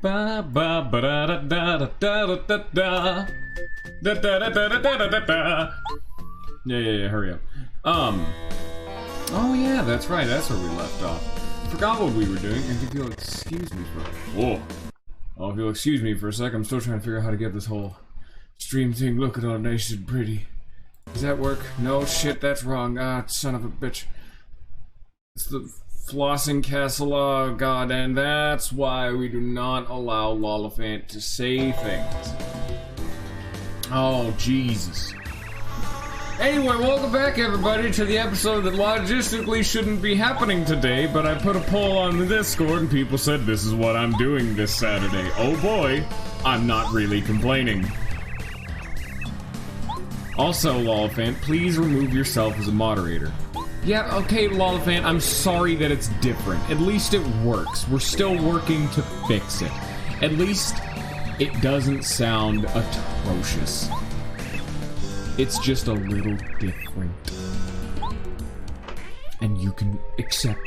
Ba ba ba da da da da da da da da da da da da da da. Yeah, hurry up. Oh yeah, that's right, that's where we left off. Forgot what we were doing, and if you'll excuse me for... Whoa. Oh, if you'll excuse me for a sec, I'm still trying to figure out how to get this whole stream thing looking all nice and pretty. Does that work? No, shit, that's wrong. Ah, son of a bitch. It's the flossing castle, oh god, and that's why we do not allow Lollifant to say things. Oh, Jesus. Anyway, welcome back everybody to the episode that logistically shouldn't be happening today, but I put a poll on the Discord and people said this is what I'm doing this Saturday. Oh boy, I'm not really complaining. Also, Lollifant, please remove yourself as a moderator. Yeah, okay, Lollifant, I'm sorry that it's different. At least it works. We're still working to fix it. At least it doesn't sound atrocious. It's just a little different. And you can accept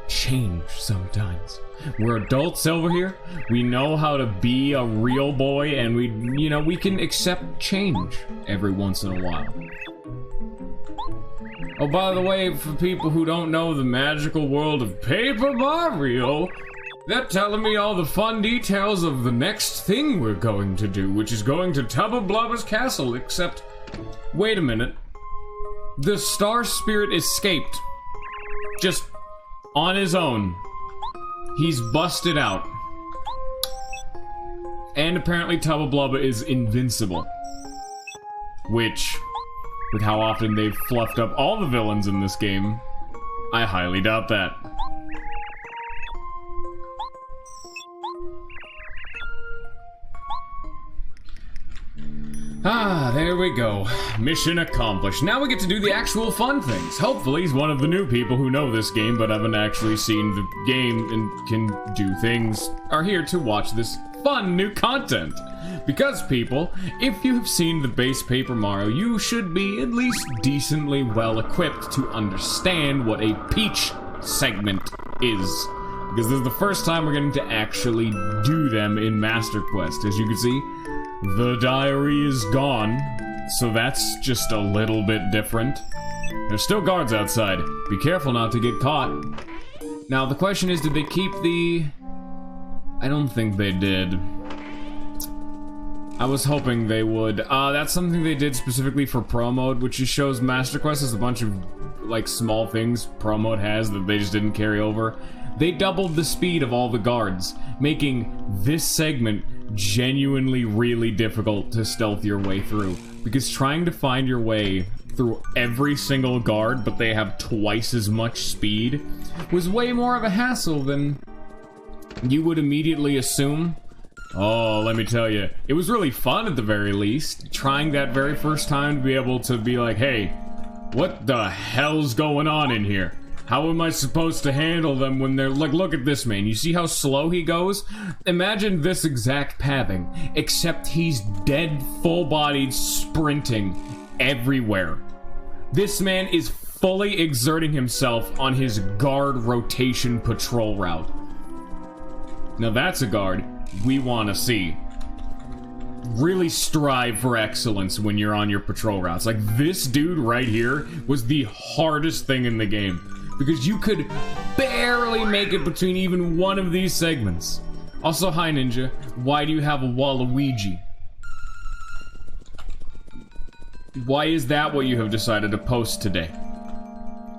change sometimes. We're adults over here. We know how to be a real boy, and we can accept change every once in a while. Oh, by the way, for people who don't know the magical world of Paper Mario, they're telling me all the fun details of the next thing we're going to do, which is going to Tubba Blubba's castle, except... Wait a minute. The Star Spirit escaped. Just on his own. He's busted out. And apparently Tubba Blubba is invincible. Which, with how often they've fluffed up all the villains in this game, I highly doubt that. Ah, there we go. Mission accomplished. Now we get to do the actual fun things. Hopefully he's one of the new people who know this game but haven't actually seen the game and can do things, are here to watch this fun new content. Because, people, if you have seen the base Paper Mario, you should be at least decently well equipped to understand what a Peach segment is. Because this is the first time we're getting to actually do them in Master Quest. As you can see, the diary is gone, so that's just a little bit different. There's still guards outside. Be careful not to get caught. Now, the question is, did they keep the... I don't think they did. I was hoping they would. That's something they did specifically for Pro Mode, which just shows Master Quest is a bunch of, like, small things Pro Mode has that they just didn't carry over. They doubled the speed of all the guards, making this segment genuinely really difficult to stealth your way through. Because trying to find your way through every single guard, but they have twice as much speed, was way more of a hassle than you would immediately assume. Oh, let me tell you, it was really fun at the very least, trying that very first time to be able to be like, hey, what the hell's going on in here? How am I supposed to handle them when they're like, look at this man, you see how slow he goes? Imagine this exact pathing, except he's dead, full-bodied, sprinting everywhere. This man is fully exerting himself on his guard rotation patrol route. Now that's a guard we want to see. Really strive for excellence when you're on your patrol routes. Like, this dude right here was the hardest thing in the game. Because you could barely make it between even one of these segments. Also, hi Ninja, why do you have a Waluigi? Why is that what you have decided to post today?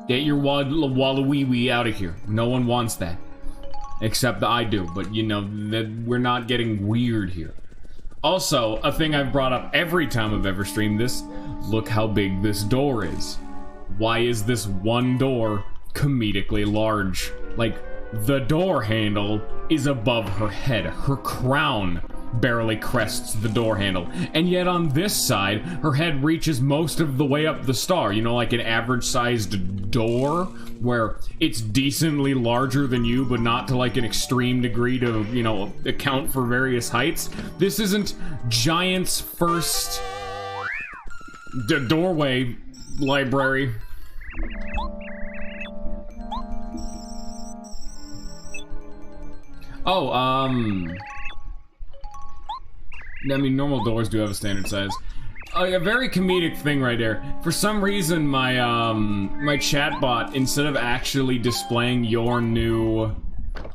Get your Waluigi out of here. No one wants that. Except that I do, but you know, that we're not getting weird here. Also, a thing I've brought up every time I've ever streamed this, look how big this door is. Why is this one door comedically large? Like, the door handle is above her head. Her crown barely crests the door handle. And yet on this side, her head reaches most of the way up the star. You know, like an average-sized door, where it's decently larger than you, but not to like an extreme degree to, you know, account for various heights. This isn't Giant's first doorway library. Oh, I mean, normal doors do have a standard size. A very comedic thing right there. For some reason, my my chatbot, instead of actually displaying your new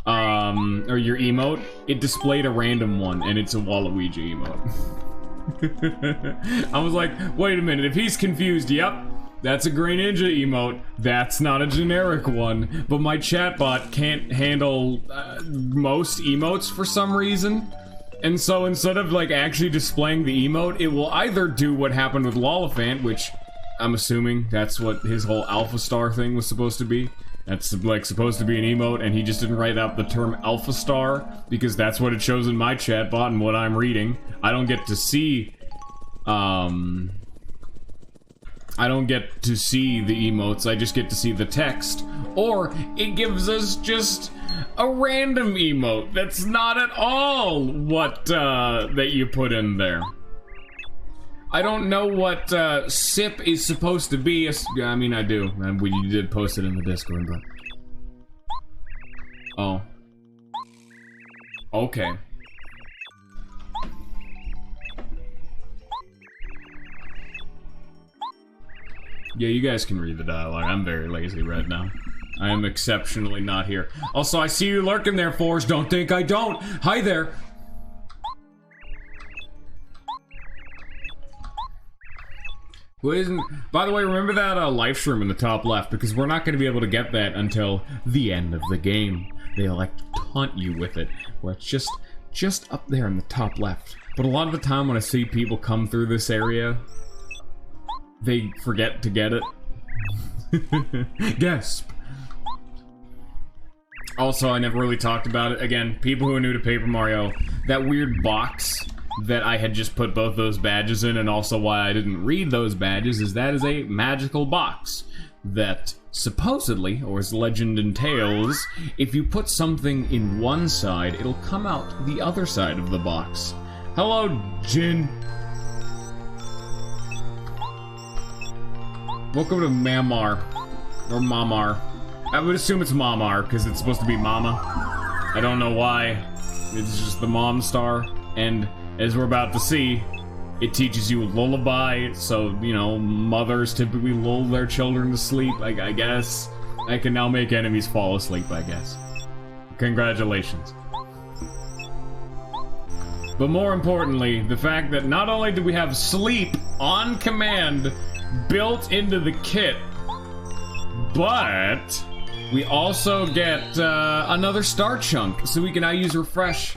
or your emote, it displayed a random one, and it's a Waluigi emote. I was like, wait a minute, if he's confused, yep, that's a Grey Ninja emote. That's not a generic one. But my chatbot can't handle most emotes for some reason. And so instead of like actually displaying the emote, it will either do what happened with Lollifant, which I'm assuming that's what his whole Alpha Star thing was supposed to be. That's like supposed to be an emote, and he just didn't write out the term Alpha Star because that's what it shows in my chatbot and what I'm reading. I don't get to see I don't get to see the emotes, I just get to see the text. Or it gives us just a random emote that's not at all what that you put in there. I don't know what SIP is supposed to be. I mean, I do. You did post it in the Discord, but... Oh. Okay. Yeah, you guys can read the dialogue. I'm very lazy right now. I am exceptionally not here. Also, I see you lurking there, Forge. Don't think I don't. Hi there. Who isn't... By the way, remember that life shroom in the top left, because we're not going to be able to get that until the end of the game. They like taunt you with it. Well, it's just up there in the top left. But a lot of the time when I see people come through this area, they forget to get it. Gasp. Also, I never really talked about it. Again, people who are new to Paper Mario, that weird box that I had just put both those badges in, and also why I didn't read those badges, is that is a magical box that supposedly, or as legend entails, if you put something in one side, it'll come out the other side of the box. Hello, Jin. Welcome to Mamar. Or Mamar. I would assume it's Mamar, because it's supposed to be Mama. I don't know why. It's just the Mom Star. And as we're about to see, it teaches you lullaby, so, you know, mothers typically lull their children to sleep, I guess. I can now make enemies fall asleep, I guess. Congratulations. But more importantly, the fact that not only do we have sleep on command built into the kit, but we also get another star chunk, so we can now use refresh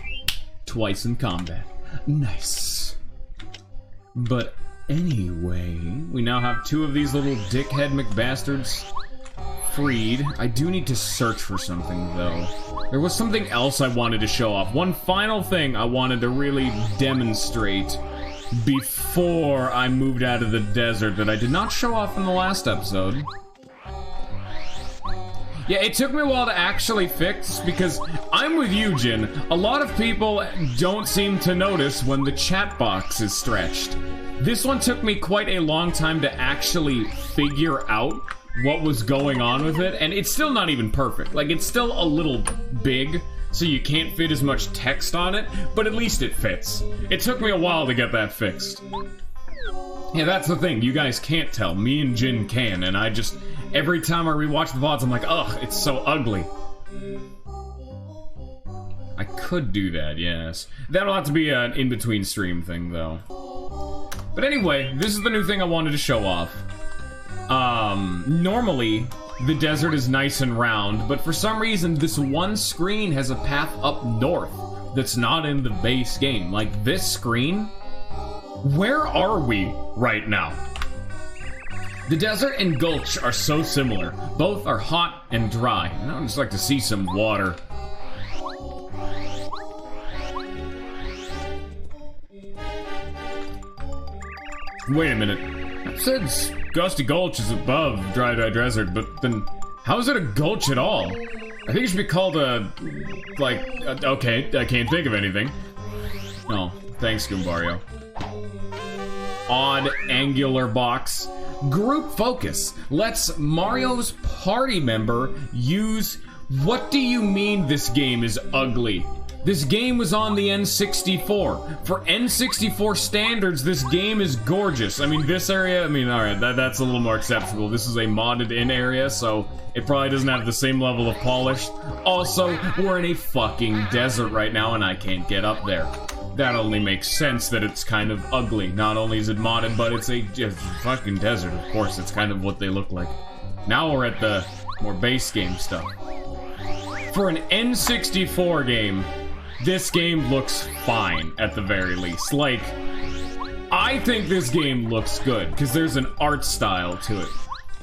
twice in combat. Nice. But anyway, we now have two of these little dickhead McBastards freed. I do need to search for something, though. There was something else I wanted to show off. One final thing I wanted to really demonstrate before I moved out of the desert that I did not show off in the last episode. Yeah, it took me a while to actually fix, because I'm with you, Jin. A lot of people don't seem to notice when the chat box is stretched. This one took me quite a long time to actually figure out what was going on with it, and it's still not even perfect. Like, it's still a little big, so you can't fit as much text on it, but at least it fits. It took me a while to get that fixed. Yeah, that's the thing. You guys can't tell. Me and Jin can, and I just... Every time I rewatch the VODs, I'm like, ugh, it's so ugly. I could do that, yes. That'll have to be an in-between stream thing, though. But anyway, this is the new thing I wanted to show off. Normally, the desert is nice and round, but for some reason, this one screen has a path up north that's not in the base game. Like, this screen? Where are we right now? The desert and gulch are so similar. Both are hot and dry. And I would just like to see some water. Wait a minute. It said Gusty Gulch is above Dry Desert, but then how is it a gulch at all? I think it should be called a... okay, I can't think of anything. Oh, thanks, Goombario. Odd angular box. Group focus lets Mario's party member use... What do you mean this game is ugly? This game was on the N64. For N64 standards, this game is gorgeous. I mean, this area, alright, that's a little more acceptable. This is a modded-in area, so it probably doesn't have the same level of polish. Also, we're in a fucking desert right now, and I can't get up there. That only makes sense that it's kind of ugly. Not only is it modded, but it's a fucking desert, of course. It's kind of what they look like. Now we're at the more base game stuff. For an N64 game, this game looks fine, at the very least. Like, I think this game looks good, because there's an art style to it.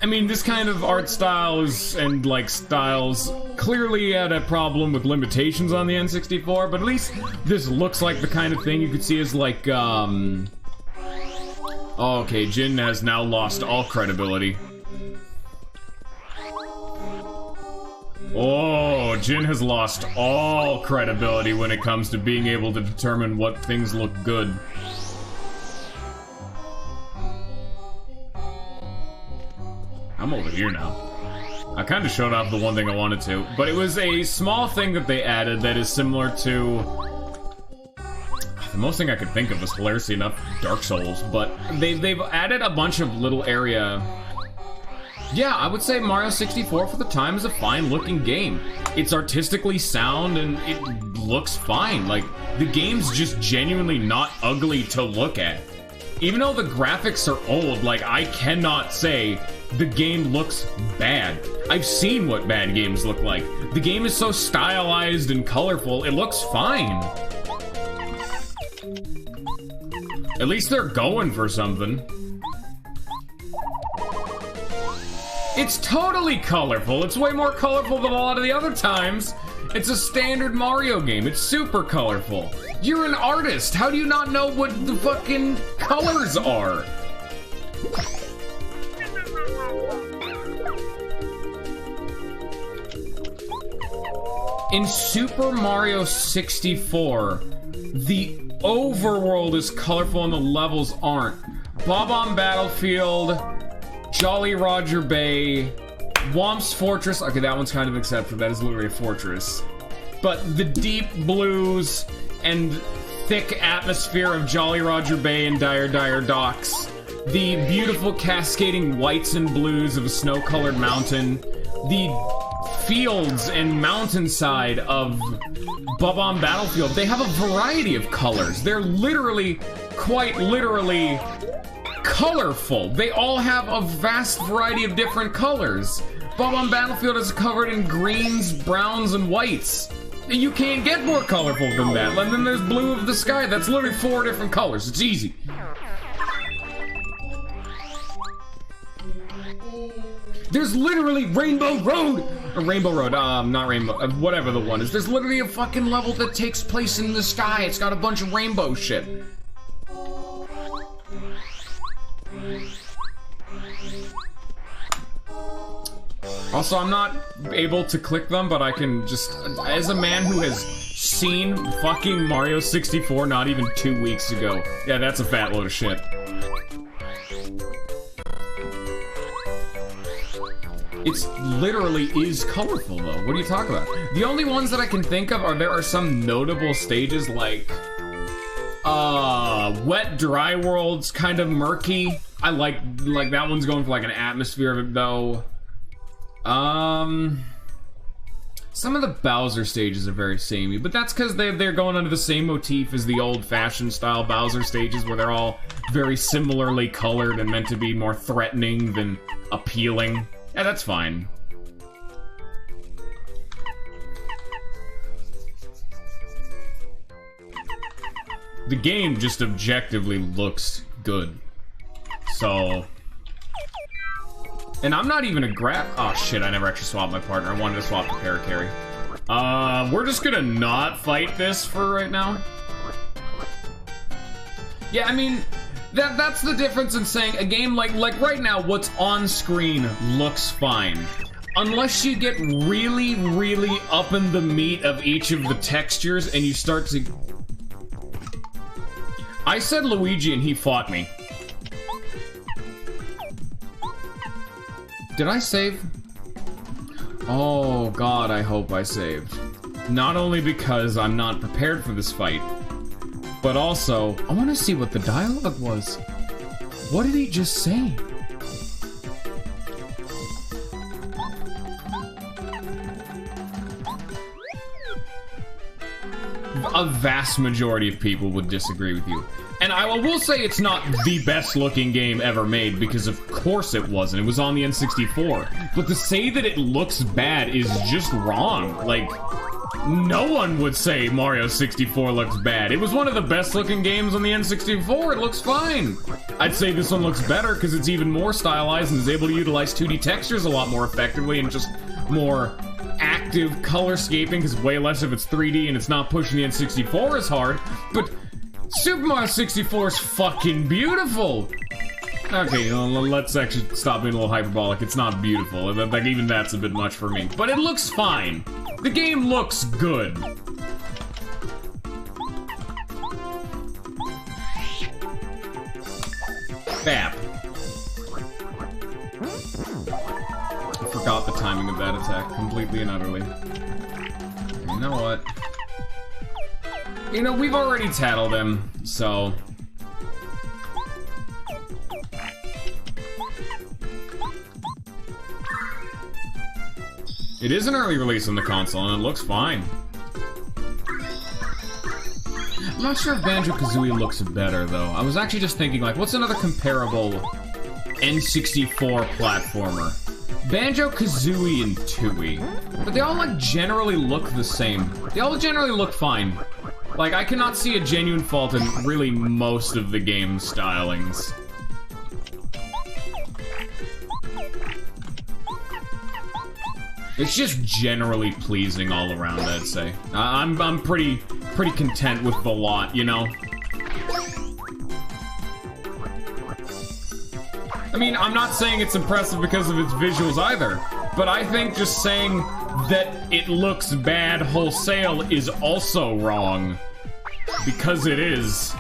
I mean, this kind of art styles and, like, styles clearly had a problem with limitations on the N64, but at least this looks like the kind of thing you could see as, like, Oh, okay, Jin has now lost all credibility. Oh, Jin has lost all credibility when it comes to being able to determine what things look good. I'm over here now. I kind of showed off the one thing I wanted to, but it was a small thing that they added that is similar to... The most thing I could think of was, hilariously enough, Dark Souls, but they've added a bunch of little area... Yeah, I would say Mario 64 for the time is a fine-looking game. It's artistically sound and it looks fine. Like, the game's just genuinely not ugly to look at. Even though the graphics are old, like, I cannot say the game looks bad. I've seen what bad games look like. The game is so stylized and colorful, it looks fine. At least they're going for something. It's totally colorful. It's way more colorful than a lot of the other times. It's a standard Mario game. It's super colorful. You're an artist. How do you not know what the fucking colors are? In Super Mario 64, the overworld is colorful and the levels aren't. Bob-omb Battlefield, Jolly Roger Bay, Womp's Fortress. Okay, that one's kind of acceptable. That is literally a fortress. But the deep blues and thick atmosphere of Jolly Roger Bay and Dire Docks, the beautiful cascading whites and blues of a snow-colored mountain, the fields and mountainside of Bob-omb Battlefield, they have a variety of colors. They're literally, quite literally, colorful. They all have a vast variety of different colors. Bob-omb Battlefield is covered in greens, browns, and whites. You can't get more colorful than that. And then there's blue of the sky. That's literally 4 different colors. It's easy. There's literally Rainbow Road! Or Rainbow Road, not Rainbow, whatever the one is. There's literally a fucking level that takes place in the sky. It's got a bunch of rainbow shit. Also, I'm not able to click them, but I can just, as a man who has seen fucking Mario 64 not even 2 weeks ago. Yeah, that's a fat load of shit. It's literally is colorful though. What are you talking about? The only ones that I can think of are there are some notable stages like Wet Dry World's kind of murky. I like that one's going for like an atmosphere of it though. Some of the Bowser stages are very samey, but that's because they're going under the same motif as the old-fashioned style Bowser stages where they're all very similarly colored and meant to be more threatening than appealing. Yeah, that's fine. The game just objectively looks good. So... And I'm not even a oh shit, I never actually swapped my partner. I wanted to swap the Paracarry. We're just gonna not fight this for right now. Yeah, I mean, that's the difference in saying a game like right now, what's on screen looks fine. Unless you get really, really up in the meat of each of the textures and you start to... I said Luigi and he fought me. Did I save? Oh god, I hope I saved. Not only because I'm not prepared for this fight, but also, I want to see what the dialogue was. What did he just say? A vast majority of people would disagree with you. And I will say it's not the best looking game ever made, because of course it wasn't. It was on the N64. But to say that it looks bad is just wrong. Like, no one would say Mario 64 looks bad. It was one of the best looking games on the N64. It looks fine. I'd say this one looks better because it's even more stylized and is able to utilize 2D textures a lot more effectively and just more active colorscaping, because way less of it's 3D and it's not pushing the N64 as hard. But Super Mario 64 is fucking beautiful. Okay, let's actually stop being a little hyperbolic. It's not beautiful. Like, even that's a bit much for me. But it looks fine. The game looks good. Bap. I forgot the timing of that attack completely and utterly. You know what? You know, we've already tattled him, so... It is an early release on the console, and it looks fine. I'm not sure if Banjo-Kazooie looks better, though. I was actually just thinking, like, what's another comparable N64 platformer? Banjo-Kazooie and Tooie. But they all, like, generally look the same. They all generally look fine. Like, I cannot see a genuine fault in really most of the game's stylings. It's just generally pleasing all around, I'd say. I'm pretty content with the lot, you know? I mean, I'm not saying it's impressive because of its visuals either, but I think just saying that it looks bad wholesale is also wrong. Because it is.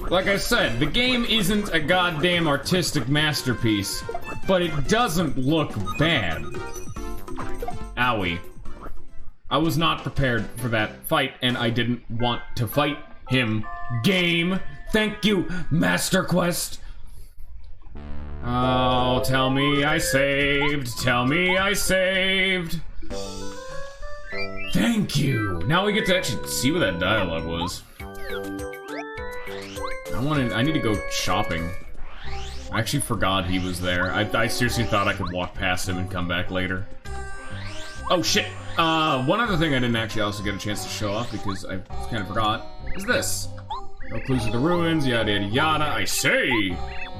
Like I said, the game isn't a goddamn artistic masterpiece, but it doesn't look bad. Owie. I was not prepared for that fight, and I didn't want to fight him. Game! Thank you, Master Quest! Oh, tell me I saved. Tell me I saved. Thank you! Now we get to actually see what that dialogue was. I need to go shopping. I actually forgot he was there. I seriously thought I could walk past him and come back later. Oh shit! One other thing I didn't actually also get a chance to show off because I kind of forgot is this. No clues to the ruins, yada yada yada. I say!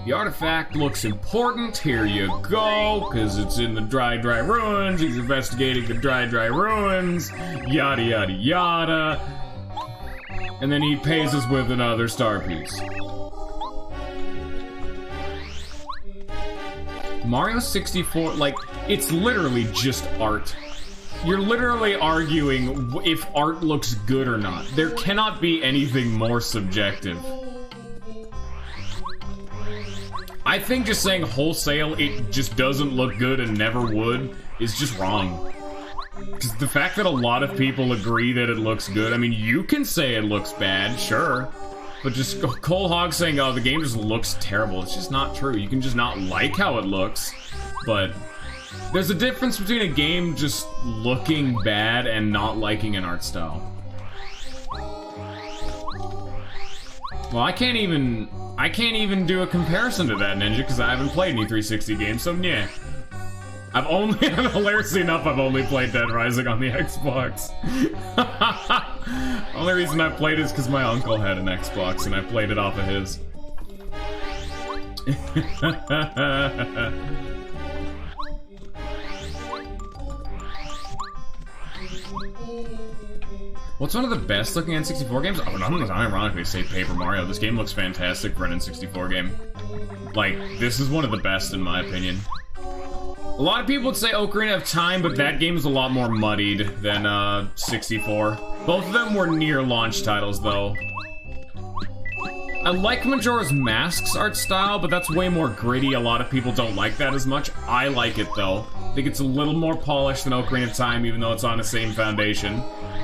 The artifact looks important, here you go, because it's in the dry ruins, he's investigating the dry ruins, yada yada yada. And then he pays us with another star piece. Mario 64, like, it's literally just art. You're literally arguing if art looks good or not. There cannot be anything more subjective. I think just saying wholesale it just doesn't look good and never would is just wrong. Because the fact that a lot of people agree that it looks good, I mean, you can say it looks bad, sure. But just Cole Hogg saying, oh, the game just looks terrible, it's just not true. You can just not like how it looks, but there's a difference between a game just looking bad and not liking an art style. Well, I can't even do a comparison to that, Ninja, because I haven't played any 360 games, so yeah. Hilariously enough, I've only played Dead Rising on the Xbox. Only reason I played it is because my uncle had an Xbox, and I played it off of his. What's one of the best looking N64 games? Oh, I'm gonna ironically say Paper Mario. This game looks fantastic for an N64 game. Like, this is one of the best in my opinion. A lot of people would say Ocarina of Time, but that game is a lot more muddied than 64. Both of them were near launch titles, though. I like Majora's Mask's art style, but that's way more gritty. A lot of people don't like that as much. I like it, though. think it's a little more polished than Ocarina of Time, even though it's on the same foundation.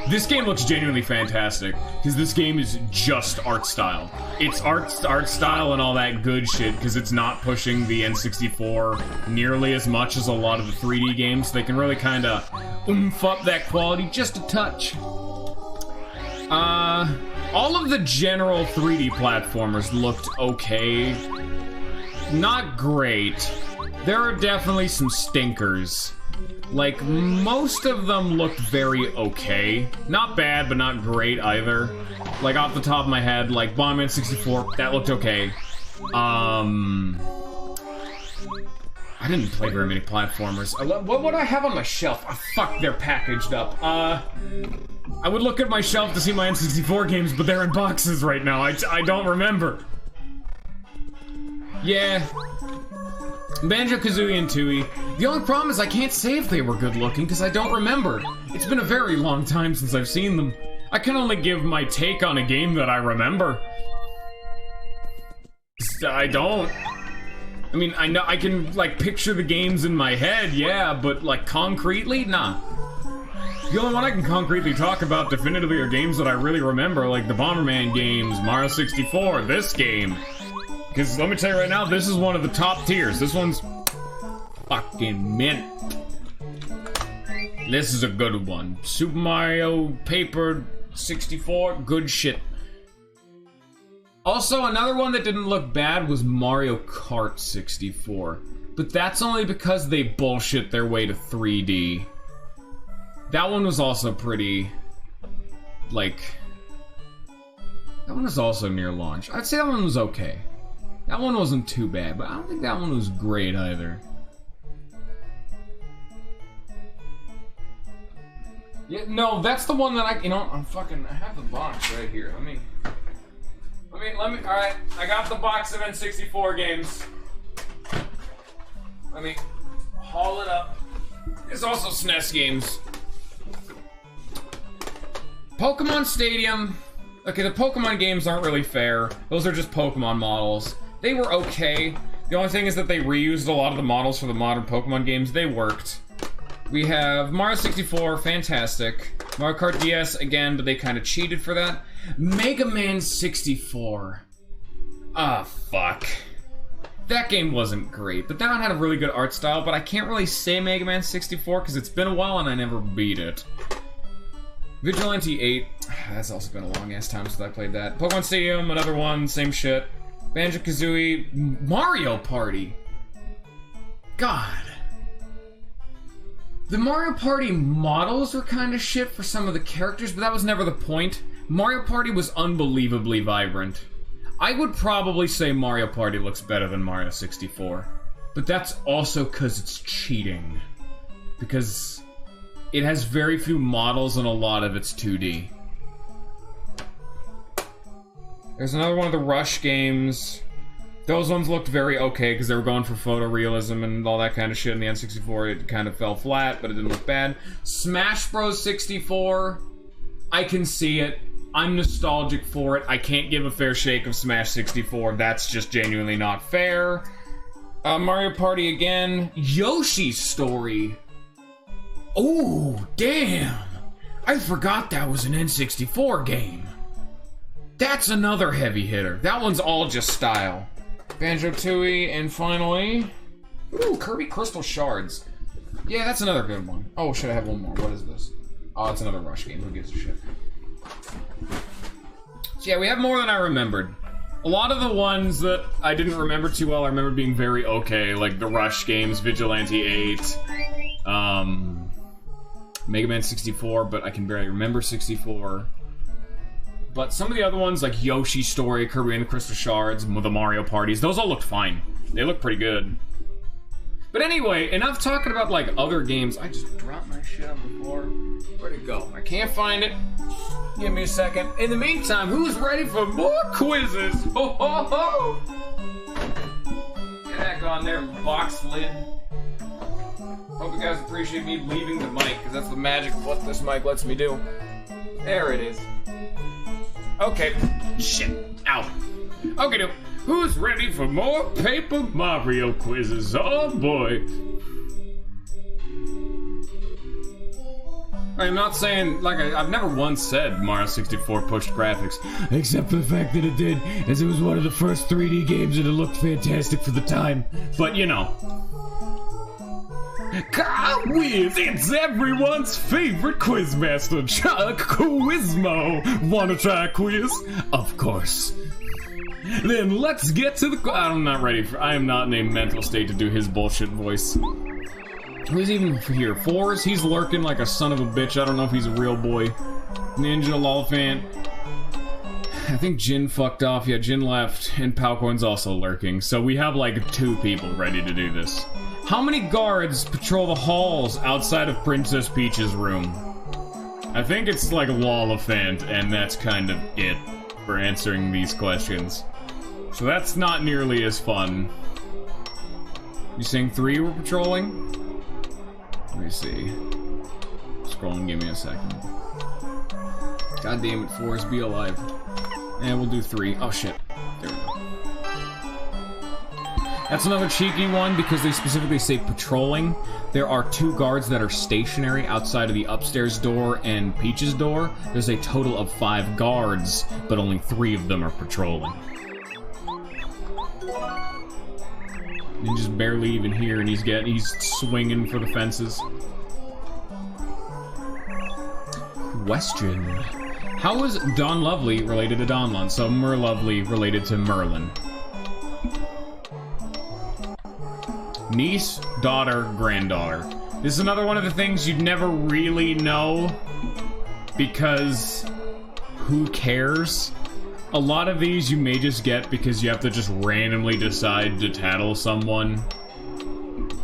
This game looks genuinely fantastic, because this game is just art style. It's art style and all that good shit, because it's not pushing the N64 nearly as much as a lot of the 3D games. They can really kind of oomph up that quality just a touch. All of the general 3D platformers looked okay. Not great. There are definitely some stinkers. Like, most of them looked very okay. Not bad, but not great either. Like, off the top of my head, like, Bomberman 64, that looked okay. I didn't play very many platformers. What would I have on my shelf? Oh, fuck, they're packaged up. I would look at my shelf to see my N64 games, but they're in boxes right now. I don't remember. Yeah. Banjo-Kazooie and Tooie. The only problem is I can't say if they were good looking because I don't remember. It's been a very long time since I've seen them. I can only give my take on a game that I remember. I don't. I mean, I know I can, like, picture the games in my head, yeah, but, like, concretely? Nah. The only one I can concretely talk about definitively are games that I really remember, like the Bomberman games, Mario 64, this game. Because let me tell you right now, this is one of the top tiers. This one's fucking mint. This is a good one. Super Mario Paper 64, good shit. Also, another one that didn't look bad was Mario Kart 64. But that's only because they bullshit their way to 3D. That one was also pretty, like, that one was also near launch. I'd say that one was okay. That one wasn't too bad, but I don't think that one was great either. Yeah, no, that's the one that I have the box right here. Let me, alright, I got the box of N64 games. Let me haul it up. There's also SNES games. Pokemon Stadium. Okay, the Pokemon games aren't really fair. Those are just Pokemon models. They were okay. The only thing is that they reused a lot of the models for the modern Pokemon games. They worked. We have Mario 64, fantastic. Mario Kart DS, again, but they kind of cheated for that. Mega Man 64. Ah, fuck. That game wasn't great, but that one had a really good art style, but I can't really say Mega Man 64 because it's been a while and I never beat it. Vigilante 8. That's also been a long-ass time since I played that. Pokemon Stadium, another one, same shit. Banjo-Kazooie, Mario Party. God. The Mario Party models were kind of shit for some of the characters, but that was never the point. Mario Party was unbelievably vibrant. I would probably say Mario Party looks better than Mario 64. But that's also because it's cheating. Because it has very few models and a lot of it's 2D. There's another one of the Rush games. Those ones looked very okay because they were going for photorealism and all that kind of shit. In the N64, it kind of fell flat, but it didn't look bad. Smash Bros. 64, I can see it. I'm nostalgic for it. I can't give a fair shake of Smash 64. That's just genuinely not fair. Mario Party again. Yoshi's Story. Oh, damn. I forgot that was an N64 game. That's another heavy hitter. That one's all just style. Banjo-Tooie, and finally... Ooh, Kirby Crystal Shards. Yeah, that's another good one. Oh, should I have one more? What is this? Oh, it's another Rush game. Who gives a shit? So yeah, we have more than I remembered. A lot of the ones that I didn't remember too well, I remember being very okay, like the Rush games, Vigilante 8, Mega Man 64, but I can barely remember 64. But some of the other ones, like Yoshi's Story, Kirby and the Crystal Shards, the Mario Parties, those all looked fine. They look pretty good. But anyway, enough talking about, like, other games. I just dropped my shit on the floor. Where'd it go? I can't find it. Give me a second. In the meantime, who's ready for more quizzes? Ho, ho, ho! Get that on there, box lid. Hope you guys appreciate me leaving the mic, because that's the magic of what this mic lets me do. There it is. Okay. Shit. Ow. Okay, dude. Who's ready for more Paper Mario quizzes? Oh, boy. I'm not saying, like, I've never once said Mario 64 pushed graphics, except for the fact that it did, as it was one of the first 3D games and it looked fantastic for the time. But, you know. Quiz! It's everyone's favorite quizmaster, Chuck Quizmo! Wanna try a quiz? Of course. Then let's get to the. I'm not ready for. I am not in a mental state to do his bullshit voice. Who's even here? Fours? He's lurking like a son of a bitch. I don't know if he's a real boy. Ninja Lolfant. I think Jin fucked off. Yeah, Jin left, and Palcoin's also lurking. So we have like 2 people ready to do this. How many guards patrol the halls outside of Princess Peach's room? I think it's like Lolifant, and that's kind of it for answering these questions. So that's not nearly as fun. You saying 3 were patrolling? Let me see. Scrolling, give me a second. God damn it, Forrest, be alive. And we'll do 3. Oh shit. There we go. That's another cheeky one because they specifically say patrolling. There are 2 guards that are stationary outside of the upstairs door and Peach's door. There's a total of 5 guards, but only 3 of them are patrolling. Ninja's barely even here, and he's swinging for the fences. Question: how is Don Lovely related to Donlon? So Merlovely related to Merlin. Niece, daughter, granddaughter. This is another one of the things you'd never really know because who cares? A lot of these you may just get because you have to just randomly decide to tattle someone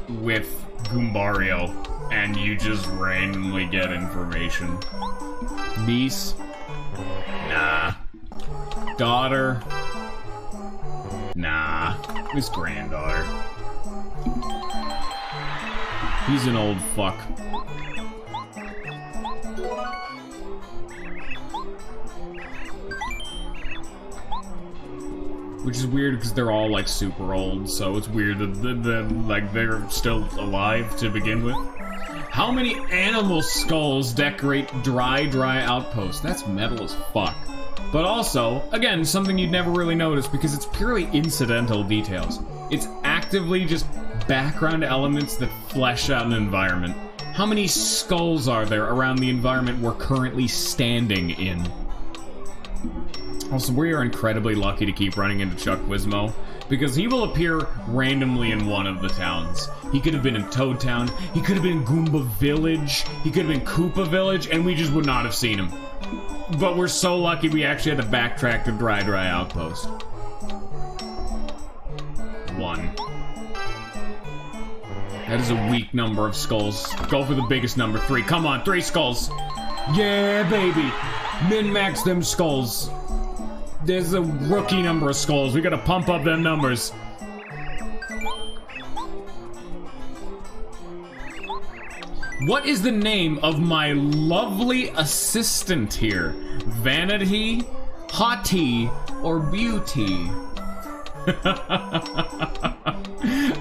with Goombario, and you just randomly get information. Niece? Nah. Daughter? Nah. His granddaughter. He's an old fuck. Which is weird because they're all like super old, so it's weird that like they're still alive to begin with. How many animal skulls decorate Dry Outpost? That's metal as fuck. But also, again, something you'd never really notice because it's purely incidental details. It's actively just background elements that flesh out an environment. How many skulls are there around the environment we're currently standing in? Also, we are incredibly lucky to keep running into Chuck Quizmo, because he will appear randomly in one of the towns. He could have been in Toad Town, he could have been in Goomba Village, he could have been Koopa Village, and we just would not have seen him. But we're so lucky we actually had to backtrack to Dry Outpost. 1. That is a weak number of skulls. Go for the biggest number, 3. Come on, 3 skulls! Yeah, baby! Min-max them skulls. There's a rookie number of skulls. We gotta pump up them numbers. What is the name of my lovely assistant here? Vanity, Haughty, or Beauty?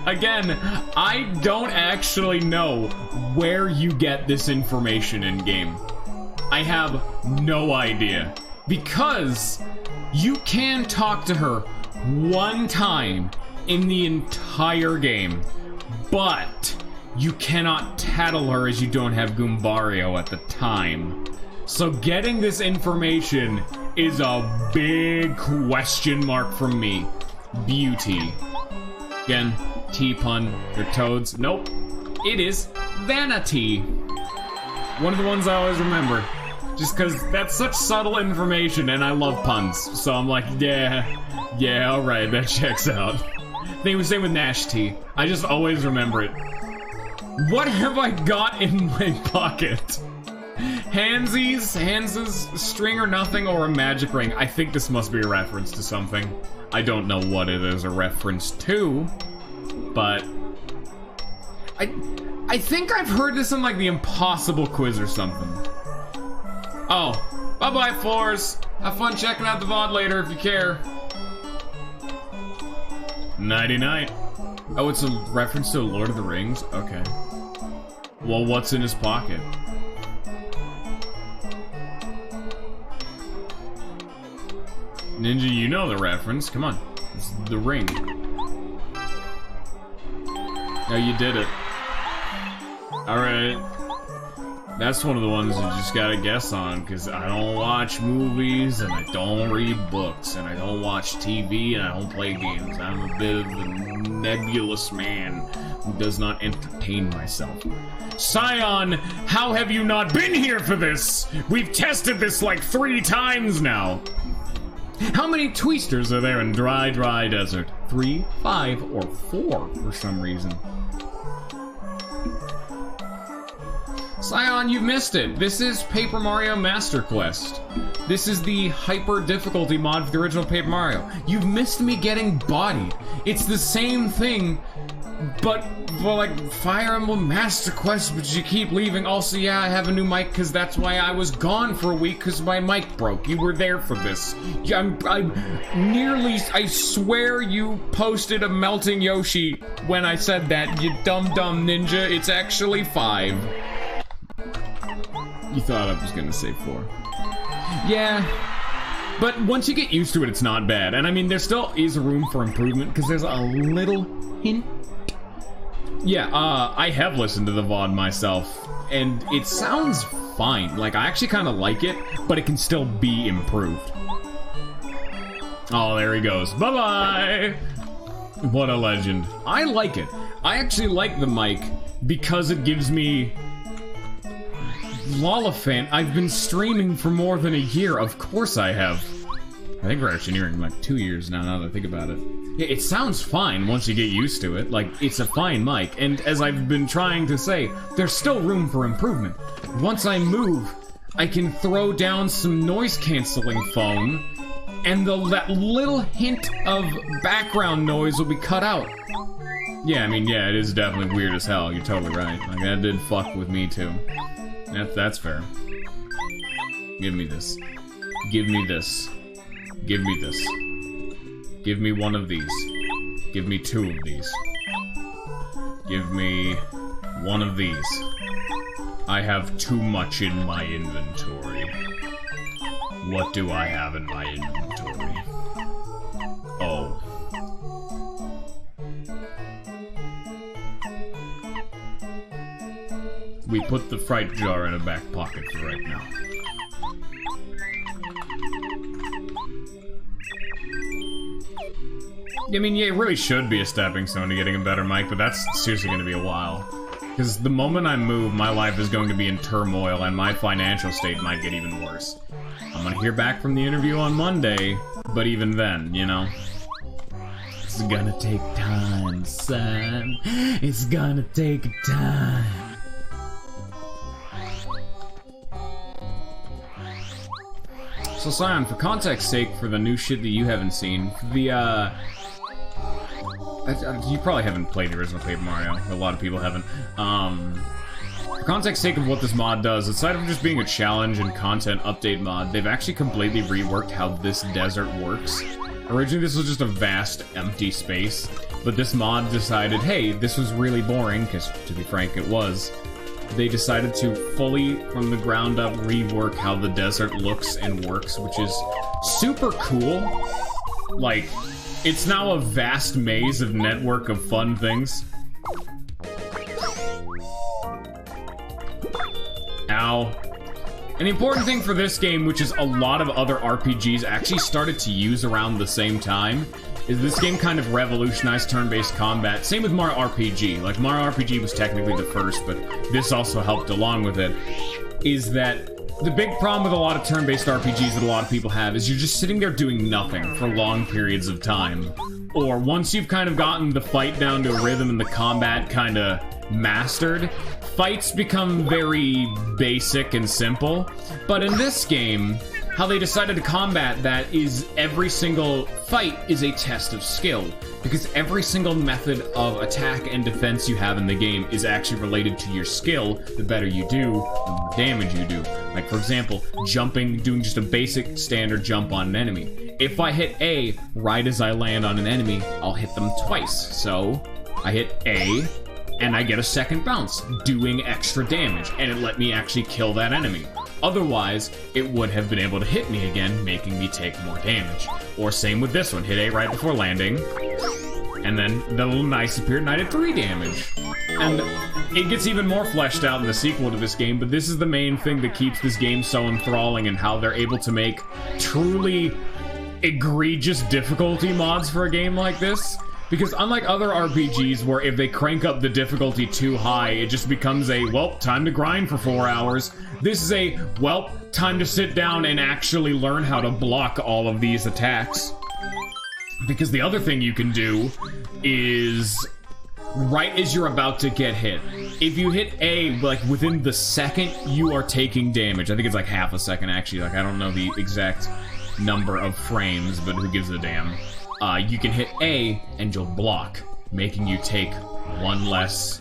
Again, I don't actually know where you get this information in game. I have no idea. Because you can talk to her 1 time in the entire game, but you cannot tattle her as you don't have Goombario at the time. So getting this information is a big question mark from me. Beauty. Again, T-pun, they're toads. Nope, it is Vanity. One of the ones I always remember. Just because that's such subtle information, and I love puns. So I'm like, yeah, alright, that checks out. Same with Nash T. I just always remember it. What have I got in my pocket? Hanses, string or nothing, or a magic ring. I think this must be a reference to something. I don't know what it is a reference to, but I think I've heard this in like the Impossible Quiz or something. Oh, bye-bye, Floors. Have fun checking out the VOD later if you care. Nighty-night. Oh, it's a reference to Lord of the Rings? Okay. Well, what's in his pocket? Ninja, you know the reference. Come on. It's the ring. Oh, you did it. Alright. That's one of the ones you just gotta guess on, because I don't watch movies, and I don't read books, and I don't watch TV, and I don't play games. I'm a bit of a nebulous man who does not entertain myself. Scion, how have you not been here for this? We've tested this like 3 times now. How many twisters are there in dry desert? 3, 5, or 4 for some reason. Scion, you missed it. This is Paper Mario Master Quest. This is the hyper difficulty mod for the original Paper Mario. You've missed me getting bodied. It's the same thing, but like Fire Emblem Master Quest, but you keep leaving. Also, yeah, I have a new mic because that's why I was gone for a week, because my mic broke. You were there for this. I swear you posted a melting Yoshi when I said that, you dumb ninja. It's actually 5. You thought I was gonna say 4. Yeah, but once you get used to it, it's not bad. And I mean, there still is room for improvement, because there's a little hint. Yeah, I have listened to the VOD myself, and it sounds fine. Like, I actually kind of like it, but it can still be improved. Oh, there he goes. Bye-bye! What a legend. I like it. I actually like the mic, because it gives me... Lollifant, I've been streaming for more than a year. Of course I have. I think we're actually nearing like 2 years now that I think about it. Yeah, it sounds fine once you get used to it. Like, it's a fine mic. And as I've been trying to say, there's still room for improvement. Once I move, I can throw down some noise-canceling foam, and that little hint of background noise will be cut out. Yeah, I mean, yeah, it is definitely weird as hell. You're totally right. Like, that did fuck with me, too. That's fair. Give me this. Give me this. Give me this. Give me one of these. Give me 2 of these. Give me one of these. I have too much in my inventory. What do I have in my inventory? Oh. We put the fright jar in a back pocket for right now. I mean, yeah, it really should be a stepping stone to getting a better mic, but that's seriously going to be a while. Because the moment I move, my life is going to be in turmoil, and my financial state might get even worse. I'm going to hear back from the interview on Monday, but even then, you know? It's gonna take time, son. It's gonna take time. So, Scion, for context sake, for the new shit that you haven't seen, the, you probably haven't played the original Paper Mario. A lot of people haven't. For context sake of what this mod does, aside from just being a challenge and content update mod, they've actually completely reworked how this desert works. Originally, this was just a vast, empty space, but this mod decided, hey, this was really boring, because, to be frank, it was. They decided to fully, from the ground up, rework how the desert looks and works, which is super cool. Like, it's now a vast maze of network of fun things. Ow. An important thing for this game, which is a lot of other RPGs actually started to use around the same time, is this game kind of revolutionized turn-based combat. Same with Mario RPG. Like, Mario RPG was technically the first, but this also helped along with it, is that the big problem with a lot of turn-based RPGs that a lot of people have is you're just sitting there doing nothing for long periods of time. Or once you've kind of gotten the fight down to a rhythm and the combat kind of mastered, fights become very basic and simple. But in this game, how they decided to combat that is every single fight is a test of skill, because every single method of attack and defense you have in the game is actually related to your skill. The better you do, the more damage you do. Like, for example, jumping, doing just a basic standard jump on an enemy. If I hit A right as I land on an enemy, I'll hit them twice. So, I hit A, and I get a second bounce, doing extra damage, and it let me actually kill that enemy. Otherwise, it would have been able to hit me again, making me take more damage. Or same with this one, hit A right before landing, and then the little knights appeared and I did 3 damage. And it gets even more fleshed out in the sequel to this game, but this is the main thing that keeps this game so enthralling, and how they're able to make truly egregious difficulty mods for a game like this. Because unlike other RPGs where if they crank up the difficulty too high, it just becomes a, well, time to grind for 4 hours. This is a, well, time to sit down and actually learn how to block all of these attacks. Because the other thing you can do is, right as you're about to get hit, if you hit A, like, within the second, you are taking damage. I think it's like half a second, actually. Like, I don't know the exact number of frames, but who gives a damn. You can hit A and you'll block, making you take one less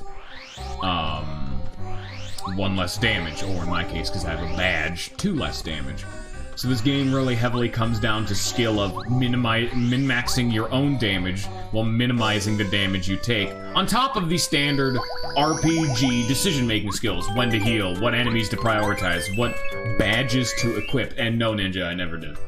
damage, or in my case, because I have a badge, 2 less damage. So this game really heavily comes down to skill of min-maxing your own damage while minimizing the damage you take, on top of the standard RPG decision-making skills: when to heal, what enemies to prioritize, what badges to equip, and no, Ninja, I never did.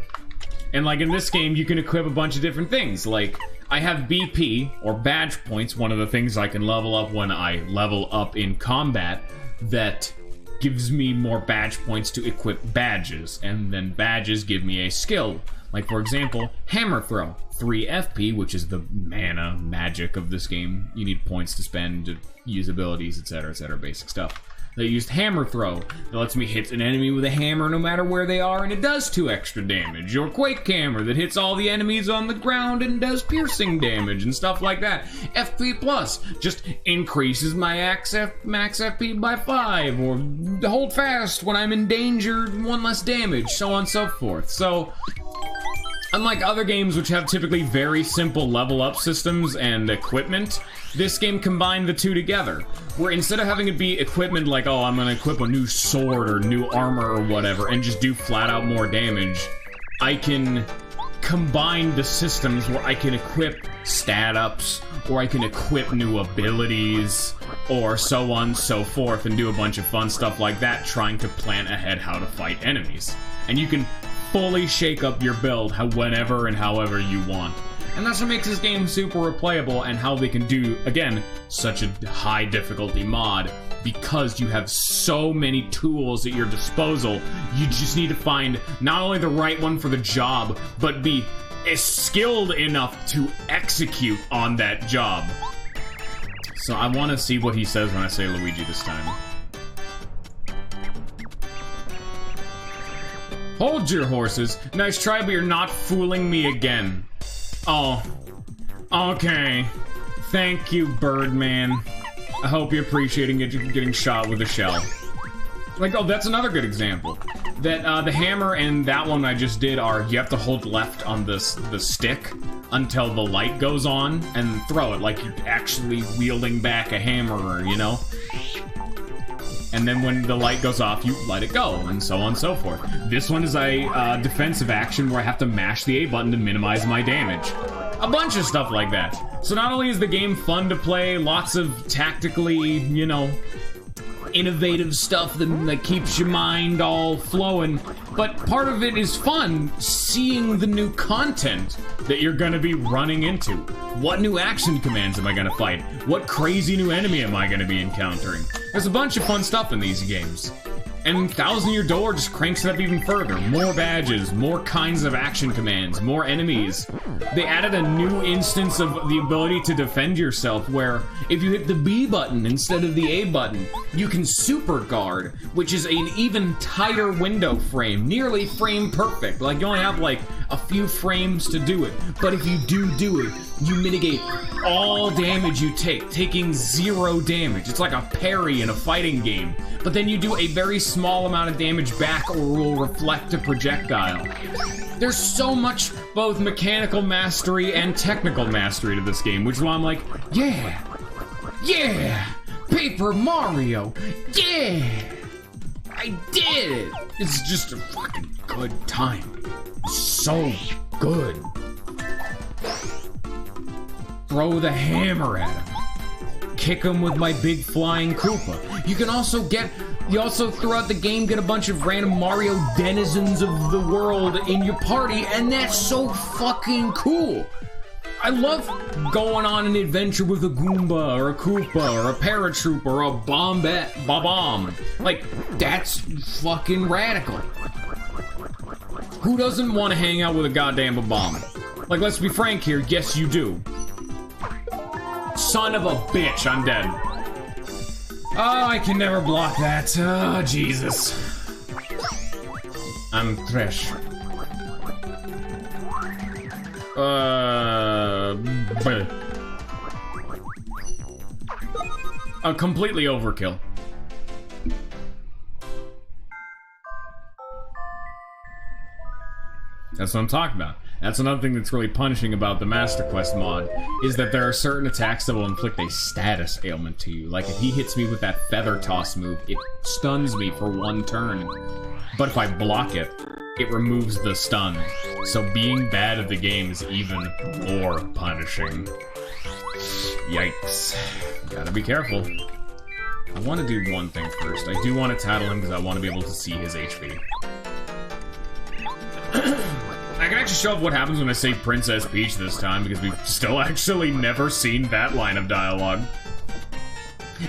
And like in this game, you can equip a bunch of different things. Like, I have BP, or badge points, one of the things I can level up when I level up in combat, that gives me more badge points to equip badges. And then badges give me a skill. Like, for example, Hammer Throw. 3 FP, which is the mana magic of this game. You need points to spend to use abilities, etc., basic stuff. They used Hammer Throw. That lets me hit an enemy with a hammer no matter where they are, and it does 2 extra damage. Or Quake Hammer, that hits all the enemies on the ground and does piercing damage and stuff like that. FP Plus just increases my max FP by 5, or Hold Fast when I'm in danger, 1 less damage, so on and so forth. So, unlike other games which have typically very simple level up systems and equipment, this game combined the 2 together, where instead of having it be equipment like, oh, I'm gonna equip a new sword or new armor or whatever and just do flat out more damage, I can combine the systems where I can equip stat ups, or I can equip new abilities, or so on and so forth, and do a bunch of fun stuff like that, trying to plan ahead how to fight enemies. And you can fully shake up your build whenever and however you want. And that's what makes this game super replayable, and how they can do, again, such a high difficulty mod, because you have so many tools at your disposal. You just need to find not only the right one for the job, but be skilled enough to execute on that job. So I want to see what he says when I say Luigi this time. Hold your horses. Nice try, but you're not fooling me again. Oh. Okay. Thank you, Birdman. I hope you're appreciating it, getting shot with a shell. Like, oh, that's another good example. That, the hammer and that one I just did are, you have to hold left on the stick until the light goes on, and throw it like you're actually wielding back a hammer, you know? And then when the light goes off, you let it go, and so on and so forth. This one is a defensive action where I have to mash the A button to minimize my damage. A bunch of stuff like that. So not only is the game fun to play, lots of tactically, you know, innovative stuff that keeps your mind all flowing, but part of it is fun, seeing the new content that you're gonna be running into. What new action commands am I gonna fight? What crazy new enemy am I gonna be encountering? There's a bunch of fun stuff in these games. And Thousand Year Door just cranks it up even further. More badges, more kinds of action commands, more enemies. They added a new instance of the ability to defend yourself, where if you hit the B button instead of the A button, you can super guard, which is an even tighter window frame, nearly frame perfect. Like, you only have like a few frames to do it, but if you do it, you mitigate all damage you take, taking 0 damage. It's like a parry in a fighting game, but then you do a very small amount of damage back, or will reflect a projectile. There's so much both mechanical mastery and technical mastery to this game, which is why I'm like, yeah, Paper Mario, yeah, I did it. It's just a fucking good time. So good. Throw the hammer at him. Kick him with my big flying Koopa. You can also get You also, throughout the game, get a bunch of random Mario denizens of the world in your party, and that's so fucking cool. I love going on an adventure with a Goomba, or a Koopa, or a Paratrooper, or a Bomb. Like, that's fucking radical. Who doesn't want to hang out with a goddamn bomb? Like, let's be frank here, yes you do. Son of a bitch, I'm dead. Oh, I can never block that. Oh, Jesus. I'm trash. Completely overkill. That's what I'm talking about. That's another thing that's really punishing about the Master Quest mod, is that there are certain attacks that will inflict a status ailment to you. Like if he hits me with that feather toss move, it stuns me for 1 turn. But if I block it, it removes the stun. So being bad at the game is even more punishing. Yikes. Gotta be careful. I want to do one thing first. I do want to tattle him because I want to be able to see his HP. I can actually show up what happens when I say Princess Peach this time, because we've still actually never seen that line of dialogue.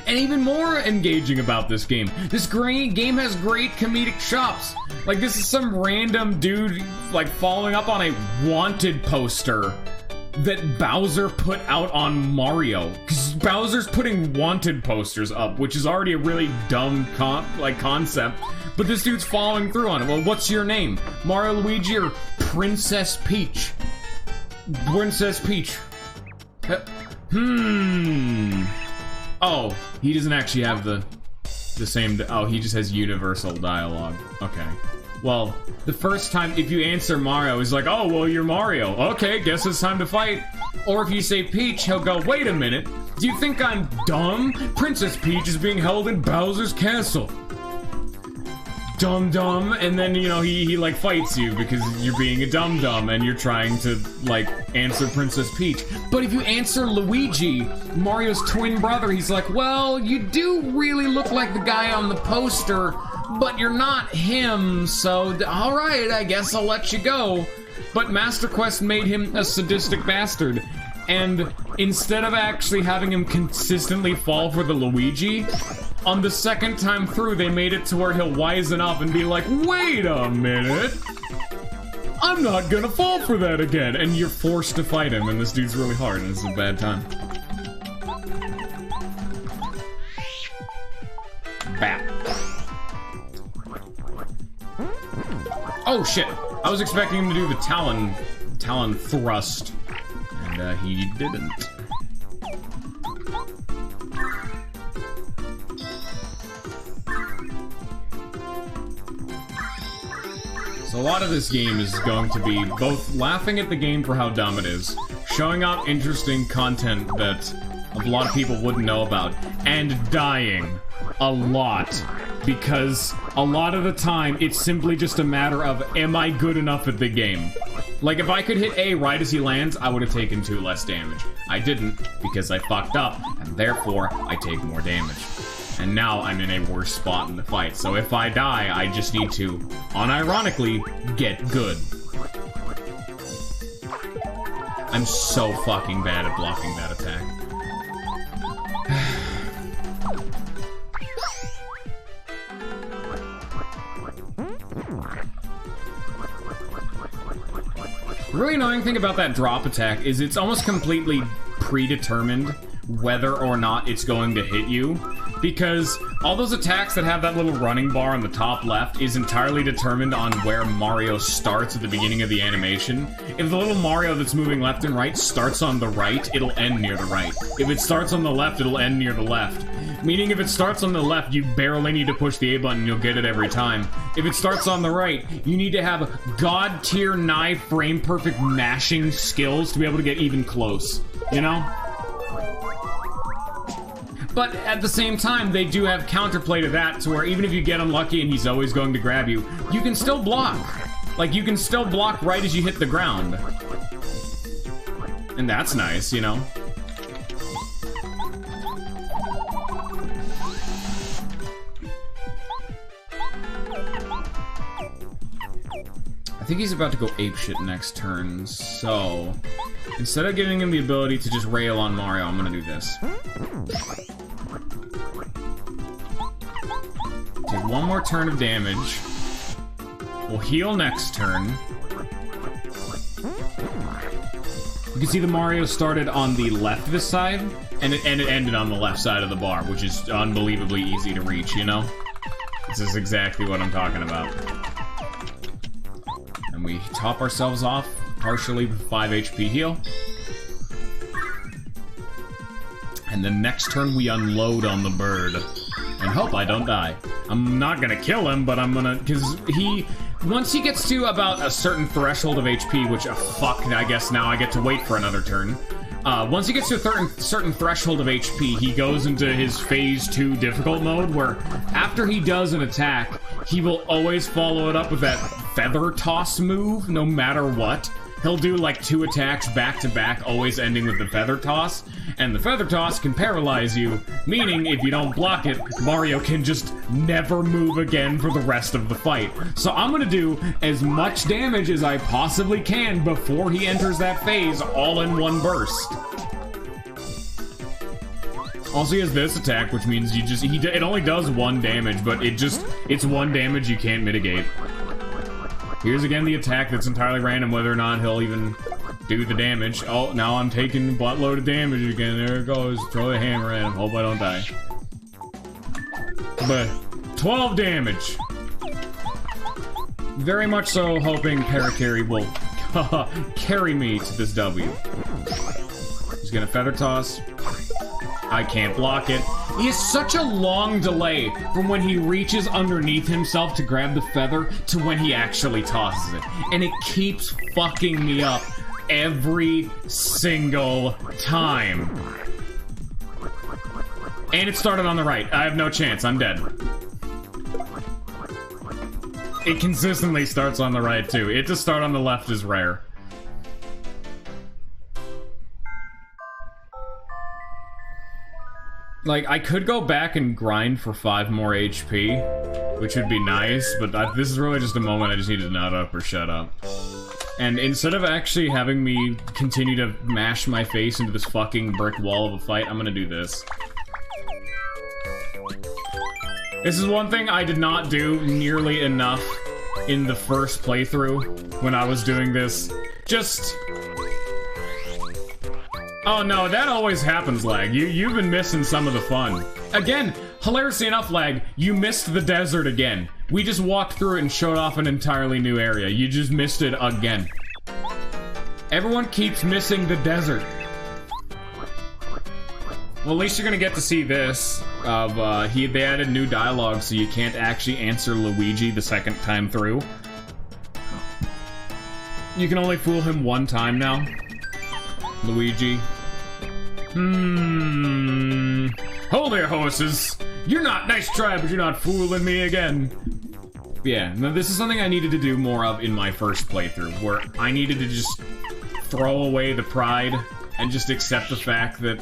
And even more engaging about this game game has great comedic chops. Like, this is some random dude, like, following up on a wanted poster that Bowser put out on Mario. Because Bowser's putting wanted posters up, which is already a really dumb concept. But this dude's following through on it. Well, what's your name? Mario, Luigi, or Princess Peach? Princess Peach. Oh, he doesn't actually have the same... Oh, he just has universal dialogue. Okay. Well, the first time, if you answer Mario, he's like, oh, well, you're Mario. Okay, guess it's time to fight. Or if you say Peach, he'll go, wait a minute. Do you think I'm dumb? Princess Peach is being held in Bowser's castle. Dum-dum, and then, you know, he like, fights you because you're being a dum-dum and you're trying to, like, answer Princess Peach. But if you answer Luigi, Mario's twin brother, he's like, well, you do really look like the guy on the poster, but you're not him, so, alright, I guess I'll let you go. But Master Quest made him a sadistic bastard, and instead of actually having him consistently fall for the Luigi, on the second time through, they made it to where he'll wisen up and be like, wait a minute, I'm not gonna fall for that again, and you're forced to fight him, and this dude's really hard, and it's a bad time. Bat. Oh shit, I was expecting him to do the talon thrust, and he didn't. So a lot of this game is going to be both laughing at the game for how dumb it is, showing out interesting content that a lot of people wouldn't know about, and dying a lot, because a lot of the time it's simply just a matter of, am I good enough at the game? Like, if I could hit A right as he lands, I would have taken 2 less damage. I didn't, because I fucked up, and therefore I take more damage. And now I'm in a worse spot in the fight. So if I die, I just need to, unironically, get good. I'm so fucking bad at blocking that attack. The really annoying thing about that drop attack is it's almost completely predetermined whether or not it's going to hit you, because all those attacks that have that little running bar on the top left is entirely determined on where Mario starts at the beginning of the animation. If the little Mario that's moving left and right starts on the right, it'll end near the right. If it starts on the left, it'll end near the left. Meaning if it starts on the left, you barely need to push the A button, you'll get it every time. If it starts on the right, you need to have god-tier nigh frame-perfect mashing skills to be able to get even close, you know? But at the same time, they do have counterplay to that, to where even if you get unlucky and he's always going to grab you, you can still block. Like, you can still block right as you hit the ground. And that's nice, you know? think he's about to go apeshit next turn, so... Instead of giving him the ability to just rail on Mario, I'm gonna do this. Take one more turn of damage. We'll heal next turn. You can see the Mario started on the left this side, and it ended on the left side of the bar, which is unbelievably easy to reach, you know? This is exactly what I'm talking about. And we top ourselves off, partially with 5 HP heal. And the next turn we unload on the bird. And hope I don't die. I'm not gonna kill him, but I'm gonna... Because once he gets to about a certain threshold of HP, which, fuck, I guess now I get to wait for another turn. Once he gets to a certain threshold of HP, he goes into his Phase 2 difficult mode, where after he does an attack, he will always follow it up with that feather toss move, no matter what. He'll do like 2 attacks back to back, always ending with the feather toss. And the feather toss can paralyze you, meaning if you don't block it, Mario can just never move again for the rest of the fight. So I'm gonna do as much damage as I possibly can before he enters that phase, all in one burst. Also, he has this attack, which means you just, it only does 1 damage, but it's 1 damage you can't mitigate. Here's again the attack that's entirely random whether or not he'll even do the damage. Oh, now I'm taking buttload of damage again. There it goes. Throw the hammer at him. Hope I don't die. But 12 damage. Very much so hoping Paracarry will carry me to this W. He's gonna feather toss. I can't block it. He has such a long delay from when he reaches underneath himself to grab the feather to when he actually tosses it. And it keeps fucking me up every single time. And it started on the right. I have no chance. I'm dead. It consistently starts on the right, too. It to start on the left is rare. Like, I could go back and grind for 5 more HP, which would be nice, but this is really just a moment I just need to nut up or shut up. And instead of actually having me continue to mash my face into this fucking brick wall of a fight, I'm gonna do this. This is one thing I did not do nearly enough in the first playthrough when I was doing this. Just... Oh no, that always happens, Lag. You've been missing some of the fun. Again, hilariously enough, Lag, you missed the desert again. We just walked through it and showed off an entirely new area. You just missed it again. Everyone keeps missing the desert. Well, at least you're gonna get to see this. They added new dialogue, so you can't actually answer Luigi the second time through. You can only fool him 1 time now. Luigi. Hold there, horses! You're not nice try, but you're not fooling me again. Yeah, now this is something I needed to do more of in my first playthrough, where I needed to just throw away the pride and just accept the fact that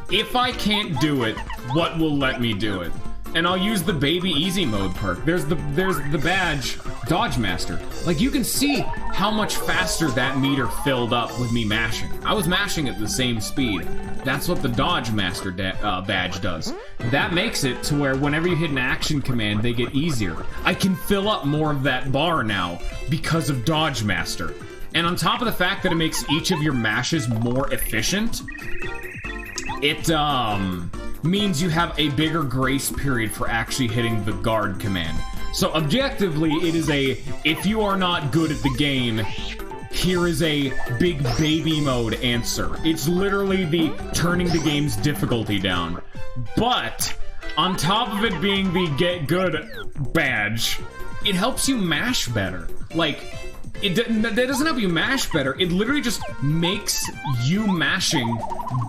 if I can't do it, what will let me do it? And I'll use the baby easy mode perk. There's the badge, Dodge Master. Like, you can see how much faster that meter filled up with me mashing. I was mashing at the same speed. That's what the Dodge Master badge does. That makes it to where whenever you hit an action command, they get easier. I can fill up more of that bar now because of Dodge Master. And on top of the fact that it makes each of your mashes more efficient, it, means you have a bigger grace period for actually hitting the guard command. So objectively, it is a, if you are not good at the game, here is a big baby mode answer. It's literally the turning the game's difficulty down. But, on top of it being the get good badge, it helps you mash better. Like, that doesn't help you mash better, it literally just makes you mashing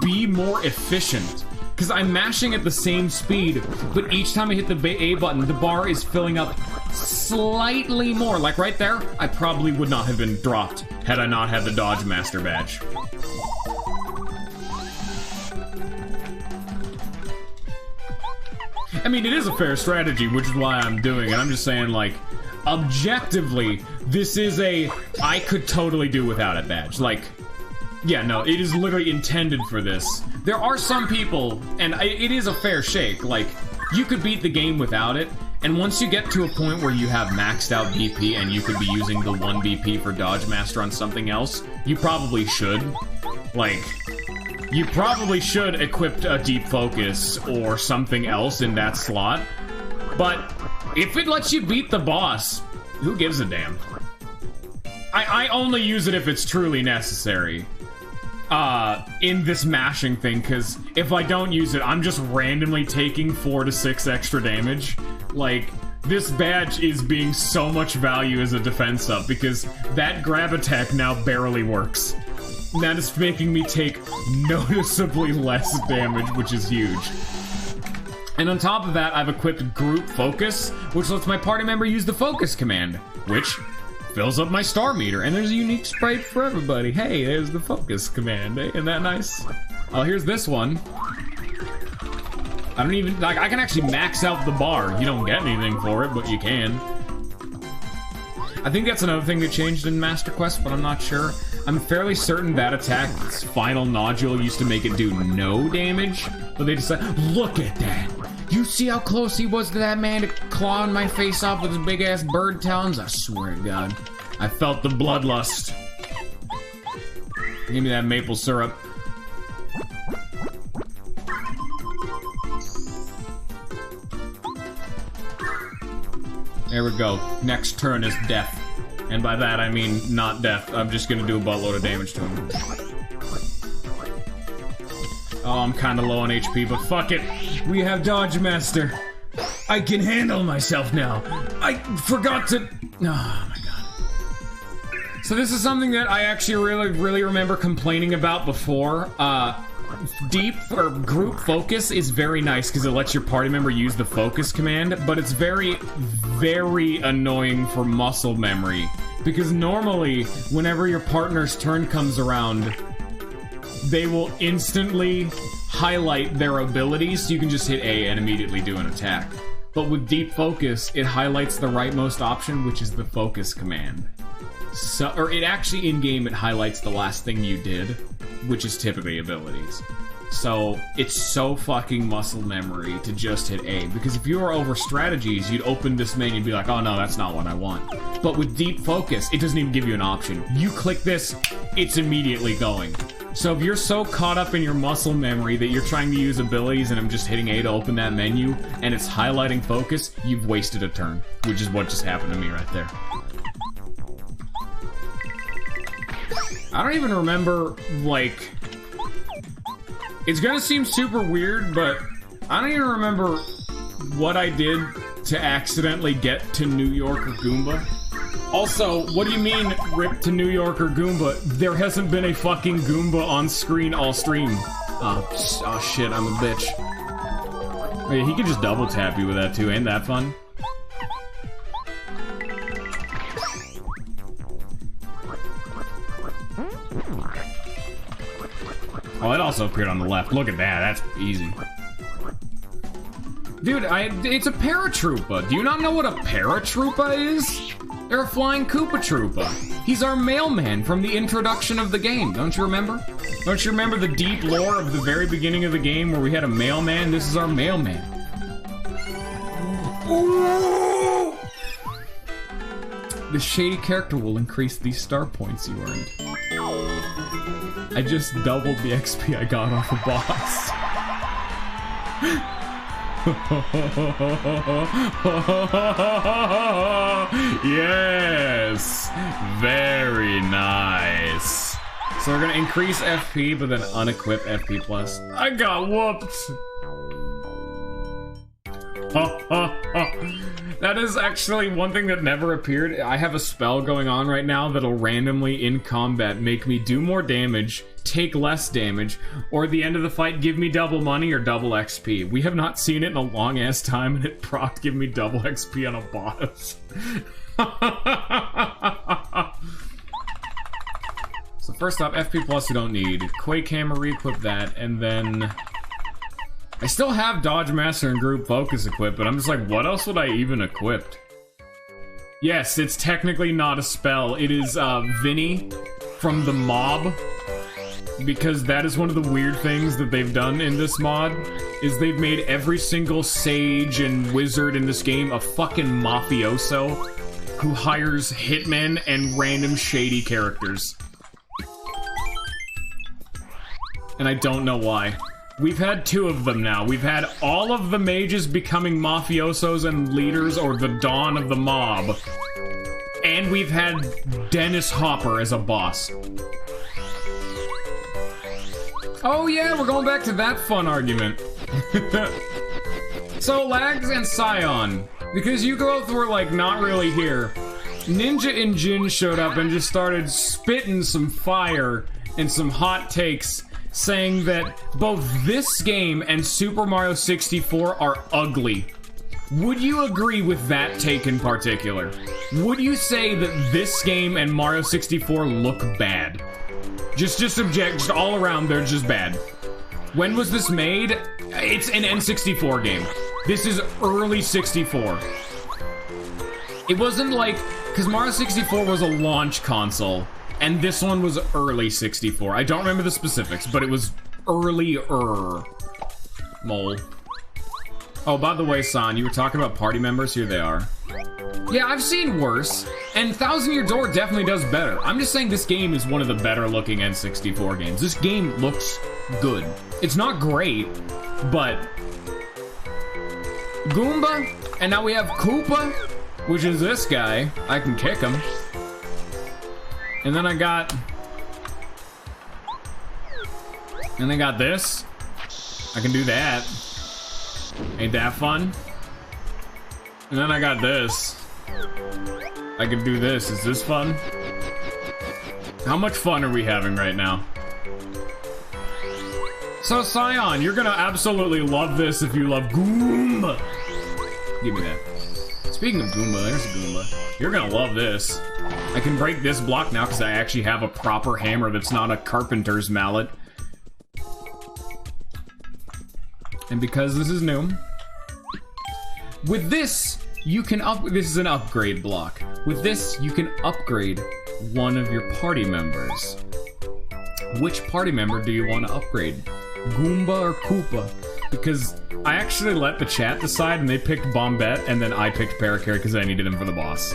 be more efficient. Because I'm mashing at the same speed, but each time I hit the A button, the bar is filling up slightly more. Like right there, I probably would not have been dropped had I not had the Dodge Master badge. I mean, it is a fair strategy, which is why I'm doing it. I'm just saying, like, objectively, this is a I could totally do without it badge. Like, yeah, no, it is literally intended for this. There are some people, and it is a fair shake, like, you could beat the game without it, and once you get to a point where you have maxed out BP and you could be using the 1 BP for Dodge Master on something else, you probably should. Like, you probably should equip a Deep Focus or something else in that slot, but if it lets you beat the boss, who gives a damn? I only use it if it's truly necessary. In this mashing thing, because if I don't use it, I'm just randomly taking 4 to 6 extra damage. Like, this badge is being so much value as a defense up, because that grab attack now barely works. That is making me take noticeably less damage, which is huge. And on top of that, I've equipped Group Focus, which lets my party member use the Focus command, which fills up my star meter, and there's a unique sprite for everybody. Hey, there's the Focus command. Isn't that nice? Oh, here's this one. I don't even, like, I can actually max out the bar. You don't get anything for it, but you can. I think that's another thing that changed in Master Quest, but I'm not sure. I'm fairly certain that attack's final nodule used to make it do no damage, but they decided, look at that! You see how close he was to that man to clawing my face off with his big-ass bird talons? I swear to God. I felt the bloodlust. Give me that maple syrup. There we go. Next turn is death. And by that, I mean not death. I'm just gonna do a buttload of damage to him. Oh, I'm kinda low on HP, but fuck it. We have Dodge Master. I can handle myself now. I forgot to... Oh my god. So this is something that I actually really remember complaining about before. Deep or Group Focus is very nice because it lets your party member use the Focus command, but it's very, very annoying for muscle memory. Because normally, whenever your partner's turn comes around, they will instantly highlight their abilities, so you can just hit A and immediately do an attack. But with Deep Focus, it highlights the rightmost option, which is the Focus command. So, or it actually, in-game, it highlights the last thing you did, which is typically abilities. So, it's so fucking muscle memory to just hit A, because if you were over strategies, you'd open this menu and be like, oh no, that's not what I want. But with Deep Focus, it doesn't even give you an option. You click this, it's immediately going. So if you're so caught up in your muscle memory that you're trying to use abilities and I'm just hitting A to open that menu, and it's highlighting Focus, you've wasted a turn, which is what just happened to me right there. I don't even remember, like... It's gonna seem super weird, but I don't even remember what I did to accidentally get to New York or Goomba. Also, what do you mean, rip to New York or Goomba? There hasn't been a fucking Goomba on screen all stream. Oh shit, I'm a bitch. Oh, yeah, he can just double tap you with that too, ain't that fun? Oh, it also appeared on the left. Look at that, that's easy. Dude, it's a paratroopa. Do you not know what a paratroopa is? They're a flying Koopa Troopa. He's our mailman from the introduction of the game, don't you remember? Don't you remember the deep lore of the very beginning of the game where we had a mailman? This is our mailman. Ooh! The shady character will increase these star points you earned. I just doubled the XP I got off a boss. Yes! Very nice. So we're gonna increase FP, but then unequip FP plus. I got whooped! That is actually one thing that never appeared. I have a spell going on right now that'll randomly, in combat, make me do more damage, take less damage, or at the end of the fight give me double money or double XP. We have not seen it in a long-ass time, and it procced give me double XP on a boss. So first off, FP plus we don't need. Quake Hammer, re-equip that, and then... I still have Dodge Master and Group Focus equipped, but I'm just like, what else would I even equip? Yes, it's technically not a spell. It is, Vinny from the mob. Because that is one of the weird things that they've done in this mod, is they've made every single sage and wizard in this game a fucking mafioso who hires hitmen and random shady characters. And I don't know why. We've had 2 of them now. We've had all of the mages becoming mafiosos and leaders, or the dawn of the mob. And we've had Dennis Hopper as a boss. Oh yeah, we're going back to that fun argument. So, Lags and Scion, because you both were, like, not really here, Ninja and Jin showed up and just started spitting some fire and some hot takes, saying that both this game and Super Mario 64 are ugly. Would you agree with that take in particular? Would you say that this game and Mario 64 look bad? Just all around, they're just bad. When was this made? It's an N64 game. This is early 64. It wasn't like, because Mario 64 was a launch console, and this one was early 64. I don't remember the specifics, but it was earlier. Mole. Oh, by the way, San, you were talking about party members. Here they are. Yeah, I've seen worse, and Thousand Year Door definitely does better. I'm just saying this game is one of the better looking N64 games. This game looks good. It's not great, but Goomba, and now we have Koopa, which is this guy. I can kick him. And then I got this. I can do that. Ain't that fun? And then I got this. I can do this. Is this fun? How much fun are we having right now? So, Scion, you're gonna absolutely love this if you love Goomba. Give me that. Speaking of Goomba, there's a Goomba. You're gonna love this. I can break this block now because I actually have a proper hammer that's not a carpenter's mallet. And because this is new, with this, you can this is an upgrade block. With this, you can upgrade one of your party members. Which party member do you want to upgrade? Goomba or Koopa? Because I actually let the chat decide and they picked Bombette and then I picked Parakarry because I needed him for the boss.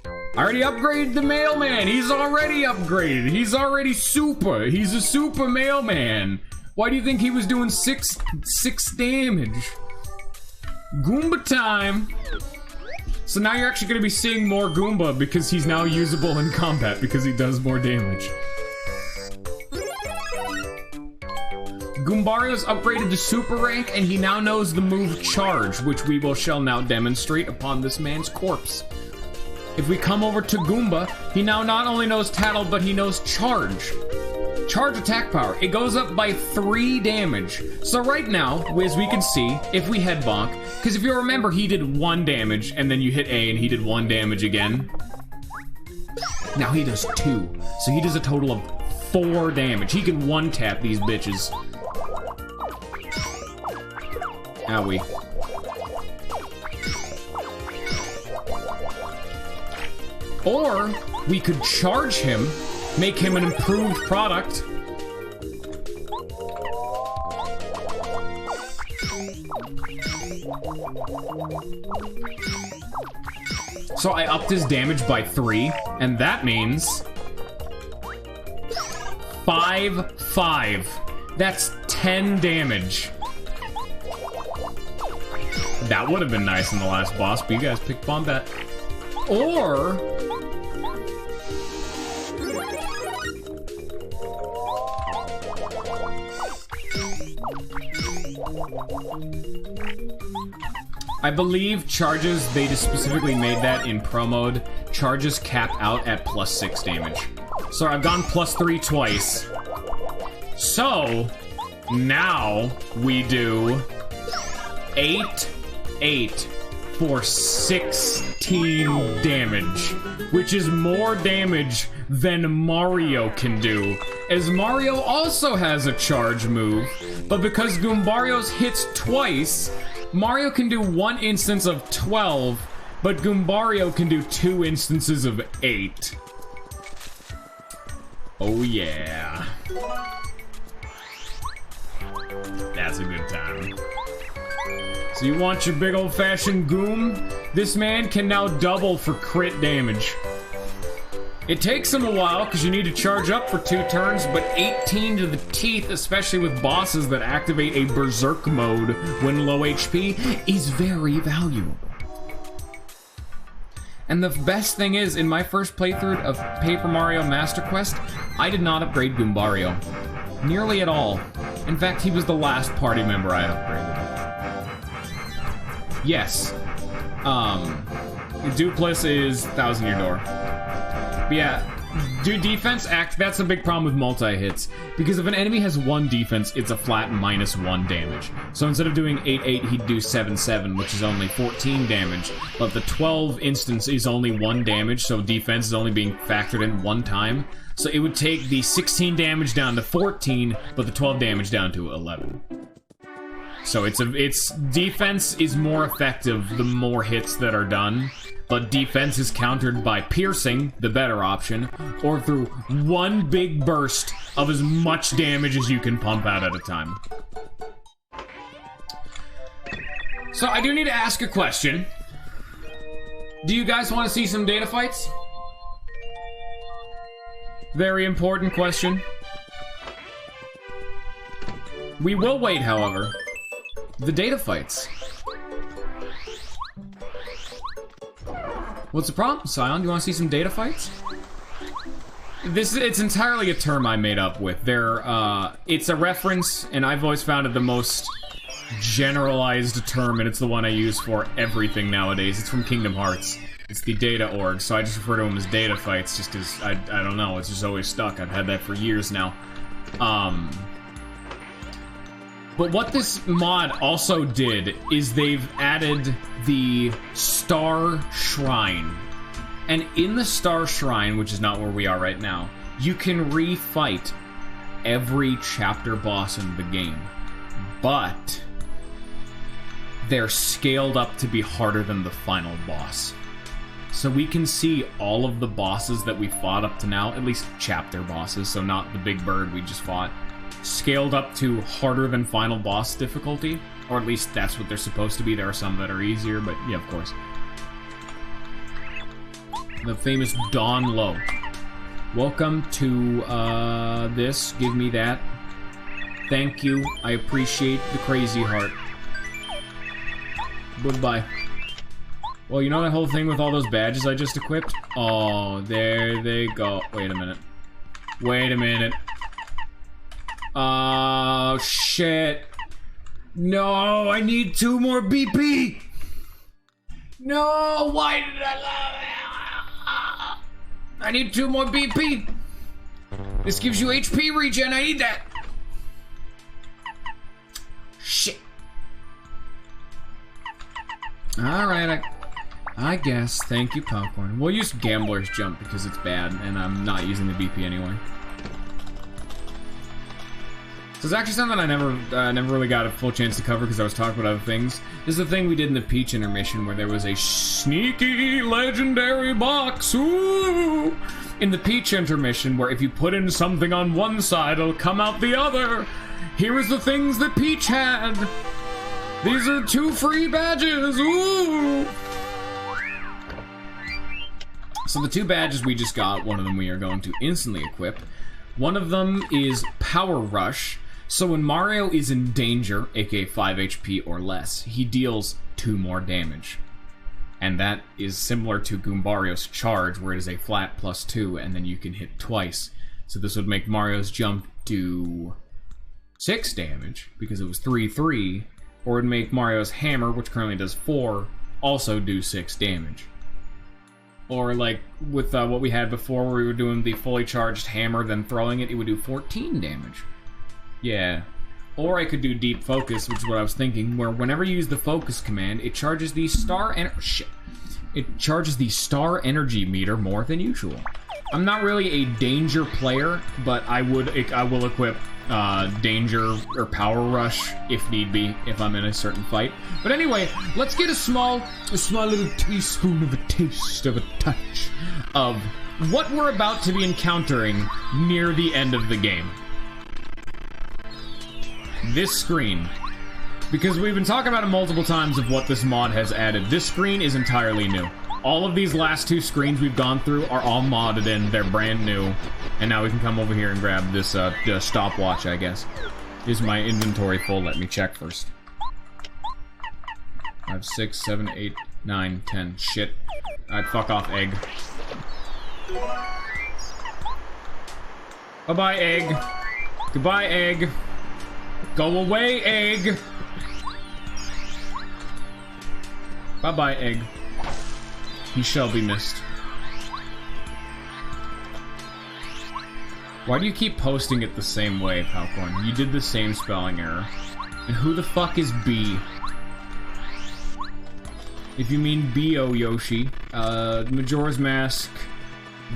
I already upgraded the mailman. He's already upgraded. He's already super. He's a super mailman. Why do you think he was doing six damage? Goomba time. So now you're actually going to be seeing more Goomba because he's now usable in combat because he does more damage. Goombario's upgraded to super rank and he now knows the move Charge, which we shall now demonstrate upon this man's corpse. If we come over to Goomba, he now not only knows Tattle, but he knows Charge. Charge attack power. It goes up by 3 damage. So right now, as we can see, if we head bonk, because if you remember, he did 1 damage, and then you hit A and he did 1 damage again. Now he does 2. So he does a total of 4 damage. He can one-tap these bitches. Owie. Or, we could charge him, make him an improved product. So I upped his damage by 3, and that means 5. That's 10 damage. That would have been nice in the last boss, but you guys picked Bombette. Or I believe charges, they just specifically made that in pro mode. Charges cap out at +6 damage. So I've gone +3 twice. So now we do 8, for 16 damage, which is more damage than Mario can do, as Mario also has a charge move, but because Goombario's hits twice, Mario can do 1 instance of 12, but Goombario can do 2 instances of 8. Oh yeah. That's a good time. So you want your big old-fashioned Goom? This man can now double for crit damage. It takes him a while, because you need to charge up for 2 turns, but 18 to the teeth, especially with bosses that activate a Berserk mode when low HP, is very valuable. And the best thing is, in my first playthrough of Paper Mario Master Quest, I did not upgrade Goombario. Nearly at all. In fact, he was the last party member I upgraded. Yes. Duplis is Thousand Year Door. But yeah, do defense act, that's a big problem with multi-hits. Because if an enemy has 1 defense, it's a flat -1 damage. So instead of doing 8-8, he'd do 7-7, which is only 14 damage. But the 12 instance is only 1 damage, so defense is only being factored in 1 time. So it would take the 16 damage down to 14, but the 12 damage down to 11. So its defense is more effective the more hits that are done, but defense is countered by piercing, the better option, or through 1 big burst of as much damage as you can pump out at a time. So I do need to ask a question. Do you guys want to see some data fights? Very important question. We will wait, however. The data fights. What's the problem, Sion? Do you want to see some data fights? It's entirely a term I made up with. It's a reference, and I've always found it the most generalized term, and it's the one I use for everything nowadays. It's from Kingdom Hearts. It's the data org, so I just refer to them as data fights, just because, I don't know, it's just always stuck. I've had that for years now. But what this mod also did is they've added the Star Shrine. And in the Star Shrine, which is not where we are right now, you can refight every chapter boss in the game. But they're scaled up to be harder than the final boss. So we can see all of the bosses that we fought up to now, at least chapter bosses, so not the big bird we just fought, scaled up to harder than final boss difficulty, or at least that's what they're supposed to be. There are some that are easier, but yeah, of course. The famous Dawn Low. Welcome to this. Give me that. Thank you. I appreciate the crazy heart. Goodbye. Well, you know that whole thing with all those badges I just equipped? Oh, there they go. Wait a minute. Wait a minute. Oh, shit. No, I need 2 more BP. No, why did I need 2 more BP. This gives you HP regen. I need that. Shit. Alright, I guess. Thank you, Popcorn. We'll use Gambler's Jump because it's bad, and I'm not using the BP anyway. So it's actually something I never really got a full chance to cover because I was talking about other things. This is the thing we did in the Peach intermission where there was a sneaky legendary box. Ooh! In the Peach intermission where if you put in something on one side, it'll come out the other. Here is the things that Peach had. These are 2 free badges. Ooh! So the 2 badges we just got, one of them we are going to instantly equip. One of them is Power Rush. So when Mario is in danger, aka 5 HP or less, he deals 2 more damage. And that is similar to Goombario's charge, where it is a flat +2, and then you can hit twice. So this would make Mario's jump do 6 damage, because it was 3-3, or it would make Mario's hammer, which currently does 4, also do 6 damage. Or like with what we had before, where we were doing the fully charged hammer, then throwing it, it would do 14 damage. Yeah. Or I could do deep focus, which is what I was thinking, where whenever you use the focus command, it charges the It charges the star energy meter more than usual. I'm not really a danger player, but I will equip danger or power rush if need be, if I'm in a certain fight. But anyway, let's get a small little teaspoon of a taste of a touch of what we're about to be encountering near the end of the game. This screen, because we've been talking about it multiple times of what this mod has added. This screen is entirely new. All of these last two screens we've gone through are all modded in, they're brand new. And now we can come over here and grab this stopwatch, I guess. Is my inventory full? Let me check first. 5, 6, 7, 8, 9, 10. Shit. Alright, fuck off, egg. Bye-bye, egg. Goodbye, egg. Go away, egg. Bye-bye, egg. He shall be missed. Why do you keep posting it the same way, Popcorn? You did the same spelling error. And who the fuck is B? If you mean B.O. Yoshi, Majora's Mask,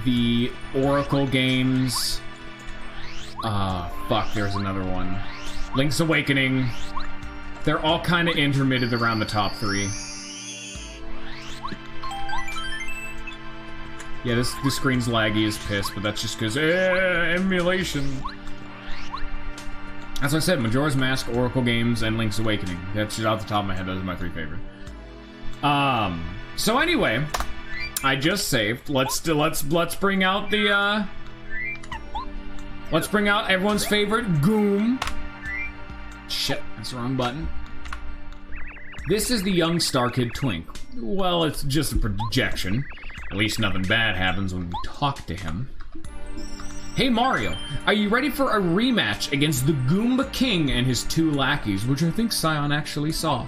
the Oracle games... fuck, there's another one. Link's Awakening. They're all kind of intermittent around the top 3. Yeah, this screen's laggy as piss, but that's just because emulation. As I said, Majora's Mask, Oracle games, and Link's Awakening. That's just off the top of my head. Those are my 3 favorite. So anyway, I just saved. Let's bring out the let's bring out everyone's favorite Goom. Shit, that's the wrong button. This is the young Star Kid Twink. Well, it's just a projection. At least nothing bad happens when we talk to him. Hey Mario, are you ready for a rematch against the Goomba King and his 2 lackeys, which I think Scion actually saw.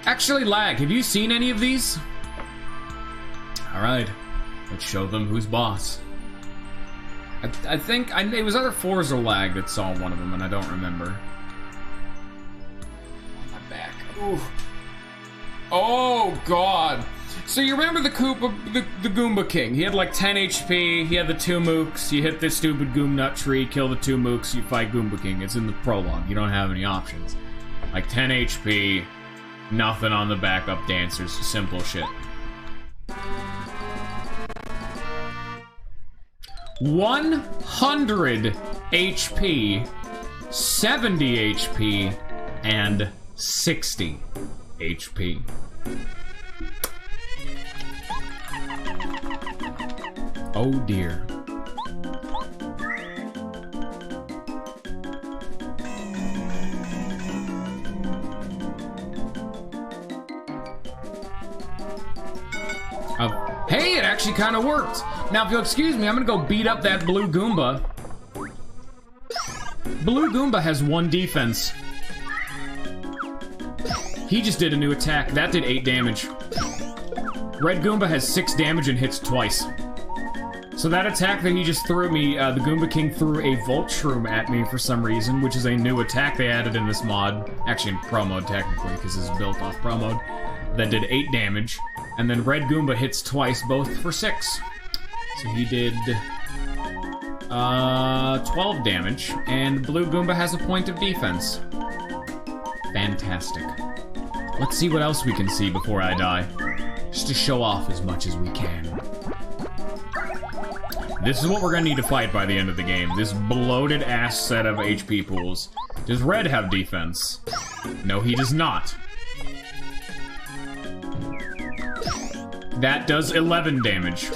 Actually, Lag, have you seen any of these? Alright, let's show them who's boss. I think, it was either Forza or Lag that saw one of them, and I don't remember. On my back, ooh. Oh god! So you remember the Goomba King? He had like 10 HP, he had the 2 mooks, you hit this stupid Goom Nut tree, kill the 2 mooks, you fight Goomba King. It's in the prologue, you don't have any options. Like 10 HP, nothing on the backup dancers, simple shit. 100 HP, 70 HP, and 60 HP. Oh dear. Hey, it actually kind of worked. Now, if you'll excuse me, I'm gonna go beat up that blue Goomba. Blue Goomba has 1 defense. He just did a new attack. That did 8 damage. Red Goomba has 6 damage and hits twice. So that attack that he just threw at me, the Goomba King threw a Volt Shroom at me for some reason, which is a new attack they added in this mod. Actually in Pro Mode, technically, because this is built off Pro Mode. That did 8 damage. And then Red Goomba hits twice, both for 6. So he did 12 damage, and Blue Goomba has a point of defense. Fantastic. Let's see what else we can see before I die. Just to show off as much as we can. This is what we're gonna need to fight by the end of the game. This bloated ass set of HP pools. Does Red have defense? No, he does not. That does 11 damage.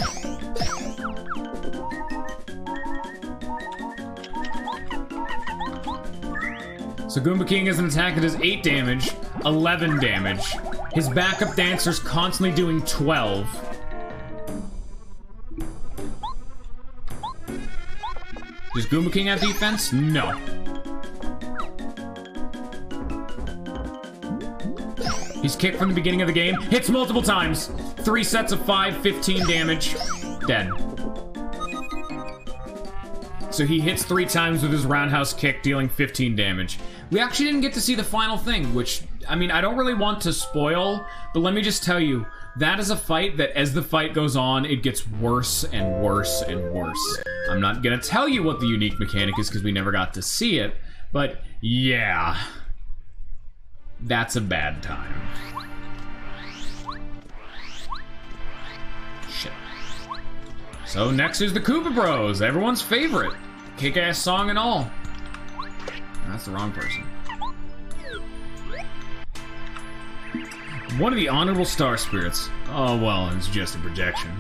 So Goomba King has an attack that does 8 damage, 11 damage. His backup dancer's constantly doing 12. Does Goomba King have defense? No. He's kicked from the beginning of the game. Hits multiple times. 3 sets of 5, 15 damage. Dead. So he hits 3 times with his roundhouse kick, dealing 15 damage. we actually didn't get to see the final thing, which, I mean, I don't really want to spoil, but let me just tell you, that is a fight that as the fight goes on, it gets worse and worse and worse. I'm not gonna tell you what the unique mechanic is because we never got to see it, but yeah, that's a bad time. Shit. So next is the Koopa Bros, everyone's favorite. Kick-ass song and all. That's the wrong person. One of the honorable star spirits. Oh, well, it's just a projection.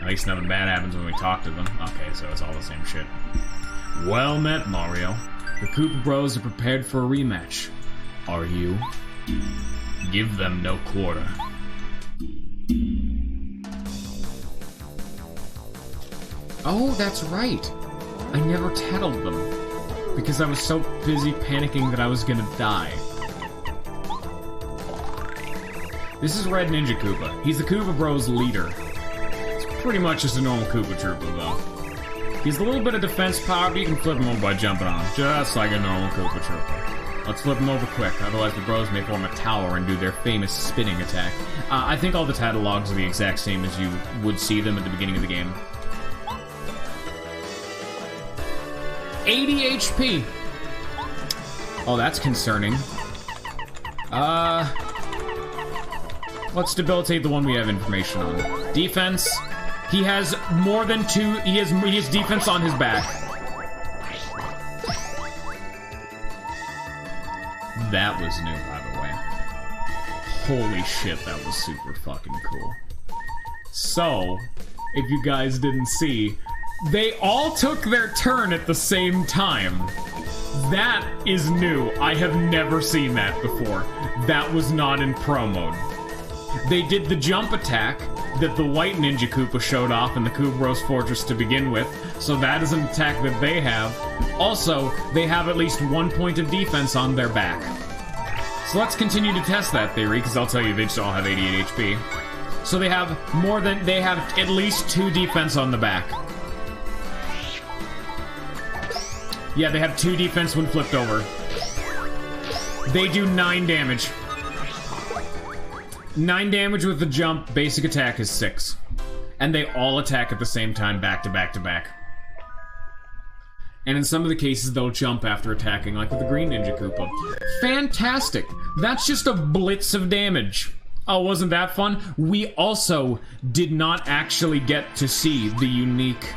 At least nothing bad happens when we talk to them. Okay, so it's all the same shit. Well met, Mario. The Koopa Bros are prepared for a rematch. Are you? Give them no quarter. Oh, that's right. I never tattled them. Because I was so busy panicking that I was gonna die. This is Red Ninja Koopa. He's the Koopa Bros leader. It's pretty much just a normal Koopa Troopa, though. He's a little bit of defense power, but you can flip him over by jumping on him, just like a normal Koopa Troopa. Let's flip him over quick, otherwise the Bros may form a tower and do their famous spinning attack. I think all the tattle logs are the exact same as you would see them at the beginning of the game. 80 HP! Oh, that's concerning. Let's debilitate the one we have information on. Defense. He has more than two. He has defense on his back. That was new, by the way. Holy shit, that was super fucking cool. So, if you guys didn't see, they all took their turn at the same time. That is new. I have never seen that before. That was not in Pro Mode. They did the jump attack that the white Ninja Koopa showed off in the Koopa Bros Fortress to begin with, so that is an attack that they have. Also, they have at least 1 point of defense on their back. So let's continue to test that theory, because I'll tell you they just all have 88 HP. So they have at least 2 defense on the back. Yeah, they have 2 defense when flipped over. They do 9 damage. 9 damage with the jump, basic attack is 6. And they all attack at the same time, back to back to back. And in some of the cases, they'll jump after attacking, like with the green Ninja Koopa. Fantastic! That's just a blitz of damage. Oh, wasn't that fun? We also did not actually get to see the unique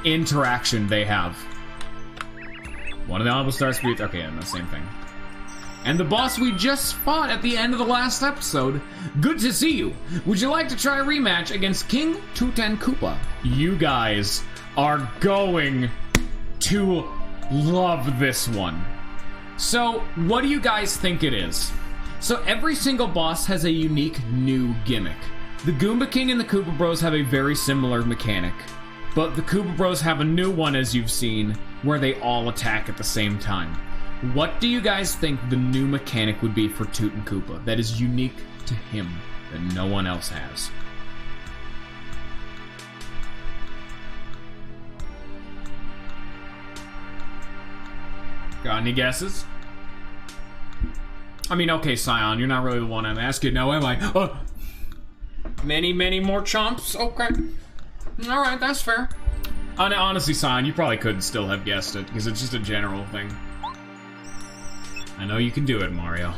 interaction they have. One of the honorable star spirits. Okay, and the same thing. And the boss we just fought at the end of the last episode. Good to see you. Would you like to try a rematch against King Tuten Koopa? You guys are going to love this one. So, what do you guys think it is? So, every single boss has a unique new gimmick. The Goomba King and the Koopa Bros have a very similar mechanic. But the Koopa Bros have a new one, as you've seen, where they all attack at the same time. What do you guys think the new mechanic would be for Tuten Koopa that is unique to him, that no one else has? Got any guesses? I mean, okay, Scion, you're not really the one I'm asking now, am I? Many, many more chomps? Okay. Alright, that's fair. Honestly, Scion, you probably could still have guessed it, because it's just a general thing. I know you can do it, Mario.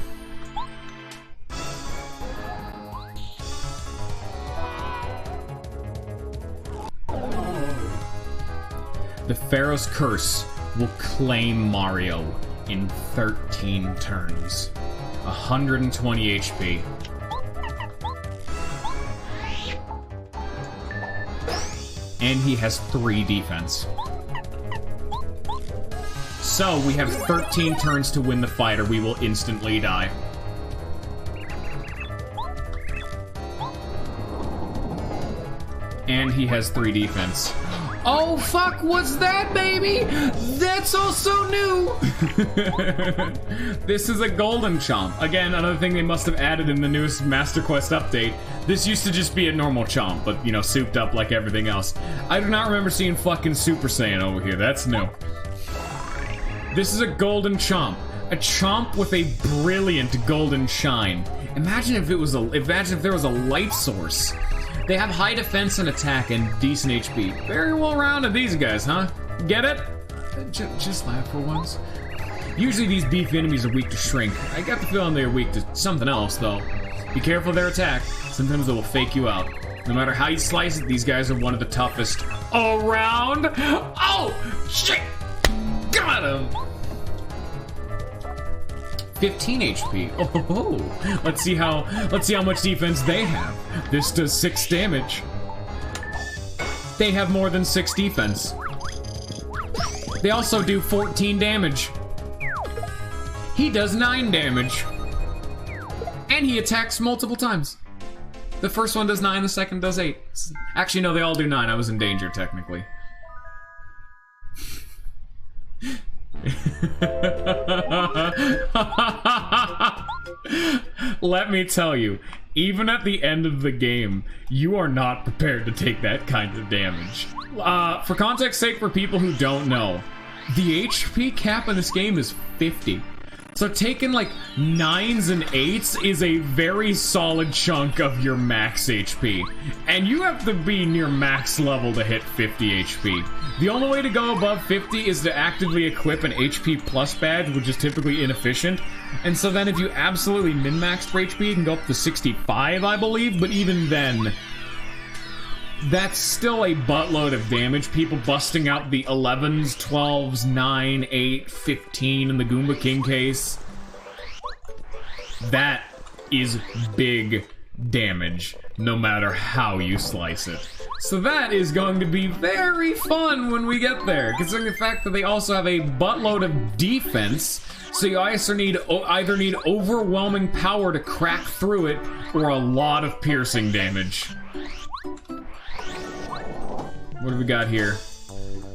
The Pharaoh's Curse will claim Mario in 13 turns. 120 HP. And he has 3 defense. So, we have 13 turns to win the fight, or we will instantly die. And he has 3 defense. Oh, fuck, what's that, baby? That's also new! This is a golden chomp. Again, another thing they must have added in the newest Master Quest update. This used to just be a normal chomp, but, you know, souped up like everything else. I do not remember seeing fucking Super Saiyan over here. That's new. This is a golden chomp. A chomp with a brilliant golden shine. Imagine if there was a light source. They have high defense and attack and decent HP. Very well rounded, these guys, huh? Get it? Just laugh for once. Usually these beef enemies are weak to shrink. I got the feeling they're weak to something else, though. Be careful of their attack. Sometimes they will fake you out. No matter how you slice it, these guys are one of the toughest around. Oh, shit! Got him! 15 HP. Oh, let's see how much defense they have. This does 6 damage. They have more than 6 defense. They also do 14 damage. He does 9 damage. And he attacks multiple times. The first one does 9, the second does 8. Actually, no, they all do 9. I was in danger, technically. Let me tell you, even at the end of the game, you are not prepared to take that kind of damage. For context's sake, for people who don't know, the HP cap in this game is 50. So taking like 9s and 8s is a very solid chunk of your max HP. And you have to be near max level to hit 50 HP. The only way to go above 50 is to actively equip an HP plus badge, which is typically inefficient. And so then if you absolutely min-max for HP, you can go up to 65, I believe, but even then, that's still a buttload of damage. People busting out the 11s, 12s, 9, 8, 15 in the Goomba King case. That is big damage, no matter how you slice it. So that is going to be very fun when we get there, considering the fact that they also have a buttload of defense, so you either need overwhelming power to crack through it, or a lot of piercing damage. What do we got here?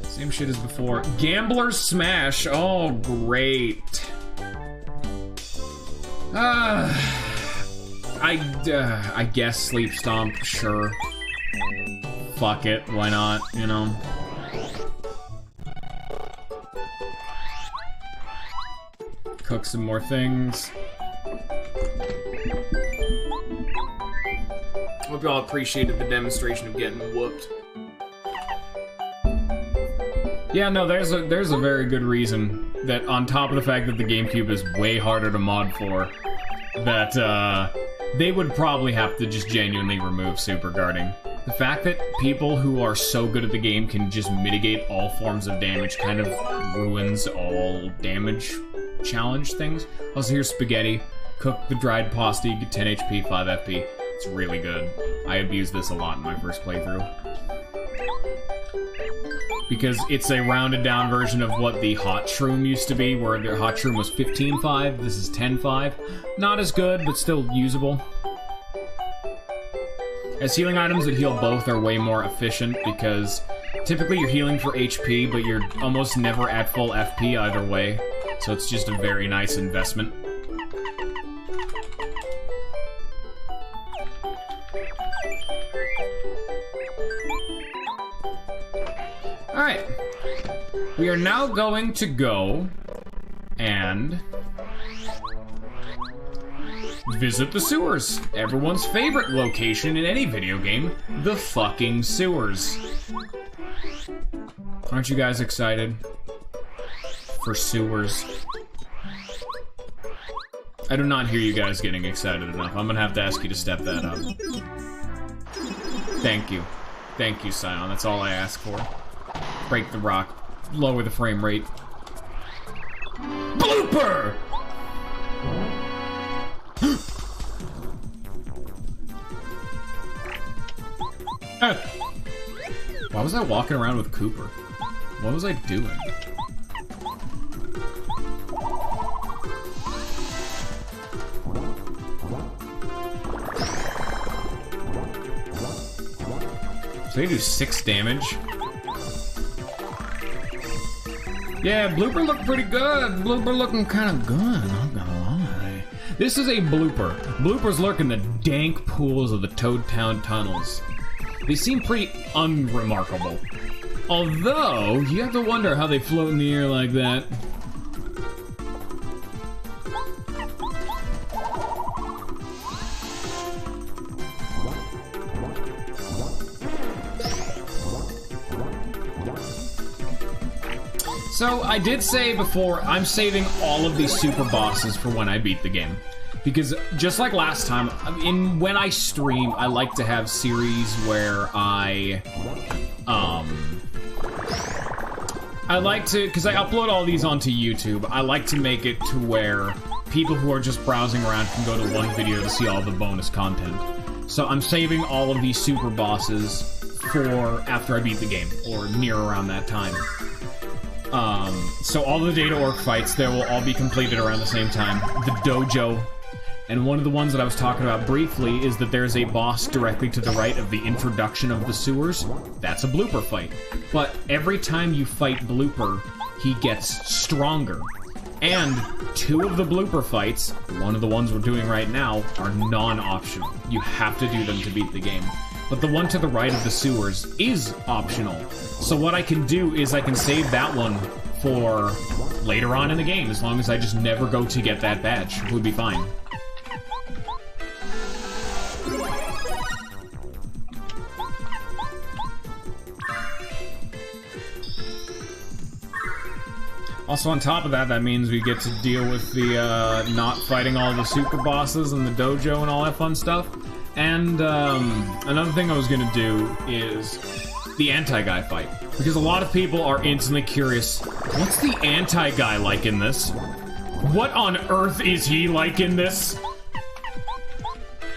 Same shit as before. Gambler's Smash. Oh, great. I guess Sleep Stomp, sure. Fuck it, why not, you know? Cook some more things. Hope y'all appreciated the demonstration of getting whooped. Yeah, no, there's a very good reason that, on top of the fact that the GameCube is way harder to mod for, that they would probably have to just genuinely remove super guarding. The fact that people who are so good at the game can just mitigate all forms of damage kind of ruins all damage challenge things. Also, here's spaghetti. Cook the dried pasta, you get 10 HP, 5 FP. It's really good. I abused this a lot in my first playthrough. Because it's a rounded down version of what the Hot Shroom used to be, where the Hot Shroom was 15-5, this is 10-5. Not as good, but still usable. As healing items that heal both are way more efficient, because typically you're healing for HP, but you're almost never at full FP either way. So it's just a very nice investment. Alright. We are now going to go and visit the sewers. Everyone's favorite location in any video game, the fucking sewers. Aren't you guys excited for sewers? I do not hear you guys getting excited enough. I'm gonna have to ask you to step that up. Thank you. Thank you, Scion. That's all I ask for. Break the rock. Lower the frame rate. Blooper! Why was I walking around with Cooper? What was I doing? So they do 6 damage. Yeah, Blooper looked pretty good. Blooper looking kind of good, not gonna lie. This is a blooper. Bloopers lurk in the dank pools of the Toad Town tunnels. They seem pretty unremarkable. Although, you have to wonder how they float in the air like that. So, I did say before, I'm saving all of these super bosses for when I beat the game. Because, just like last time, when I stream, I like to have series where I like to, because I upload all these onto YouTube, I like to make it to where people who are just browsing around can go to one video to see all the bonus content. So I'm saving all of these super bosses for after I beat the game, or near around that time. So all the Data Orc fights, they will all be completed around the same time. The dojo, and one of the ones that I was talking about briefly is that there's a boss directly to the right of the introduction of the sewers. That's a blooper fight. But every time you fight Blooper, he gets stronger. And 2 of the blooper fights, one of the ones we're doing right now, are non-optional. You have to do them to beat the game. But the one to the right of the sewers is optional. So what I can do is I can save that one for later on in the game, as long as I just never go to get that badge. It would be fine. Also, on top of that, that means we get to deal with the, not fighting all the super bosses and the dojo and all that fun stuff. And, another thing I was gonna do is the anti-guy fight. Because a lot of people are instantly curious, what's the anti-guy like in this? What on earth is he like in this?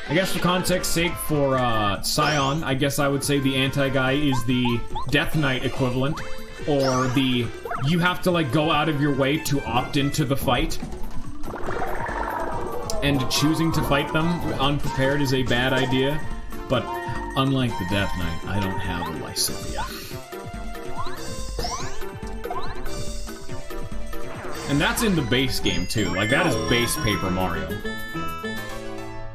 I guess for context's sake, for, Scion, I guess I would say the anti-guy is the Death Knight equivalent, or the you have to, like, go out of your way to opt into the fight. And choosing to fight them unprepared is a bad idea. But unlike the Death Knight, I don't have a Lysithea. And that's in the base game, too. Like, that is base Paper Mario.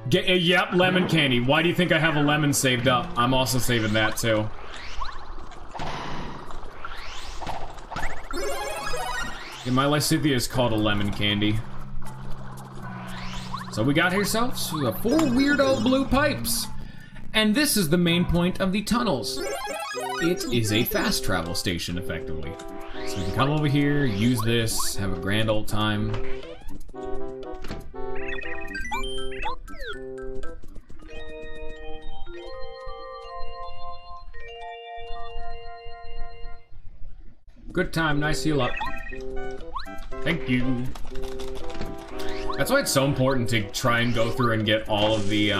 Yep, lemon candy. Why do you think I have a lemon saved up? I'm also saving that, too. Yeah, my Lysithea is called a lemon candy. So we got ourselves 4 weirdo blue pipes. And this is the main point of the tunnels. It is a fast travel station, effectively. So we can come over here, use this, have a grand old time. Good time, nice heal up. Thank you. That's why it's so important to try and go through and get all of the,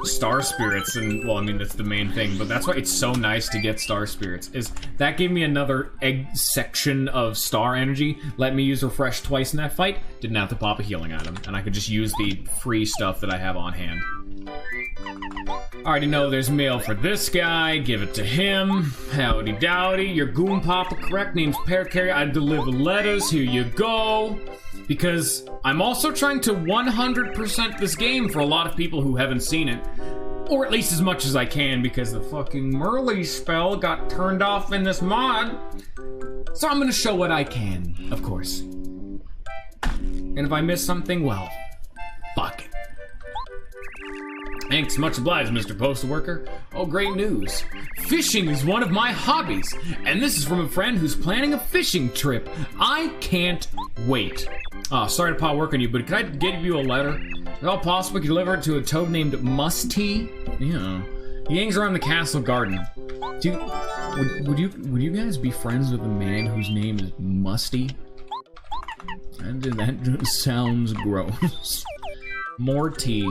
star spirits, and, well, I mean, that's the main thing, but that's why it's so nice to get star spirits, is that gave me another egg section of star energy, let me use refresh twice in that fight, didn't have to pop a healing item, and I could just use the free stuff that I have on hand. Already know there's mail for this guy, give it to him. Howdy dowdy, your goon papa correct, name's Pear Carrier, I deliver letters, here you go. Because I'm also trying to 100% this game for a lot of people who haven't seen it. Or at least as much as I can, because the fucking Merly spell got turned off in this mod. So I'm gonna show what I can, of course. And if I miss something, well, fuck it. Thanks, much obliged, Mr. Postal Worker. Oh, great news. Fishing is one of my hobbies, and this is from a friend who's planning a fishing trip. I can't wait. Oh, sorry to pile work on you, but can I give you a letter? Is it all possible you deliver it to a toad named Musty? Yeah. He hangs around the castle garden. Would you guys be friends with a man whose name is Musty? That just sounds gross. More tea.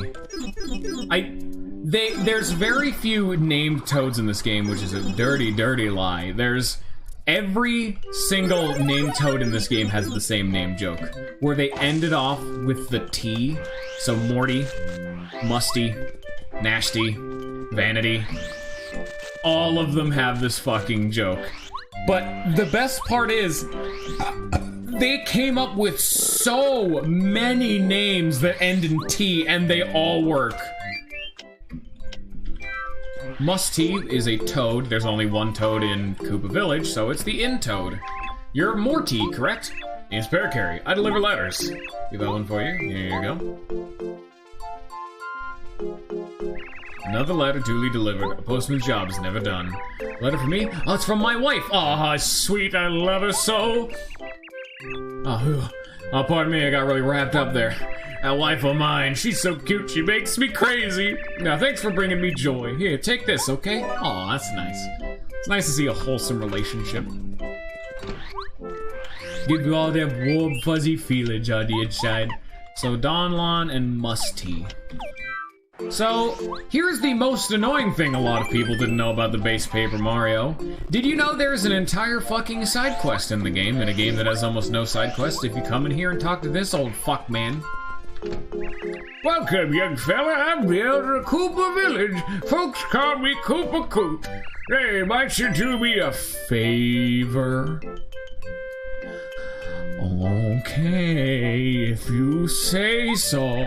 There's very few named toads in this game, which is a dirty, dirty lie. Every single named toad in this game has the same name joke, where they ended off with the T. So Morty, Musty, Nasty, Vanity. All of them have this fucking joke. But the best part is, they came up with so many names that end in T, and they all work. Musty is a toad. There's only one toad in Koopa Village, so it's the inn toad. You're Morty, correct? Name's Pear Carry. I deliver letters. Give that one for you. Here you go. Another letter duly delivered. A postman's job is never done. Letter from me? Oh, it's from my wife. Oh, sweet. I love her so. Oh, pardon me. I got really wrapped up there. That wife of mine, she's so cute. She makes me crazy. Now, thanks for bringing me joy. Here, take this, okay? Oh, that's nice. It's nice to see a wholesome relationship. Give you all that warm, fuzzy feelings on the inside. So, Don Lon and Musty. So, here's the most annoying thing a lot of people didn't know about the base Paper Mario. Did you know there's an entire fucking side quest in the game, in a game that has almost no side quests, if you come in here and talk to this old fuck man? Welcome, young fella. I'm the elder of Koopa Village. Folks call me Koopa Coot. Hey, might you do me a favor? Okay, if you say so.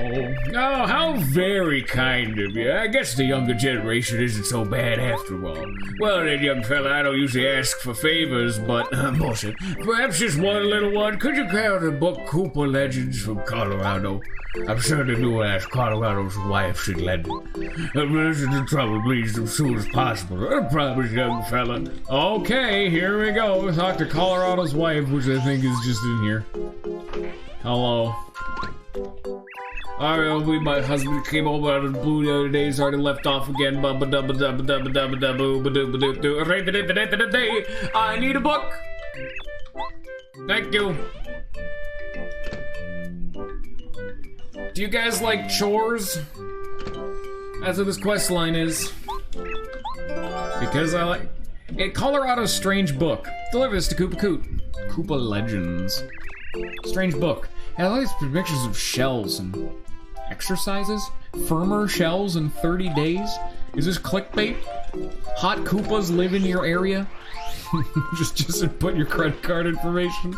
Oh, how very kind of you. I guess the younger generation isn't so bad after all. Well then, young fella, I don't usually ask for favors, but, bullshit. Perhaps just one little one. Could you carry the book Koopa Legends from Colorado? I'm sure the new ass Colorado's wife should lend it. Listen to trouble, please, as soon as possible. I promise, young fella. Okay, here we go. Talk to Colorado's wife, which I think is just in here. Hello. Alright, my husband came over out of the blue the other day. He's already left off again. I need a book. Thank you. Do you guys like chores? That's what this quest line is. Because I like... Colorado's Strange Book. Deliver this to Koopa Coot. Koopa Legends. Strange book. It has pictures of shells and exercises. Firmer shells in 30 days. Is this clickbait? Hot Koopas live in your area? just put your credit card information.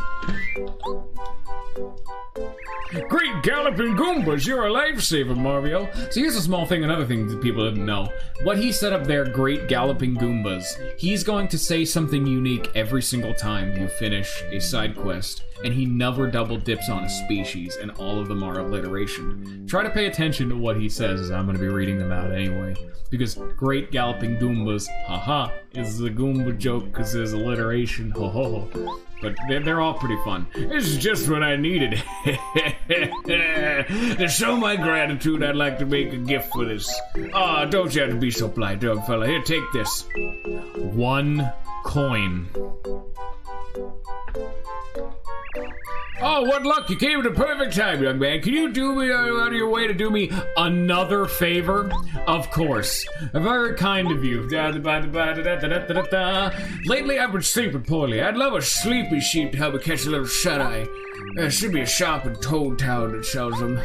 Great galloping Goombas, you're a lifesaver, Mario. So here's a small thing, another thing that people didn't know. What he set up there, great galloping Goombas, he's going to say something unique every single time you finish a side quest, and he never double dips on a species, and all of them are alliteration. Try to pay attention to what he says, as I'm going to be reading them out anyway. Because great galloping Goombas, haha, is the Goomba joke because there's alliteration, ho ho ho. But they're all pretty fun. This is just what I needed. To show my gratitude, I'd like to make a gift for this. Ah, don't you have to be so polite, young fella. Here, take this. 1 coin. Oh, what luck! You came at the perfect time, young man. Can you do me out of your way to do me another favor? Of course. Very kind of you. Lately, I've been sleeping poorly. I'd love a sleepy sheep to help me catch a little shut-eye. There should be a shop in Toad Town that sells them.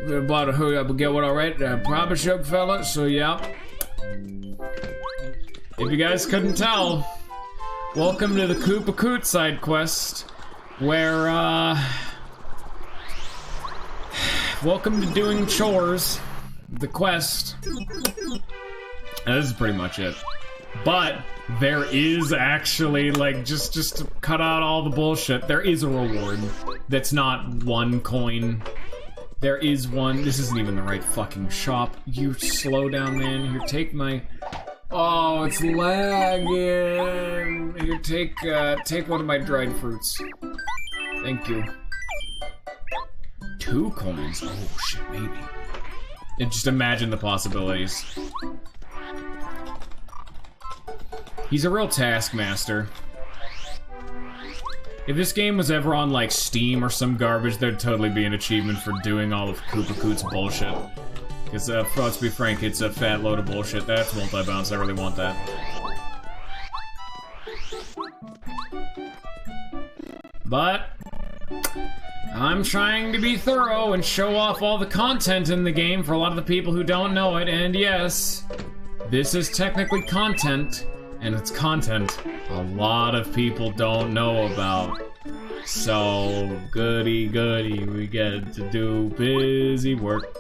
We're about to hurry up and get one, alright? I promise, young fella. So, yeah. If you guys couldn't tell, welcome to the Koopa Coot side quest. Where, welcome to doing chores, the quest. Now, this is pretty much it. But, there is actually, like, just to cut out all the bullshit, there is a reward that's not 1 coin. There is one. This isn't even the right fucking shop. You slow down, man. Here, take my... Oh, it's lagging. Here, take one of my dried fruits. Thank you. 2 coins? Oh, shit, maybe. And just imagine the possibilities. He's a real taskmaster. If this game was ever on, like, Steam or some garbage, there'd totally be an achievement for doing all of Koopa Coot's bullshit. Because, let's be frank, it's a fat load of bullshit. That's multi-bounce, I really want that. But I'm trying to be thorough and show off all the content in the game for a lot of the people who don't know it, and yes, this is technically content, and it's content a lot of people don't know about. So, goody goody, we get to do busy work.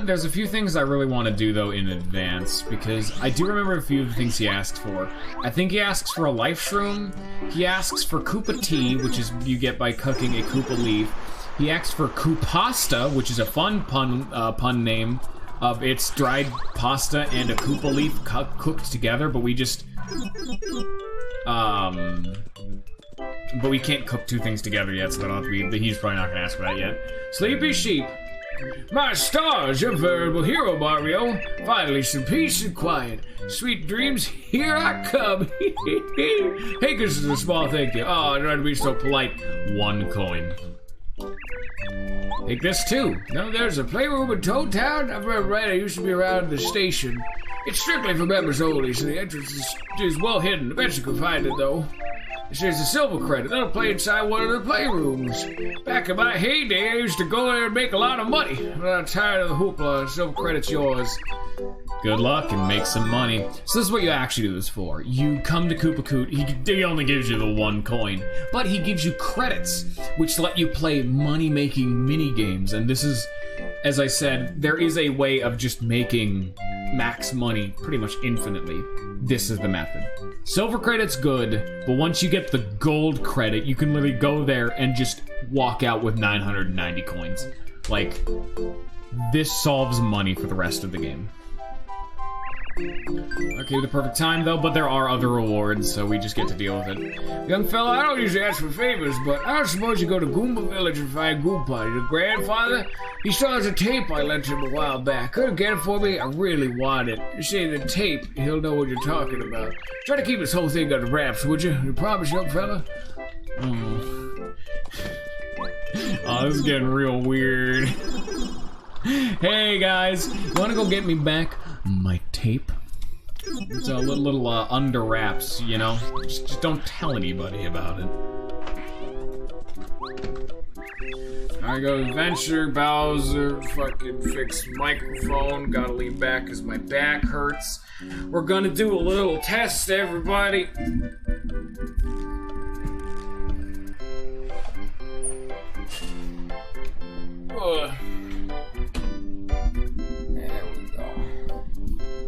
There's a few things I really want to do, though, in advance, because I do remember a few of the things he asked for. I think he asks for a life shroom, he asks for Koopa tea, which is you get by cooking a Koopa leaf, He asks for Koopasta, which is a fun pun name of it's dried pasta and a Koopa leaf cooked together, but we just but we can't cook two things together yet, so that'll have to be, he's probably not gonna ask for that yet. Sleepy sheep. My stars, your veritable hero, Mario. Finally, some peace and quiet. Sweet dreams, here I come. Hey, this is a small thank you. Oh, I tried to be so polite. 1 coin. Take this too. No, there's a playroom in Toad Town. I've read right. I used to be around the station. It's strictly for members only, so the entrance is well hidden. Eventually, you can find it though. There's a silver credit. That'll play inside one of the playrooms. Back in my heyday, I used to go there and make a lot of money. But I'm tired of the hoopla. Silver credit's yours. Good luck and make some money. So this is what you actually do this for. You come to Koopa Koot. He only gives you the 1 coin, but he gives you credits, which let you play money-making mini games. And this is, as I said, there is a way of just making max money pretty much infinitely. This is the method. Silver credit's good, but once you get the gold credit, you can literally go there and just walk out with 990 coins. Like, this solves money for the rest of the game. Okay, the perfect time though, but there are other rewards, so we just get to deal with it. Young fella, I don't usually ask for favors, but I don't suppose you go to Goomba Village and find Goomba. Your grandfather? He still has a tape I lent him a while back. Could you get it for me? I really want it. You say the tape, he'll know what you're talking about. Try to keep this whole thing under wraps, would you? You promise, young fella? Oh, this is getting real weird. Hey guys, you wanna go get me back my tape? It's a little under wraps, you know? Just don't tell anybody about it. I go Adventure, Bowser, fucking fix microphone, gotta lean back cause my back hurts. We're gonna do a little test, everybody.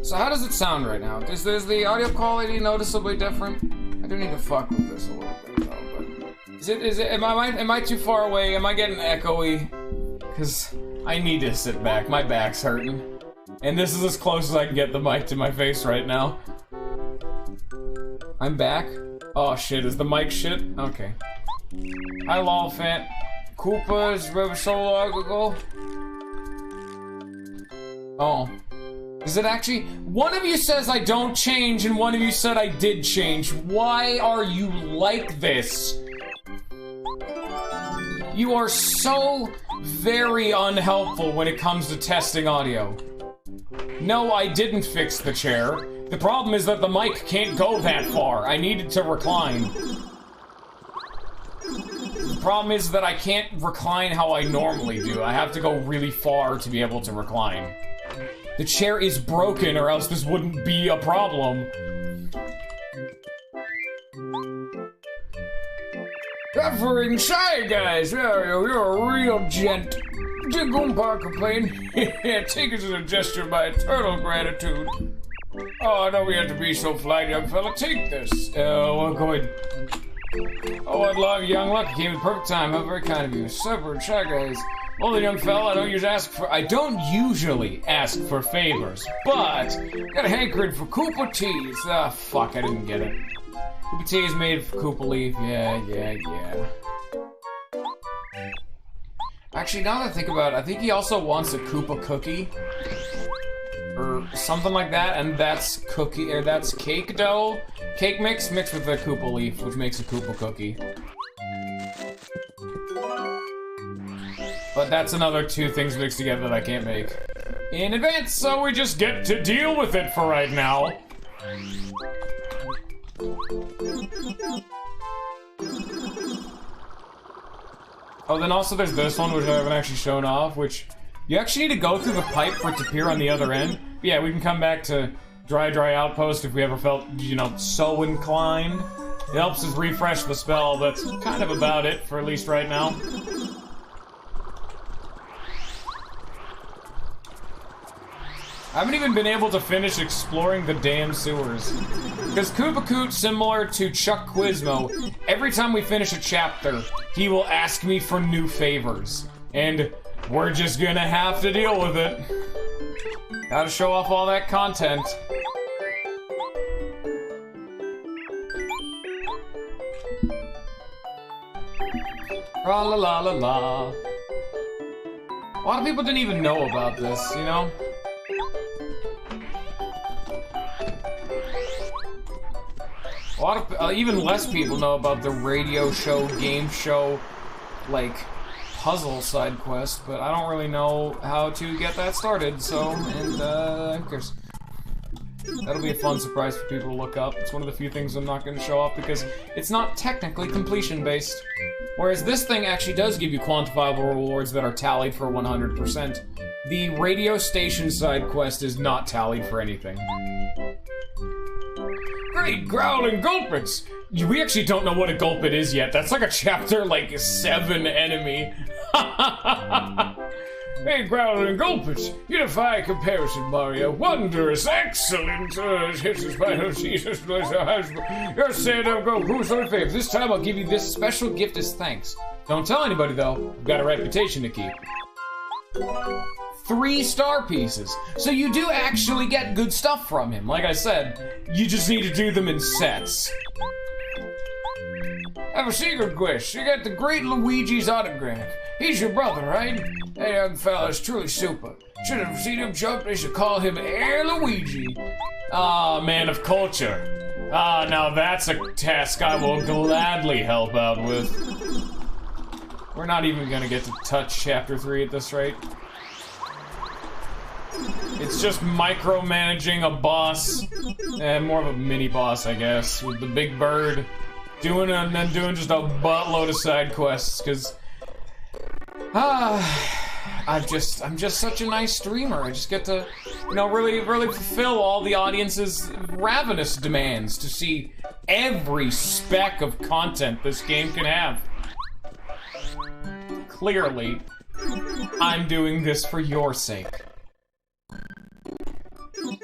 So how does it sound right now? Is the audio quality noticeably different? I do need to fuck with this a little bit though, but am I too far away? Am I getting echoey? Cause I need to sit back. My back's hurting. And this is as close as I can get the mic to my face right now. I'm back. Oh shit, is the mic shit? Okay. Hi Lolfant. Koopa's so long ago. Oh. Is it actually? One of you says I don't change, and one of you said I did change. Why are you like this? You are so very unhelpful when it comes to testing audio. No, I didn't fix the chair. The problem is that the mic can't go that far. I need it to recline. The problem is that I can't recline how I normally do. I have to go really far to be able to recline. The chair is broken, or else this wouldn't be a problem. Suffering shy guys, you're a real gent. Did Goomba complain? Take it as a gesture of my eternal gratitude. Oh, I know we had to be so flighty, young fella. Take this. Well, go ahead. Oh, what luck, young luck. Came at the perfect time. How very kind of you. Suffering shy guys. Well, the young fella, I don't usually ask for favors, but got a hankering for Koopa teas. Ah, fuck, I didn't get it. Koopa tea is made of Koopa leaf. Yeah. Actually, now that I think about it, I think he also wants a Koopa cookie. Or something like that, and that's that's cake dough. Cake mix mixed with the Koopa leaf, which makes a Koopa cookie. But that's another 2 things mixed together that I can't make in advance, so we just get to deal with it for right now. Oh, then also there's this one, which I haven't actually shown off, which you actually need to go through the pipe for it to appear on the other end. But yeah, we can come back to Dry Outpost if we ever felt, you know, so inclined. It helps us refresh the spell, but that's kind of about it, for at least right now. I haven't even been able to finish exploring the damn sewers. Because Koopacoot, similar to Chuck Quizmo, every time we finish a chapter, he will ask me for new favors. And we're just gonna have to deal with it. Gotta show off all that content. La la la la la. A lot of people didn't even know about this, you know? A lot of, even less people know about the radio show, game show, like, puzzle side quest, but I don't really know how to get that started, so, and, who cares? That'll be a fun surprise for people to look up. It's one of the few things I'm not going to show off because it's not technically completion-based. Whereas this thing actually does give you quantifiable rewards that are tallied for 100%. The radio station side quest is not tallied for anything. Great growling gulpits! We actually don't know what a gulpit is yet. That's like a chapter, like, 7 enemy. Hey, growling gulpits! You defy comparison, Mario. Wondrous, excellent! Jesus, final Jesus, your saying I'll go. Who's on favor? This time I'll give you this special gift as thanks. Don't tell anybody, though. We've got a reputation to keep. 3 star pieces. So you do actually get good stuff from him. Like I said, you just need to do them in sets. I have a secret quest. You got the great Luigi's autograph. He's your brother, right? That young fella is truly super. Should have seen him jump. They should call him Air Luigi. Ah, man of culture. Ah, now that's a task I will gladly help out with. We're not even gonna get to touch Chapter 3 at this rate. It's just micromanaging a boss, and more of a mini boss, I guess, with the big bird. Doing just a buttload of side quests, because I'm just such a nice streamer. I just get to, you know, really fulfill all the audience's ravenous demands to see every speck of content this game can have. Clearly, I'm doing this for your sake.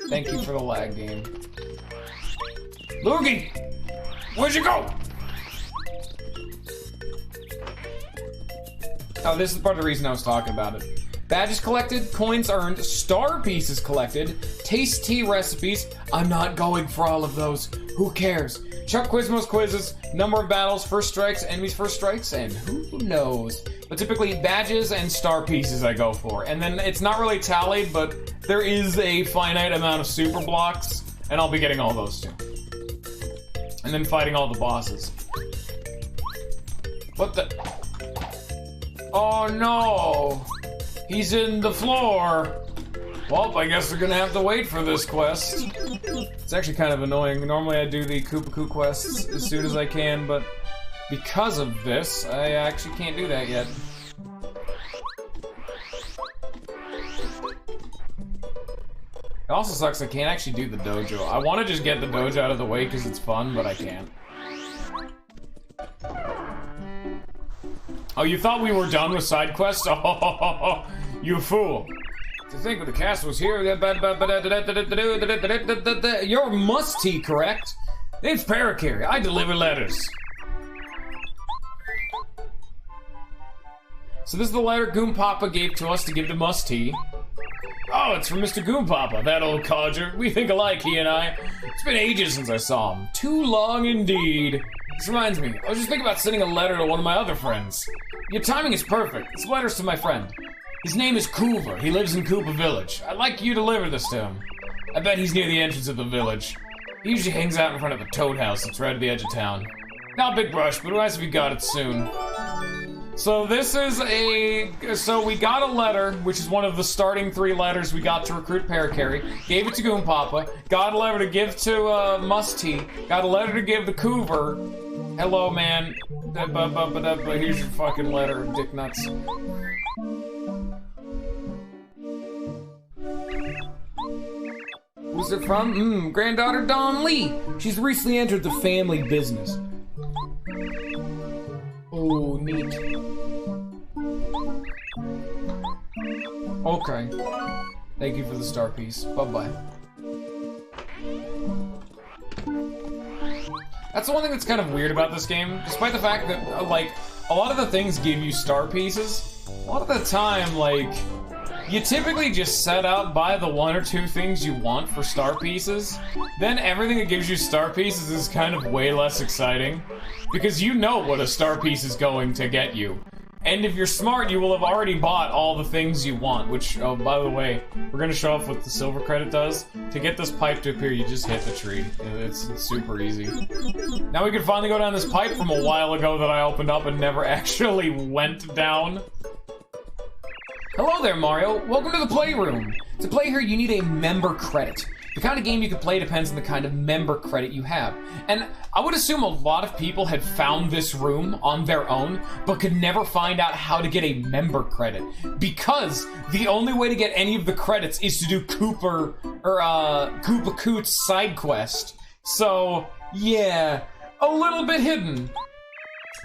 Thank you for the lag game. Loogie! Where'd you go? Oh, this is part of the reason I was talking about it. Badges collected, coins earned, star pieces collected, taste tea recipes. I'm not going for all of those. Who cares? Chuck Quizmo's quizzes, number of battles, first strikes, enemies first strikes, and who knows? But typically badges and star pieces I go for. And then it's not really tallied, but there is a finite amount of super blocks, and I'll be getting all those too. And then fighting all the bosses. What the? Oh no! He's in the floor! Well, I guess we're gonna have to wait for this quest. It's actually kind of annoying. Normally I do the Koopacoot quests as soon as I can, but because of this, I actually can't do that yet. It also sucks I can't actually do the dojo. I want to just get the dojo out of the way because it's fun, but I can't. Oh, you thought we were done with side quests? Oh, you fool. To think when the castle was here... You're Musty, correct? It's Paracarry. I deliver letters. So this is the letter Goompapa gave to us to give to Musty. Oh, it's from Mr. Goompapa, that old codger. We think alike, he and I. It's been ages since I saw him. Too long indeed. This reminds me, I was just thinking about sending a letter to one of my other friends. Your timing is perfect. This letter's to my friend. His name is Koover. He lives in Koopa Village. I'd like you to deliver this to him. I bet he's near the entrance of the village. He usually hangs out in front of the Toad House that's right at the edge of town. Not a big rush, but nice if you got it soon. So this is so we got a letter, which is one of the starting 3 letters we got to recruit Paracarry. Gave it to Goompapa. Got a letter to give to Musty. Got a letter to give to Koover. Hello, man. Here's your fucking letter, dick nuts. Who's it from? Granddaughter Dawn Lee. She's recently entered the family business. Oh, neat. Okay. Thank you for the star piece. Bye-bye. That's the one thing that's kind of weird about this game. Despite the fact that, like, a lot of the things give you star pieces, a lot of the time, like, you typically just set out, buy the 1 or 2 things you want for star pieces. Then everything that gives you star pieces is kind of way less exciting. Because you know what a star piece is going to get you. And if you're smart, you will have already bought all the things you want, which, oh, by the way, we're gonna show off what the silver credit does. To get this pipe to appear, you just hit the tree. It's super easy. Now we can finally go down this pipe from a while ago that I opened up and never actually went down. Hello there, Mario. Welcome to the Playroom. To play here, you need a member credit. The kind of game you can play depends on the kind of member credit you have. And I would assume a lot of people had found this room on their own, but could never find out how to get a member credit. Because the only way to get any of the credits is to do Koopa Koot's side quest. So, yeah, a little bit hidden.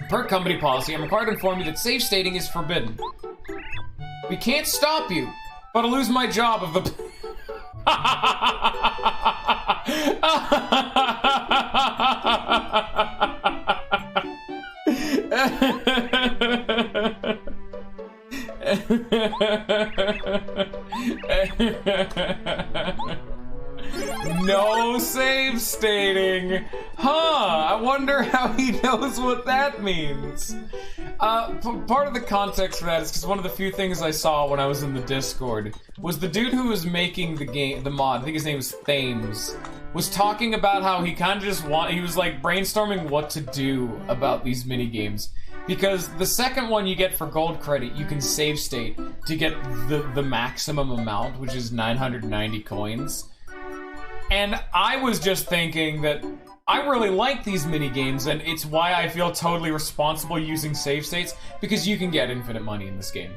Per company policy, I'm required to inform you that save stating is forbidden. We can't stop you, but I'll lose my job if the... No save stating. Huh, I wonder how he knows what that means. Part of the context for that is because one of the few things I saw when I was in the Discord was the dude who was making the game, the mod, I think his name was Thames, was talking about how he kind of just he was like brainstorming what to do about these mini games. Because the second one you get for gold credit, you can save state to get the maximum amount, which is 990 coins. And I was just thinking that I really like these mini games, and it's why I feel totally responsible using save states, because you can get infinite money in this game.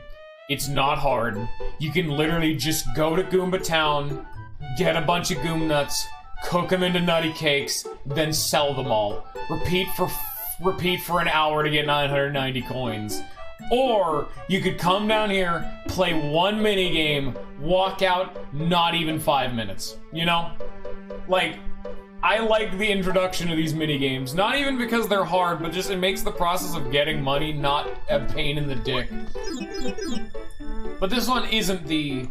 It's not hard. You can literally just go to Goomba Town, get a bunch of Goom Nuts, cook them into nutty cakes, then sell them all. Repeat for an hour to get 990 coins. Or you could come down here, play one mini game, walk out, not even 5 minutes. You know? Like, I like the introduction of these mini games, not even because they're hard, but just it makes the process of getting money not a pain in the dick. But this one isn't the...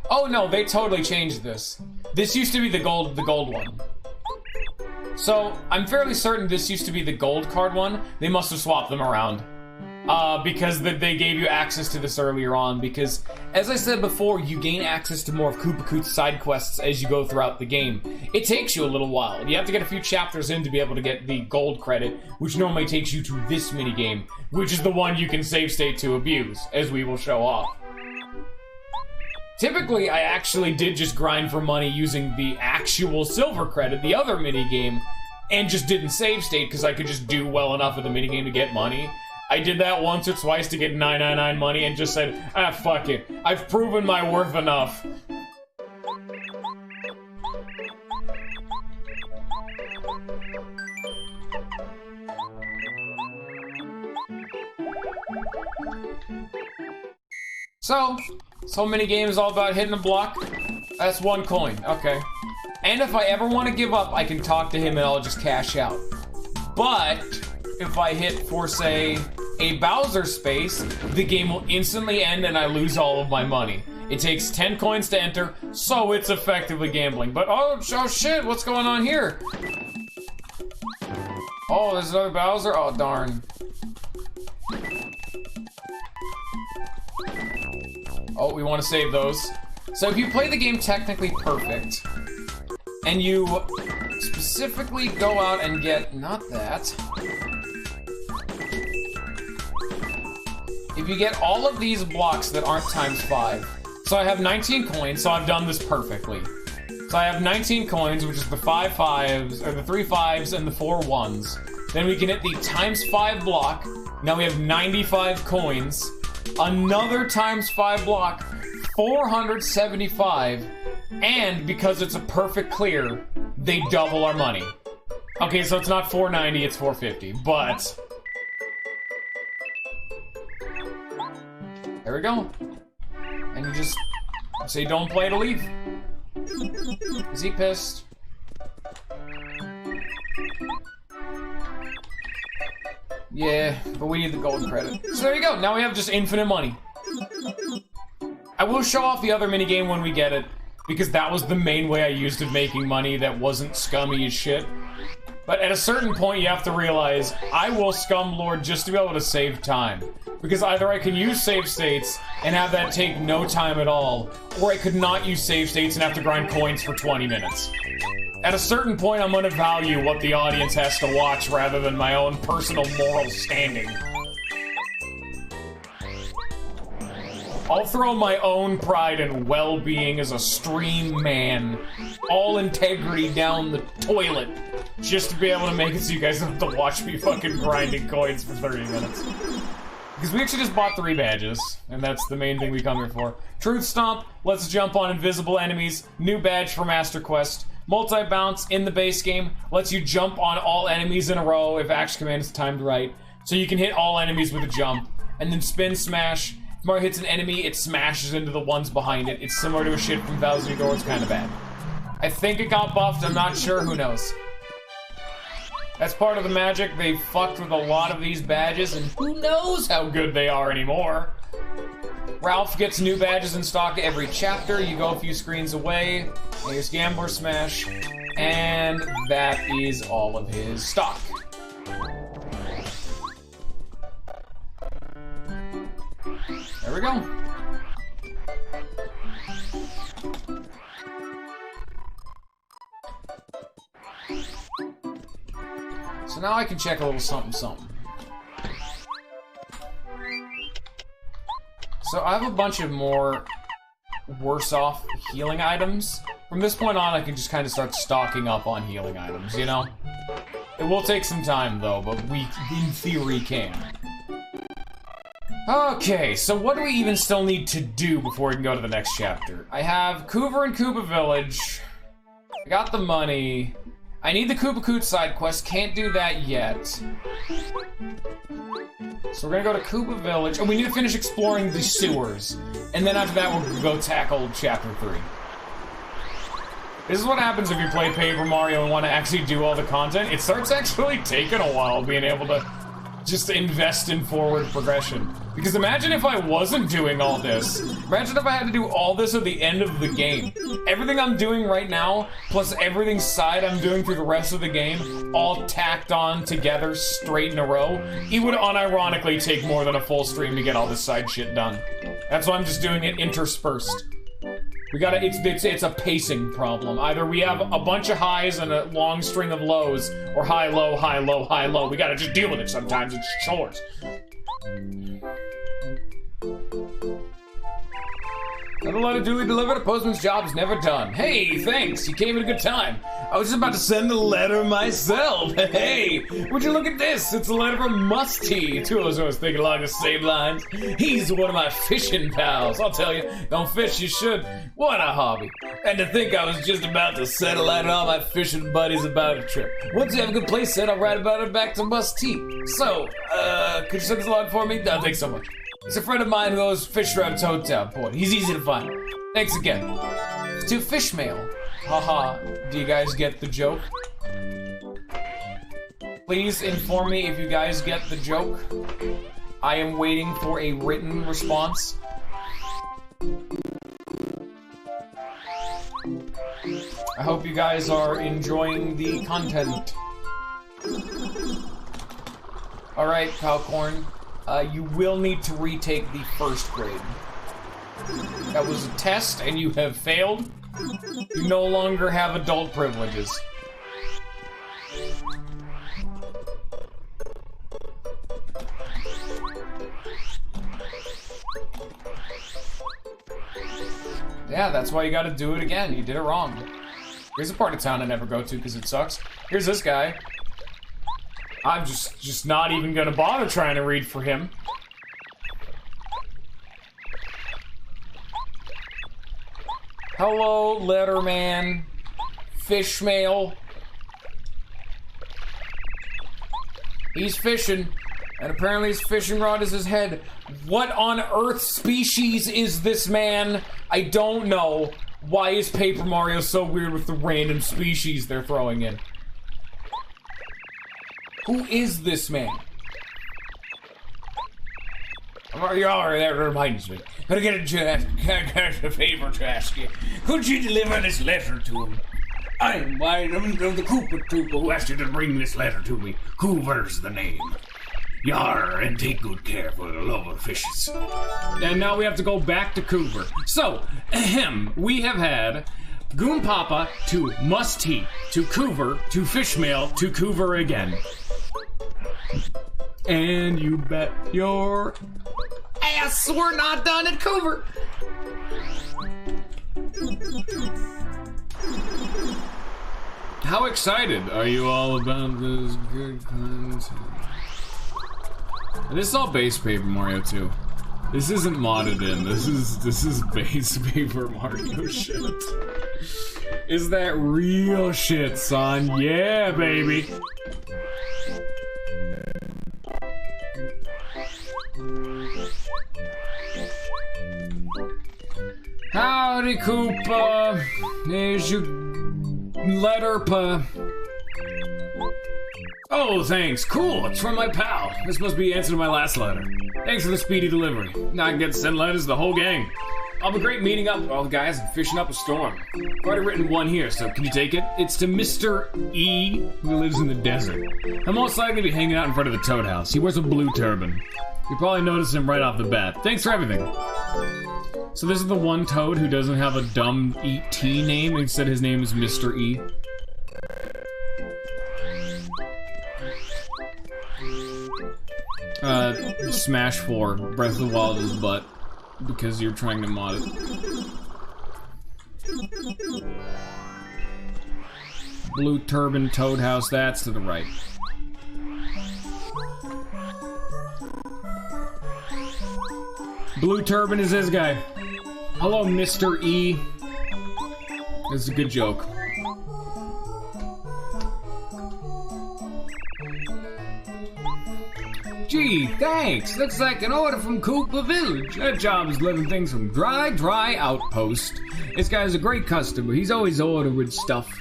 Oh no, they totally changed this. This used to be the gold one. So, I'm fairly certain this used to be the gold card one. They must have swapped them around. Because they gave you access to this earlier on, because, as I said before, you gain access to more of Koopa Koot's side quests as you go throughout the game. It takes you a little while. You have to get a few chapters in to be able to get the gold credit, which normally takes you to this minigame, which is the one you can save state to abuse, as we will show off. Typically, I actually did just grind for money using the actual silver credit, the other minigame, and just didn't save state because I could just do well enough of the minigame to get money. I did that once or twice to get 999 money and just said, ah, fuck it. I've proven my worth enough. So, this whole minigame is all about hitting a block. That's 1 coin, okay. And if I ever want to give up, I can talk to him and I'll just cash out. But if I hit, for say, a Bowser space, the game will instantly end and I lose all of my money. It takes 10 coins to enter, so it's effectively gambling. But oh shit, what's going on here? Oh, there's another Bowser? Oh, darn. Oh, we want to save those. So if you play the game technically perfect, and you specifically go out and get, not that. If you get all of these blocks that aren't ×5, so I have 19 coins, so I've done this perfectly. So I have 19 coins, which is the 5 5s, or the 3 5s and the 4 1s. Then we can hit the ×5 block. Now we have 95 coins. Another ×5 block, 475. And because it's a perfect clear, they double our money. Okay, so it's not 490, it's 450, but... There we go. And you just say don't play to leave. Is he pissed? Yeah, but we need the golden credit. So there you go, now we have just infinite money. I will show off the other minigame when we get it, because that was the main way I used of making money that wasn't scummy as shit. But at a certain point, you have to realize, I will scum lord just to be able to save time. Because either I can use save states and have that take no time at all, or I could not use save states and have to grind coins for 20 minutes. At a certain point, I'm gonna value what the audience has to watch rather than my own personal moral standing. I'll throw my own pride and well-being as a stream man, all integrity down the toilet, just to be able to make it so you guys don't have to watch me fucking grinding coins for 30 minutes. Because we actually just bought 3 badges, and that's the main thing we come here for. Truth Stomp, let's jump on invisible enemies, new badge for Master Quest. Multi-bounce in the base game lets you jump on all enemies in a row if action command is timed right. So you can hit all enemies with a jump. And then spin smash. If Mario hits an enemy, it smashes into the ones behind it. It's similar to a shit from Thousand Year Door. It's kind of bad. I think it got buffed, I'm not sure, who knows. That's part of the magic. They fucked with a lot of these badges, and who knows how good they are anymore. Ralph gets new badges in stock every chapter. You go a few screens away. There's Gambler Smash. And that is all of his stock. There we go. So now I can check a little something something. So I have a bunch of more worse off healing items. From this point on, I can just kind of start stocking up on healing items, you know? It will take some time though, but we, in theory, can. Okay, so what do we even still need to do before we can go to the next chapter? I have Koover and Koopa Village. I got the money. I need the Koopa Koot side quest, can't do that yet. So we're gonna go to Koopa Village, and we need to finish exploring the sewers. And then after that, we'll go tackle Chapter 3. This is what happens if you play Paper Mario and want to actually do all the content. It starts actually taking a while being able to just invest in forward progression. Because imagine if I wasn't doing all this. Imagine if I had to do all this at the end of the game. Everything I'm doing right now, plus everything side I'm doing through the rest of the game, all tacked on together straight in a row, it would unironically take more than a full stream to get all this side shit done. That's why I'm just doing it interspersed. We gotta, it's a pacing problem. Either we have a bunch of highs and a long string of lows, or high, low, high, low, high, low. We gotta just deal with it sometimes, it's chores. Got a letter duly delivered, a postman's job is never done. Hey, thanks, you came at a good time. I was just about to send a letter myself. Hey, would you look at this? It's a letter from Musty. Two of us was thinking along the same lines. He's one of my fishing pals. I'll tell you, don't fish, you should. What a hobby. And to think I was just about to settle out all my fishing buddies about a trip. Once you have a good place set, I'll write about it back to Musty. So, could you send this along for me? No, thanks so much. It's a friend of mine who owes fish around Toadtown Port. He's easy to find. Thanks again. To fish mail. Haha, do you guys get the joke? Please inform me if you guys get the joke. I am waiting for a written response. I hope you guys are enjoying the content. Alright, Palcorn. You will need to retake the first grade. That was a test, and you have failed. You no longer have adult privileges. Yeah, that's why you gotta do it again. You did it wrong. Here's a part of town I never go to because it sucks. Here's this guy. I'm just not even gonna bother trying to read for him. Hello, letterman. Fish mail. He's fishing, and apparently his fishing rod is his head. What on earth species is this man? I don't know. Why is Paper Mario so weird with the random species they're throwing in? Who is this man? Alright, that reminds me. Gotta get a favor to ask you. Could you deliver this letter to him? I am the Koopa Trooper who asked you to bring this letter to me. Hoover's the name. Yar, and take good care for the love of fishes. And now we have to go back to Coover. So, we have had Goon Papa to Musty to Coover to Fishmail to Coover again. And you bet your ass we're not done at Coover. How excited are you all about this good content? And this is all base Paper Mario too. This isn't modded in. This is base Paper Mario shit. Is that real shit, son? Yeah, baby. Howdy, Koopa. Here's your letter, pa. Oh, thanks. Cool. It's from my pal. This must be the answer to my last letter. Thanks for the speedy delivery. Now I can get to send letters to the whole gang. I'll be great meeting up with all the guys and fishing up a storm. I've already written one here, so can you take it? It's to Mr. E, who lives in the desert. He'll most likely be hanging out in front of the Toad House. He wears a blue turban. You probably noticed him right off the bat. Thanks for everything. So this is the one Toad who doesn't have a dumb E.T. name. Instead, his name is Mr. E. Smash 4, Breath of the Wild is butt, because you're trying to mod it. Blue Turban Toad House, that's to the right. Blue Turban is this guy. Hello, Mr. E. This is a good joke. Gee, thanks. Looks like an order from Koopa Village. That job is delivering things from Dry Outpost. This guy's a great customer. He's always ordering stuff.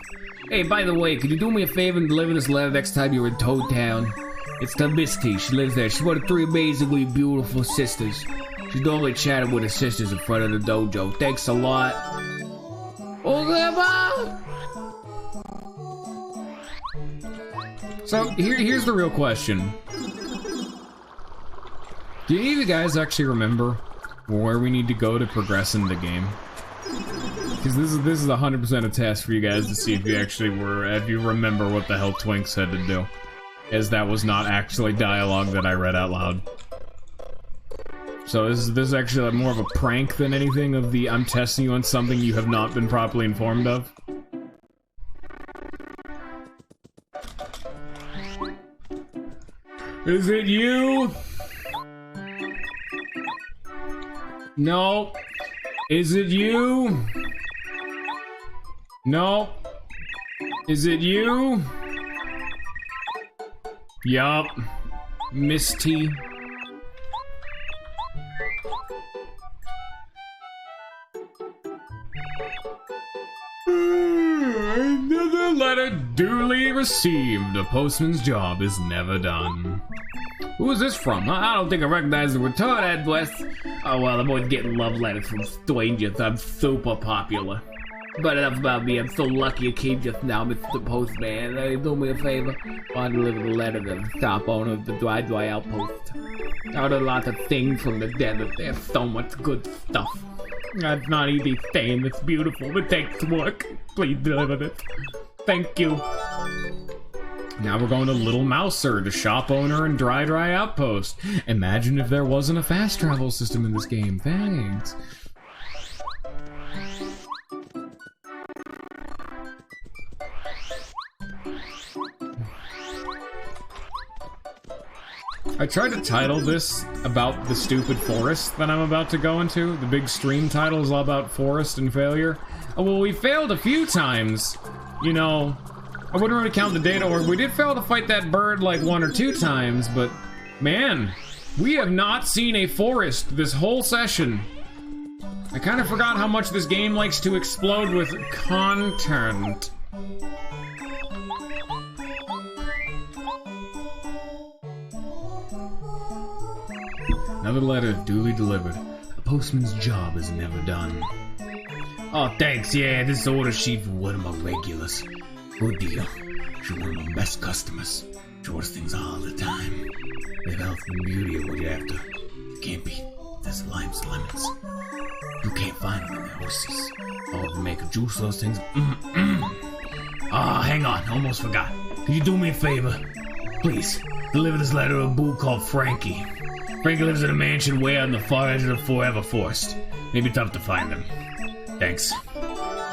Hey, by the way, could you do me a favor and deliver this letter next time you're in Toad Town? It's to Misty. She lives there. She's one of 3 amazingly beautiful sisters. She's normally chatting with her sisters in front of the dojo. Thanks a lot. So, here's the real question. Do any of you guys actually remember where we need to go to progress in the game? Because this is 100% a test for you guys to see if you actually if you remember what the hell Twink said to do. As that was not actually dialogue that I read out loud. So this is actually like more of a prank than anything of the I'm testing you on something you have not been properly informed of. Is it you? No. Is it you? No. Is it you? Yup. Misty. Another letter duly received. A postman's job is never done. Who is this from? I don't think I recognize the return address. Oh well, I'm always getting love letters from strangers. I'm super popular. But enough about me. I'm so lucky you came just now, Mr. Postman. Do me a favor. I'll deliver the letter to the shop owner of the Dry Outpost. I ordered a lot of things from the desert. There's so much good stuff. It's not easy saying it's beautiful. It takes work. Please deliver this. Thank you. Now we're going to Little Mouser, the shop owner in Dry Outpost. Imagine if there wasn't a fast travel system in this game. Thanks. I tried to title this about the stupid forest that I'm about to go into. The big stream title is all about forest and failure. Oh, well, we failed a few times. You know, I wouldn't really count the data, or we did fail to fight that bird like 1 or 2 times, but man, We have not seen a forest this whole session. I kind of forgot how much this game likes to explode with content. Another letter duly delivered. A postman's job is never done. Oh, thanks. Yeah, this is the order sheet for one of my regulars. Good deal. You're one of my best customers. Shorts things all the time. The health and beauty of what you're after. You can't beat. There's limes and lemons. You can't find them in the horses. All of them make a juice, those things. Ah, hang on. Almost forgot. Could you do me a favor? Please, deliver this letter to a boo called Frankie. Frankie lives in a mansion way on the far edge of the Forever Forest. Maybe tough to find him. Thanks.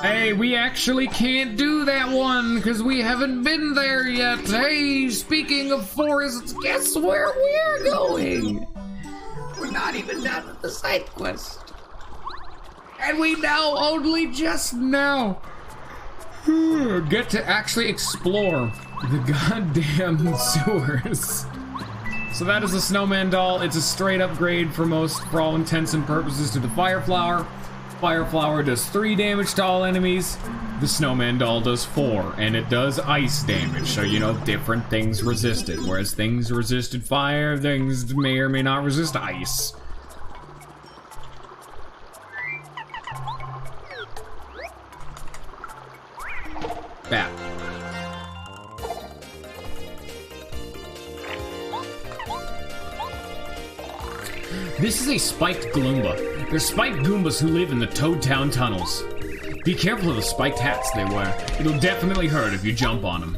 Hey, we actually can't do that one, because we haven't been there yet. Hey, speaking of forests, guess where we're going? We're not even done with the side quest. And we know only just now get to actually explore the goddamn sewers. So that is the Snowman Doll. It's a straight upgrade for all intents and purposes to the Fire Flower. Fire Flower does 3 damage to all enemies. The Snowman Doll does 4, and it does ice damage, so you know different things resist it. Whereas things resisted fire, things may or may not resist ice. Bat. This is a spiked Gloomba. They're spiked Goombas who live in the Toad Town tunnels. Be careful of the spiked hats they wear. It'll definitely hurt if you jump on them.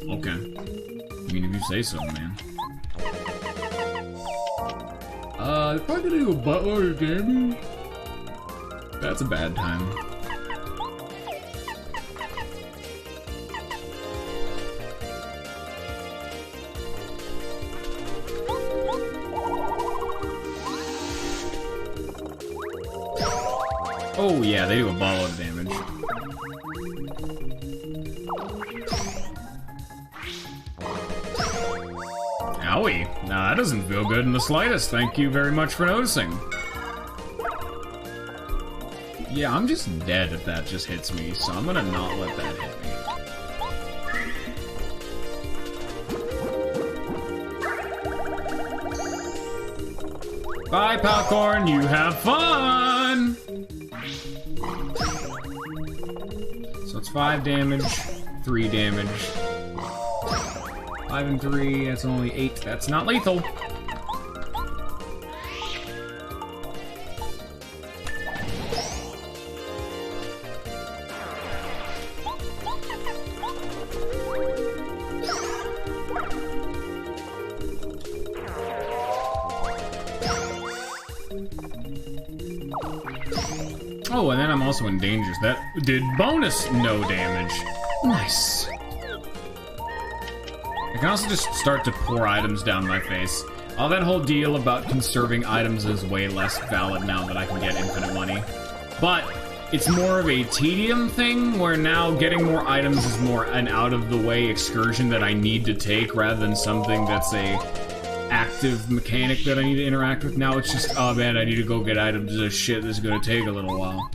Okay. I mean, if you say so, man. They're probably gonna do a buttload of damage. That's a bad time. Oh yeah, they do a ball of damage. Owie. Nah, that doesn't feel good in the slightest. Thank you very much for noticing. Yeah, I'm just dead if that just hits me, so I'm gonna not let that hit me. Bye, Popcorn. You have fun! So it's 5 damage, 3 damage. 5 and 3, that's only 8. That's not lethal. Oh, and then I'm also in danger. That did bonus no damage. Nice. I can also just start to pour items down my face. All that whole deal about conserving items is way less valid now that I can get infinite money. But it's more of a tedium thing, where now getting more items is more an out-of-the-way excursion that I need to take, rather than something that's a active mechanic that I need to interact with. Now it's just, oh man, I need to go get items. This shit, this is gonna take a little while.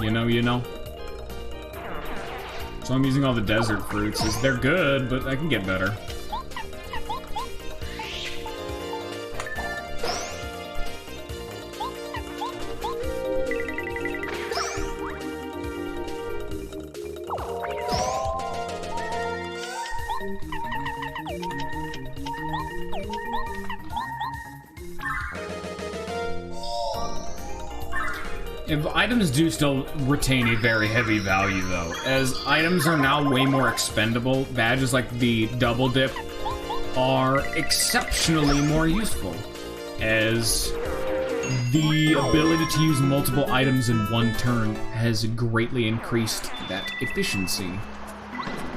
You know. So I'm using all the desert fruits. They're good, but I can get better. If items do still retain a very heavy value, though, as items are now way more expendable, badges like the double dip are exceptionally more useful, as the ability to use multiple items in one turn has greatly increased that efficiency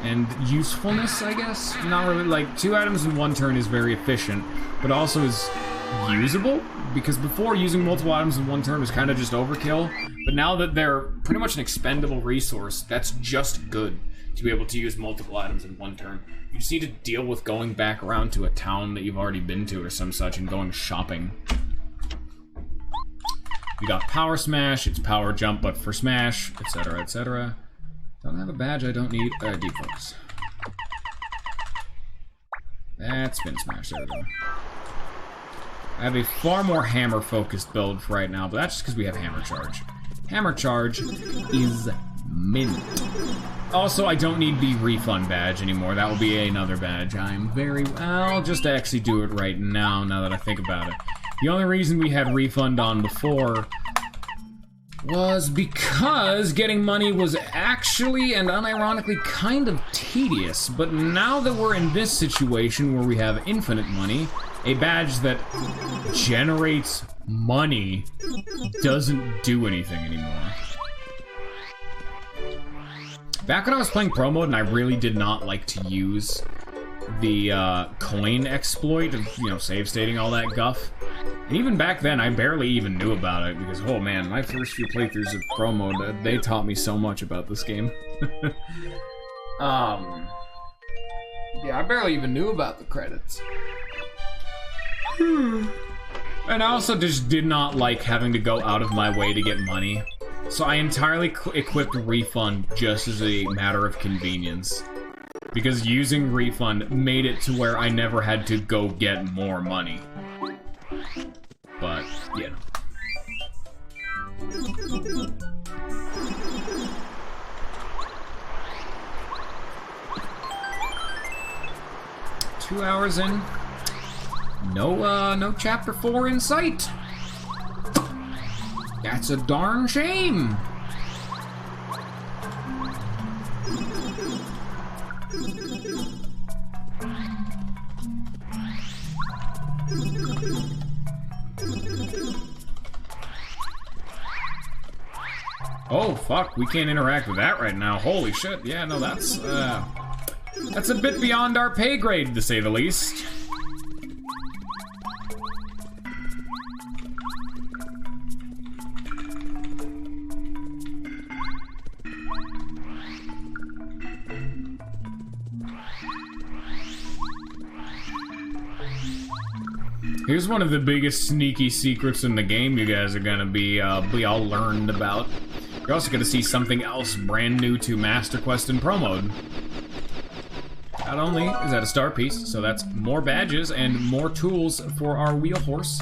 and usefulness, I guess. Not really, like, 2 items in one turn is very efficient, but also is usable, because before using multiple items in one turn was kind of just overkill, but now that they're pretty much an expendable resource, that's just good. to be able to use multiple items in one turn. You just need to deal with going back around to a town that you've already been to or some such and going shopping. You got Power Smash, it's Power Jump but for Smash, etc, etc. Don't have a badge, I don't need Deep Focus. That's Spin Smash, there we go. I have a far more hammer-focused build for right now, but that's just because we have Hammer Charge. Hammer Charge is mint. Also, I don't need the refund badge anymore. That will be another badge. I'll just actually do it right now that I think about it. The only reason we had refund on before was because getting money was actually and unironically kind of tedious. But now that we're in this situation where we have infinite money, a badge that generates money doesn't do anything anymore. Back when I was playing Pro Mode and I really did not like to use the coin exploit of, you know, save stating all that guff. And even back then, I barely even knew about it because, oh man, my first few playthroughs of Pro Mode, they taught me so much about this game. Yeah, I barely even knew about the credits. And I also just did not like having to go out of my way to get money. So I entirely equipped Refund just as a matter of convenience. Because using Refund made it to where I never had to go get more money. But, yeah. Two hours in. No chapter 4 in sight. That's a darn shame. Oh, fuck, we can't interact with that right now. Holy shit, yeah, no, that's a bit beyond our pay grade, to say the least. Here's one of the biggest sneaky secrets in the game you guys are gonna be all learned about. You're also gonna see something else brand new to Master Quest in Pro Mode. Not only is that a star piece, so that's more badges and more tools for our wheel horse,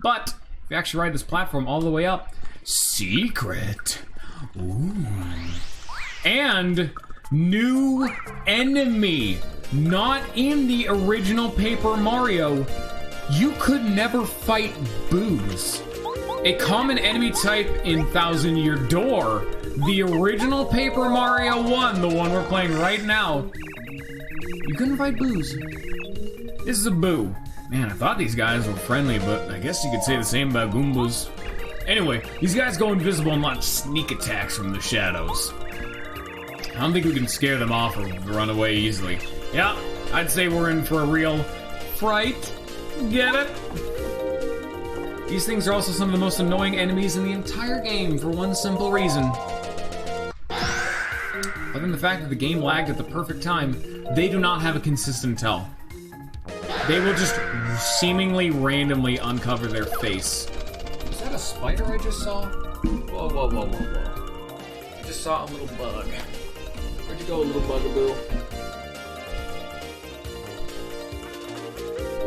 but if you actually ride this platform all the way up, secret. Ooh. And new enemy. Not in the original Paper Mario, you could never fight Boos. A common enemy type in Thousand Year Door, the original Paper Mario 1, the one we're playing right now, you couldn't fight Boos. This is a Boo. Man, I thought these guys were friendly, but I guess you could say the same about Goombas. Anyway, these guys go invisible and launch sneak attacks from the shadows. I don't think we can scare them off or run away easily. Yeah, I'd say we're in for a real fright. Get it? These things are also some of the most annoying enemies in the entire game for one simple reason. Other than the fact that the game lagged at the perfect time, they do not have a consistent tell. They will just seemingly randomly uncover their face. Is that a spider I just saw? Whoa, whoa, whoa, whoa, whoa. I just saw a little bug. Where'd you go, little bugaboo?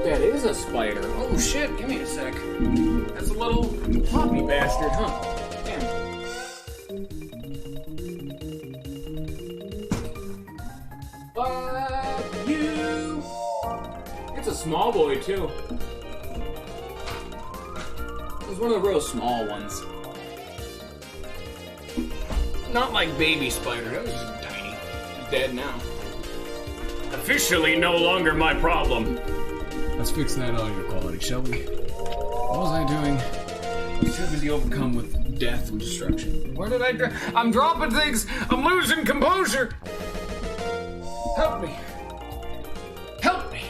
That is a spider. Oh shit, give me a sec. That's a little poppy bastard, huh? Damn. Fuck you! It's a small boy, too. It was one of the real small ones. Not like baby spider, that was just tiny. He's dead now. Officially no longer my problem. Let's fix that audio quality, shall we? What was I doing? I was too busy overcome with death and destruction. Where did I I'm dropping things! I'm losing composure! Help me! Help me!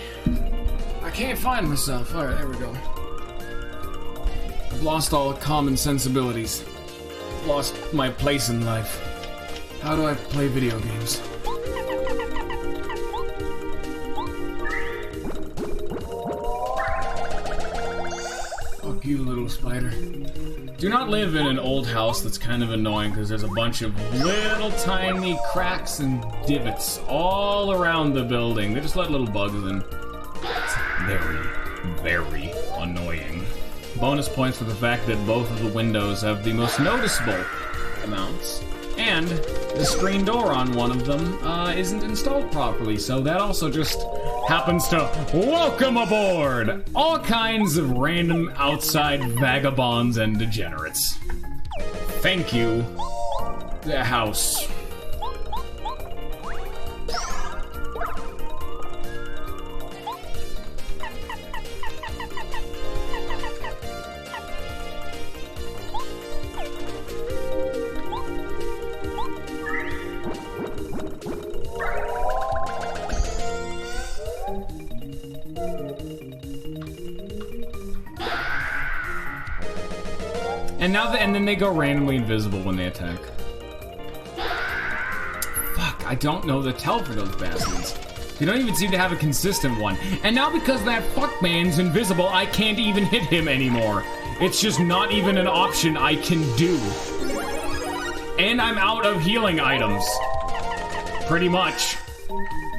I can't find myself. Alright, there we go. I've lost all common sensibilities. Lost my place in life. How do I play video games? Fuck you, little spider. Do not live in an old house that's kind of annoying because there's a bunch of little tiny cracks and divots all around the building. They just let little bugs in. It's very, very annoying. Bonus points for the fact that both of the windows have the most noticeable amounts. And the screen door on one of them isn't installed properly, so that also just happens to welcome aboard all kinds of random outside vagabonds and degenerates. Thank you, the house. And then they go randomly invisible when they attack. Fuck, I don't know the tell for those bastards. They don't even seem to have a consistent one. And now because that fuckman's invisible, I can't even hit him anymore. It's just not even an option I can do. And I'm out of healing items. Pretty much.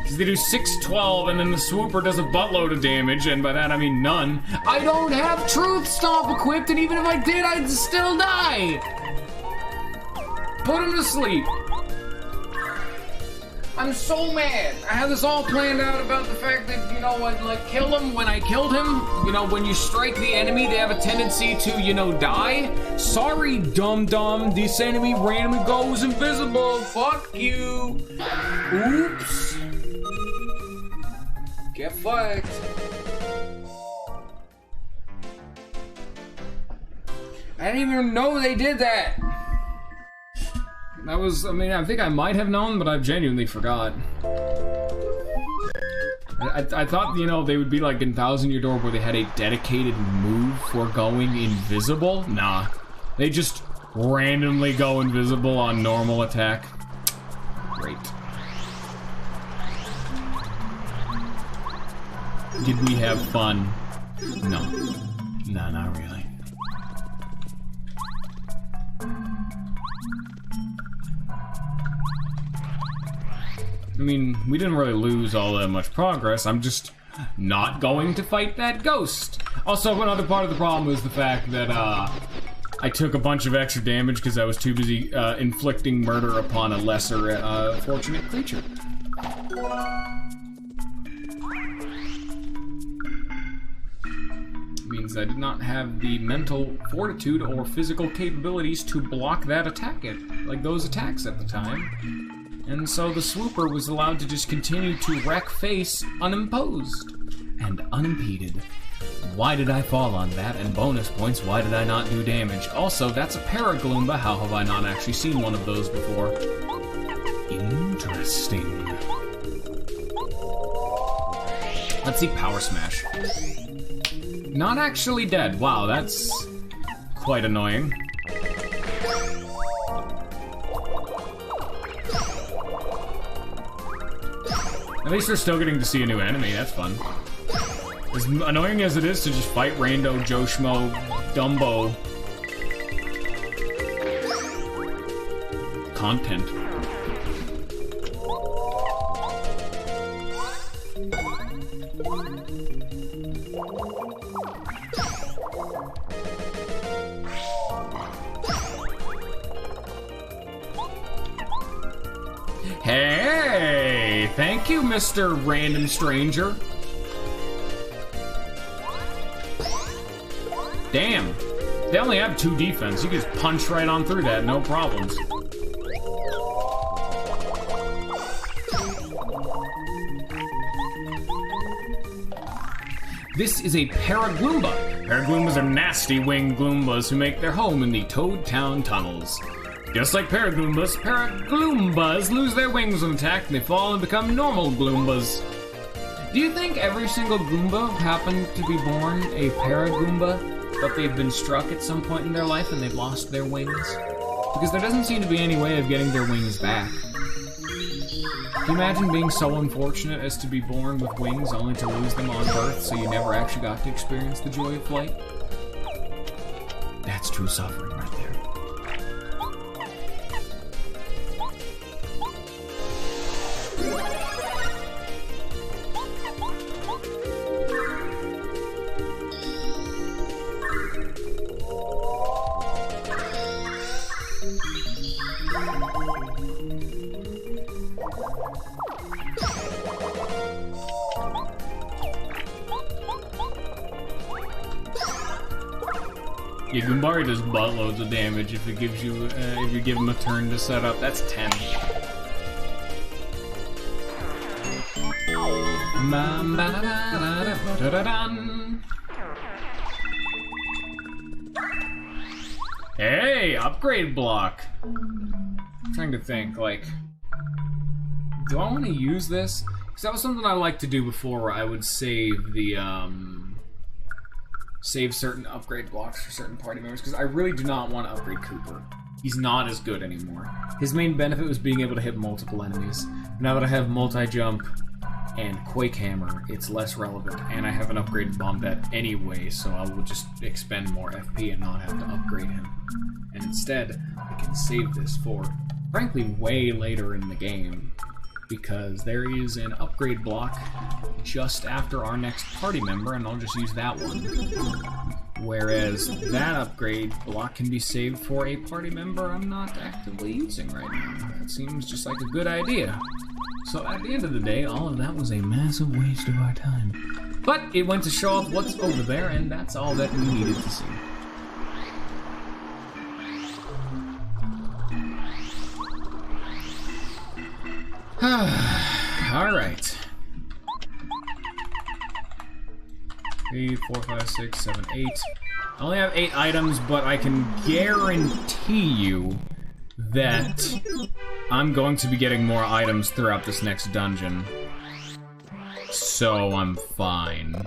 Because they do 6-12, and then the swooper does a buttload of damage, and by that I mean none. I don't have Truth Stomp equipped, and even if I did, I'd still die! Put him to sleep. I'm so mad. I had this all planned out about the fact that, you know, I'd like kill him when I killed him. You know, when you strike the enemy, they have a tendency to, you know, die. Sorry, dum-dum. This enemy randomly goes invisible. Fuck you. Oops. Get fucked. I didn't even know they did that. That was, I mean, I think I might have known, but I've genuinely forgot. I thought, you know, they would be like in Thousand Year Door where they had a dedicated move for going invisible. Nah. They just randomly go invisible on normal attack. Great. Did we have fun? No. No, not really. I mean, we didn't really lose all that much progress. I'm just not going to fight that ghost. Also, another part of the problem was the fact that I took a bunch of extra damage because I was too busy inflicting murder upon a lesser fortunate creature. Means I did not have the mental fortitude or physical capabilities to block that attack, like those attacks at the time. And so the swooper was allowed to just continue to wreck face unimposed and unimpeded. Why did I fall on that? And bonus points, why did I not do damage? Also, that's a Paragloomba. How have I not actually seen one of those before? Interesting. Let's see Power Smash. Not actually dead. Wow, that's quite annoying. At least we're still getting to see a new enemy, that's fun. As annoying as it is to just fight Rando, Joe Schmo, Dumbo. Content. Hey, thank you, Mr. Random Stranger. Damn, they only have 2 defense. You can just punch right on through that, no problems. This is a Paragloomba. Paragloomba's are nasty winged Gloombas who make their home in the Toad Town tunnels. Just like Paragloomba's, Paragloomba's lose their wings when attacked and they fall and become normal Gloombas. Do you think every single Goomba happened to be born a Paragloomba, but they've been struck at some point in their life and they've lost their wings? Because there doesn't seem to be any way of getting their wings back. Can you imagine being so unfortunate as to be born with wings only to lose them on birth, so you never actually got to experience the joy of flight? That's true suffering right there. Yeah, Goombari does buttloads of damage if it gives you, if you give him a turn to set up. That's 10. Hey, upgrade block. I'm trying to think, like, do I want to use this? Because that was something I liked to do before, where I would save the, save certain upgrade blocks for certain party members, because I really do not want to upgrade Cooper. He's not as good anymore. His main benefit was being able to hit multiple enemies. Now that I have multi-jump and Quake Hammer, it's less relevant, and I have an upgraded Bombette anyway, so I will just expend more FP and not have to upgrade him. And instead, I can save this for, frankly, way later in the game, because there is an upgrade block just after our next party member, and I'll just use that one. Whereas that upgrade block can be saved for a party member I'm not actively using right now. That seems just like a good idea. So at the end of the day, all of that was a massive waste of our time. But it went to show off what's over there, and that's all that we needed to see. Alright. 3, 4, 5, 6, 7, 8. I only have 8 items, but I can guarantee you that I'm going to be getting more items throughout this next dungeon. So I'm fine.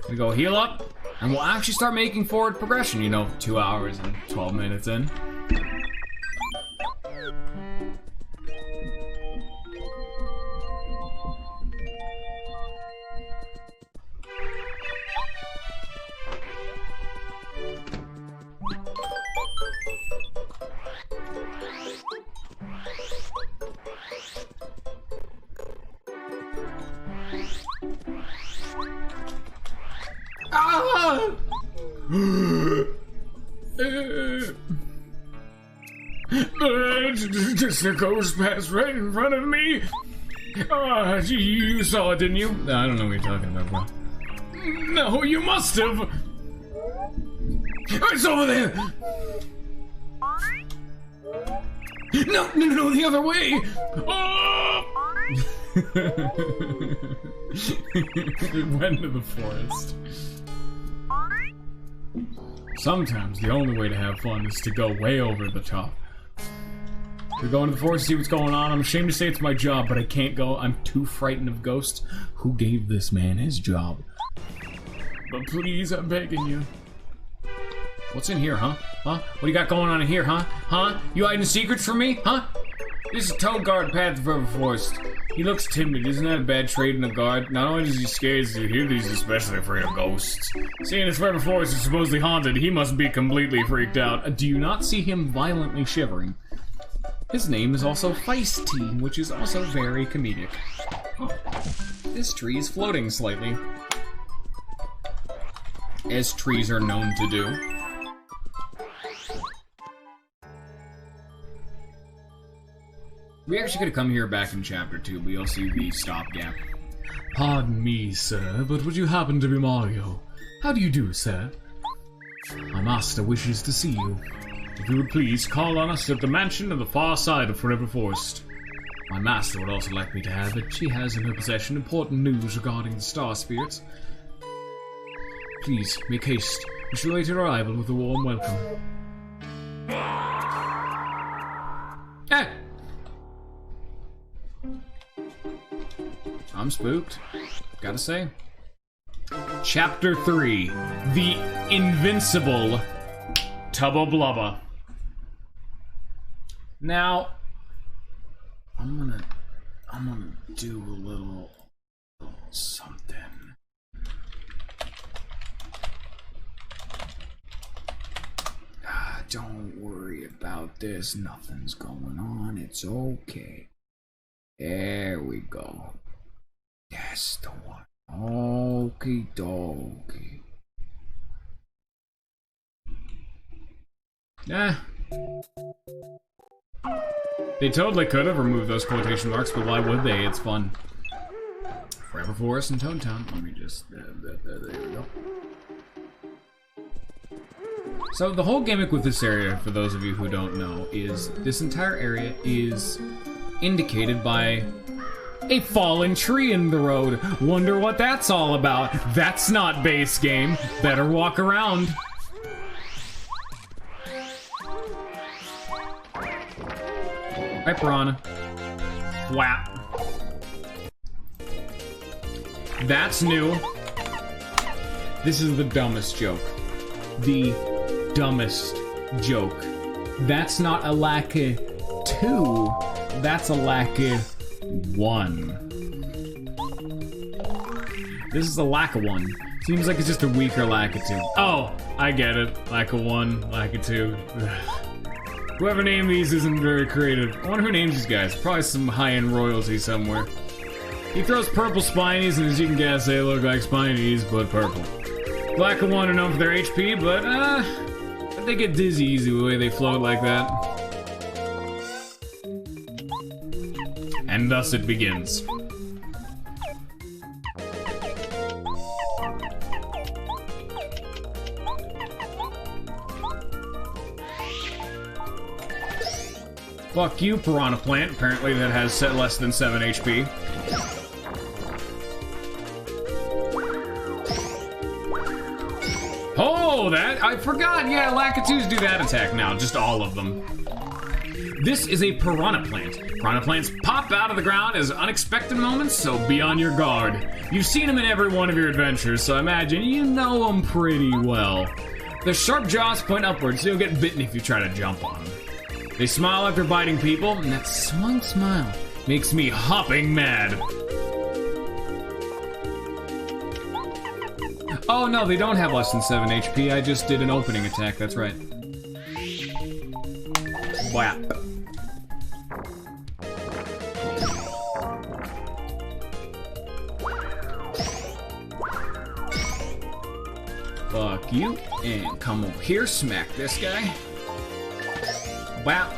We go heal up, and we'll actually start making forward progression, you know, 2 hours and 12 minutes in. Just a ghost passed right in front of me. You saw it, didn't you? I don't know what you're talking about, bro. No, you must have. It's over there. No, the other way. Oh! It went to the forest. Sometimes the only way to have fun is to go way over the top. We're going to the forest to see what's going on. I'm ashamed to say it's my job, but I can't go. I'm too frightened of ghosts. Who gave this man his job? But please, I'm begging you. What's in here, huh? Huh? What do you got going on in here, huh? Huh? You hiding secrets from me, huh? This is Toad Guard Path of Forever Forest. He looks timid. Isn't that a bad trait in a guard? Not only does he scare you, he's especially afraid of ghosts. Seeing as Forever Forest is supposedly haunted, he must be completely freaked out. Do you not see him violently shivering? His name is also Feisty, which is also very comedic. Oh, this tree is floating slightly, as trees are known to do. We actually could have come here back in Chapter 2, but you'll see the stopgap. Pardon me, sir, but would you happen to be Mario? How do you do, sir? My master wishes to see you. If you would please call on us at the mansion on the far side of Forever Forest. My master would also like me to have it. She has in her possession important news regarding the star spirits. Please, make haste. We shall await your arrival with a warm welcome. Eh! I'm spooked, gotta say. Chapter 3, The Invincible Tubba Blubba. Now, I'm gonna do a little something. Don't worry about this. Nothing's going on. It's okay. There we go. That's the one. Okie dokie. They totally could have removed those quotation marks, but why would they? It's fun. Forever Forest and Toad Town. Let me just... there we go. So the whole gimmick with this area, for those of you who don't know, is this entire area is indicated by a fallen tree in the road. Wonder what that's all about. That's not base game. Better walk around. Right, Piranha. Whap. That's new. This is the dumbest joke. The dumbest joke. That's not a lack of 2. That's a lack of 1. This is a lack of 1. Seems like it's just a weaker lack of 2. Oh, I get it. Lack of 1, lack of 2. Whoever named these isn't very creative. I wonder who names these guys. Probably some high-end royalty somewhere. He throws purple spinies, and as you can guess, they look like spinies, but purple. Black and 1 are known for their HP, but they get dizzy easy the way they float like that. And thus it begins. Fuck you, Piranha Plant. Apparently that has set less than 7 HP. Oh, that... I forgot! Yeah, Lakitus do that attack now. Just all of them. This is a Piranha Plant. Piranha Plants pop out of the ground as unexpected moments, so be on your guard. You've seen them in every one of your adventures, so I imagine you know them pretty well. Their sharp jaws point upwards, so you'll get bitten if you try to jump on them. They smile after biting people, and that smug smile makes me hopping mad. Oh no, they don't have less than 7 HP, I just did an opening attack, that's right. Whap. Fuck you, and come over here, smack this guy. Whap.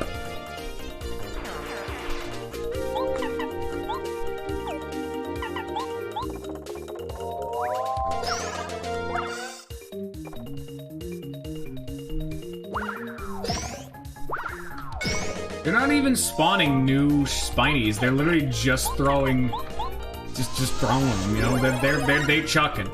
They're not even spawning new spinies. They're literally just throwing, just throwing them. You know, they chucking.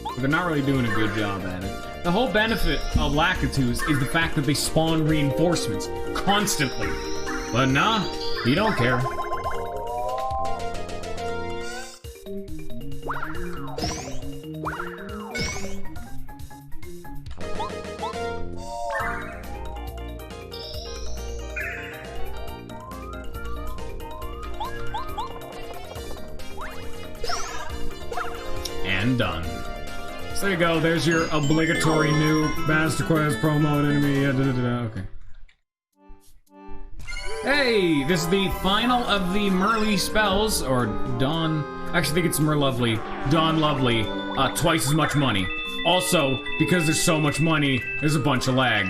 But they're not really doing a good job at it. The whole benefit of Lakitus is the fact that they spawn reinforcements constantly. But nah, he don't care. And done. So there you go, there's your obligatory new Master Quest promo enemy. Okay. Hey, this is the final of the Merly spells, or Dawn. Actually, I think it's Merlovely. Dawn Lovely. Twice as much money. Also, because there's so much money, there's a bunch of lag.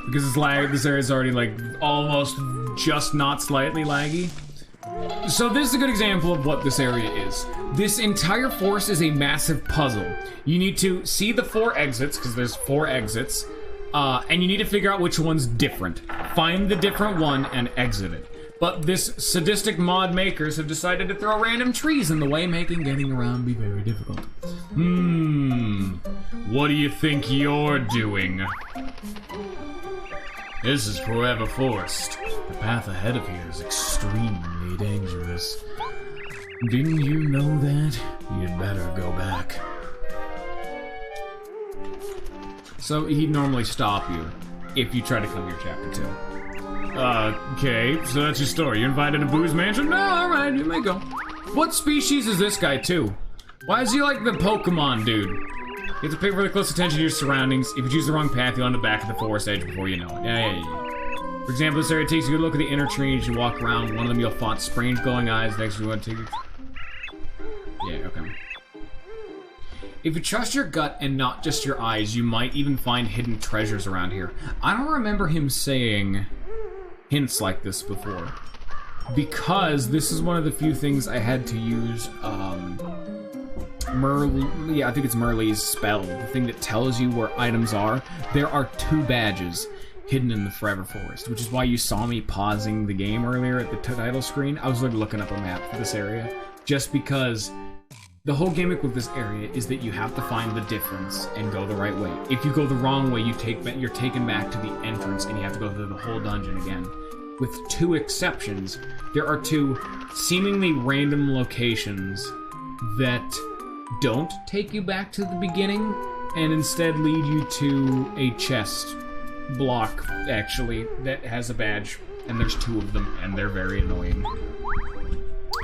Because this area is already like almost just not slightly laggy. So this is a good example of what this area is. This entire forest is a massive puzzle. You need to see the 4 exits, because there's 4 exits, and you need to figure out which one's different. Find the different one and exit it. But this sadistic mod makers have decided to throw random trees in the way, making getting around be very difficult. What do you think you're doing? This is Forever Forest. The path ahead of here is extremely dangerous. Didn't you know that? You'd better go back. So he'd normally stop you if you try to come here, Chapter 2. Okay, so that's your story. You're invited to Boo's mansion? No, alright, you may go. What species is this guy, too? Why is he like the Pokemon dude? You have to pay really close attention to your surroundings. If you choose the wrong path, you'll end up back at the forest edge before you know it. Yeah. For example, this area takes you a look at the inner trees. You walk around, one of them you'll find strange glowing eyes. Next you want to take it. Yeah, okay. If you trust your gut and not just your eyes, you might even find hidden treasures around here. I don't remember him saying hints like this before, because this is one of the few things I had to use, yeah, I think it's Merle's spell, the thing that tells you where items are. There are 2 badges hidden in the Forever Forest, which is why you saw me pausing the game earlier at the title screen. I was like looking up a map for this area, just because the whole gimmick with this area is that you have to find the difference and go the right way. If you go the wrong way, you're taken back to the entrance and you have to go through the whole dungeon again. With 2 exceptions, there are 2 seemingly random locations that don't take you back to the beginning and instead lead you to a chest block, actually, that has a badge. And there's 2 of them, and they're very annoying.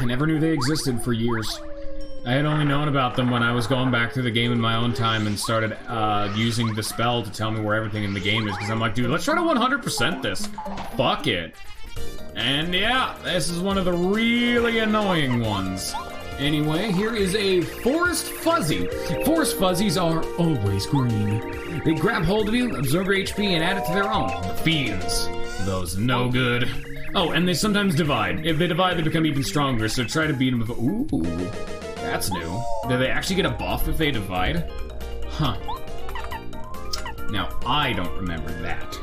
I never knew they existed for years. I had only known about them when I was going back through the game in my own time and started using the spell to tell me where everything in the game is, because I'm like, dude, let's try to 100% this. Fuck it. And yeah, this is one of the really annoying ones. Anyway, here is a Forest Fuzzy. Forest Fuzzies are always green. They grab hold of you, absorb your HP, and add it to their own. The fiends. Those no good. Oh, and they sometimes divide. If they divide, they become even stronger, so try to beat them with... Ooh, that's new. Do they actually get a buff if they divide? Huh. Now, I don't remember that.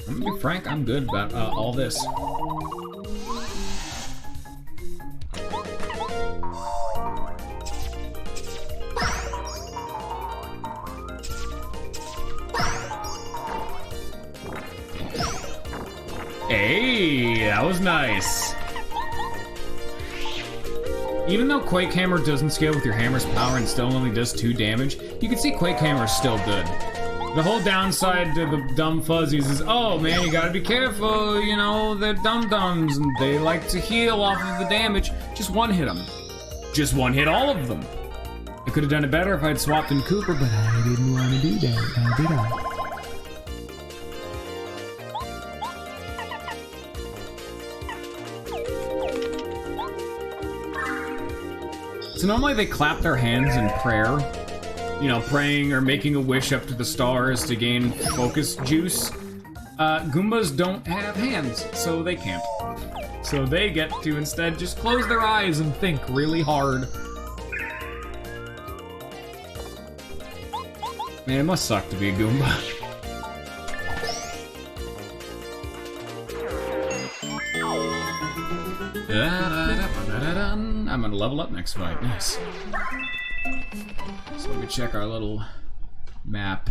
I'm gonna be frank, I'm good about all this. Hey, that was nice. Even though Quake Hammer doesn't scale with your hammer's power and still only does 2 damage, you can see Quake Hammer is still good. The whole downside to the dumb fuzzies is, oh man, you gotta be careful, you know, they're dum-dums and they like to heal off of the damage. Just one hit them. Just one hit all of them. I could have done it better if I'd swapped in Cooper, but I didn't want to do that, did I? So normally they clap their hands in prayer, you know, praying or making a wish up to the stars to gain focus juice. Goombas don't have hands, so they can't. So they get to instead just close their eyes and think really hard. Man, it must suck to be a Goomba. I'm gonna level up next fight. Nice. So let me check our little map.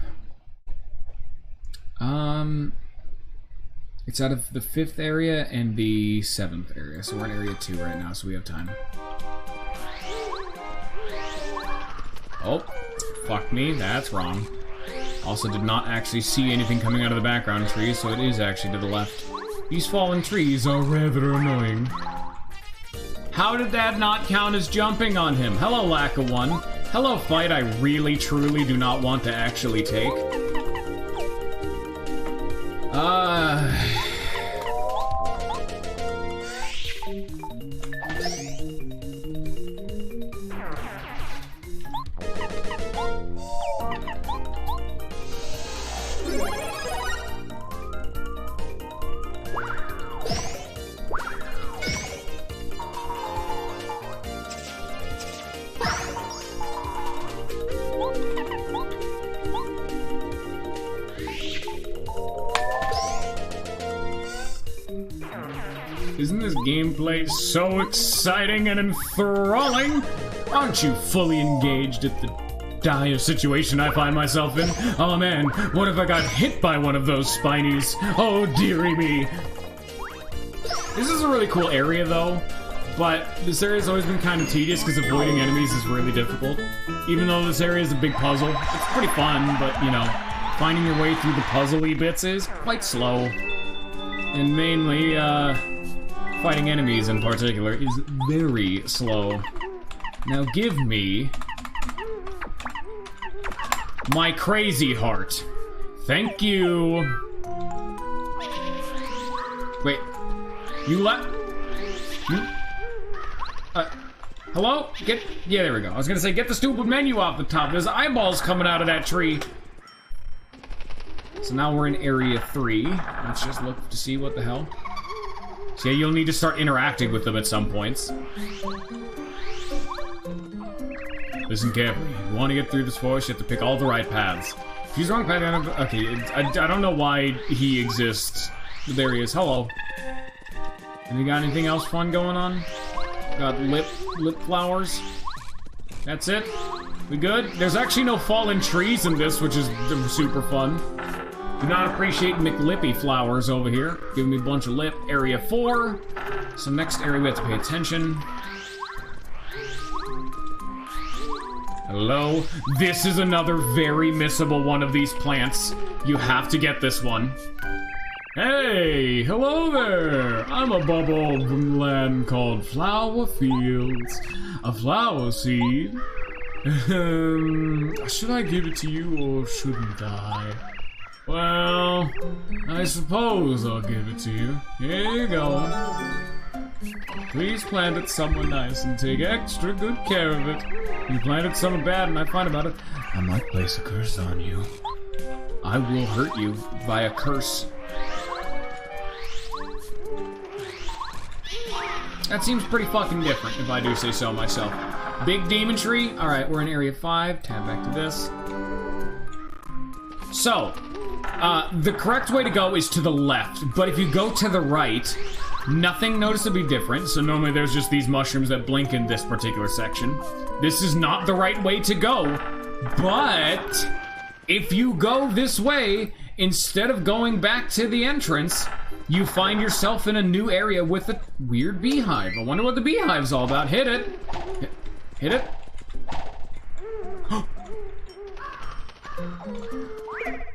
It's out of the 5th area and the 7th area, so we're in area 2 right now, so we have time. Oh, fuck me, that's wrong. Also did not actually see anything coming out of the background tree, so it is actually to the left. These fallen trees are rather annoying. How did that not count as jumping on him? Hello, lack of one. Hello, fight I really, truly do not want to actually take. Isn't this gameplay so exciting and enthralling? Aren't you fully engaged at the dire situation I find myself in. Oh man, what if I got hit by one of those spinies? Oh dearie me. This is a really cool area though, but this area's always been kind of tedious because avoiding enemies is really difficult. Even though this area is a big puzzle, it's pretty fun, but you know, finding your way through the puzzly bits is quite slow. And mainly, fighting enemies in particular is very slow. Now give me my crazy heart. Thank you. Wait, you left? Hello? Yeah, there we go. I was gonna say, get the stupid menu off the top. There's eyeballs coming out of that tree. So now we're in area 3. Let's just look to see what the hell. So yeah, you'll need to start interacting with them at some points. Listen carefully. If you want to get through this forest, you have to pick all the right paths. If you use the wrong path, okay, I don't know why he exists. But there he is. Hello. Have you got anything else fun going on? Got lip flowers. That's it? We good? There's actually no fallen trees in this, which is super fun. Do not appreciate McLippy flowers over here. Give me a bunch of lip. Area 4. So next area we have to pay attention. Hello? This is another very missable one of these plants. You have to get this one. Hey, hello there! I'm a bubble from land called Flower Fields. A flower seed. Should I give it to you or shouldn't I? Well, I suppose I'll give it to you. Here you go. Please plant it somewhere nice and take extra good care of it. If you plant it somewhere bad and I find about it, I might place a curse on you. I will hurt you via curse. That seems pretty fucking different, if I do say so myself. Big demon tree. Alright, we're in area 5. Tab back to this. So, the correct way to go is to the left, but if you go to the right, nothing noticeably different. So normally there's just these mushrooms that blink in this particular section. This is not the right way to go, but if you go this way, instead of going back to the entrance, you find yourself in a new area with a weird beehive. I wonder what the beehive's all about. Hit it. Hit it.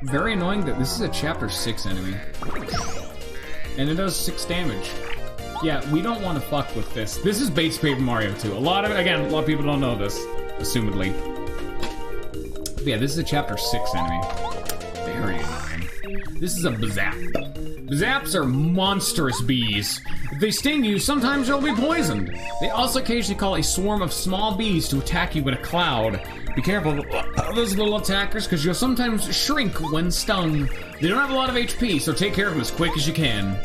Very annoying that this is a chapter 6 enemy. And it does 6 damage. Yeah, we don't want to fuck with this. This is base Paper Mario 2. A lot of people don't know this, assumedly. But yeah, this is a chapter 6 enemy. Very annoying. This is a Bazap. Zaps are monstrous bees. If they sting you, sometimes you'll be poisoned. They also occasionally call a swarm of small bees to attack you in a cloud. Be careful of those little attackers, because you'll sometimes shrink when stung. They don't have a lot of HP, so take care of them as quick as you can.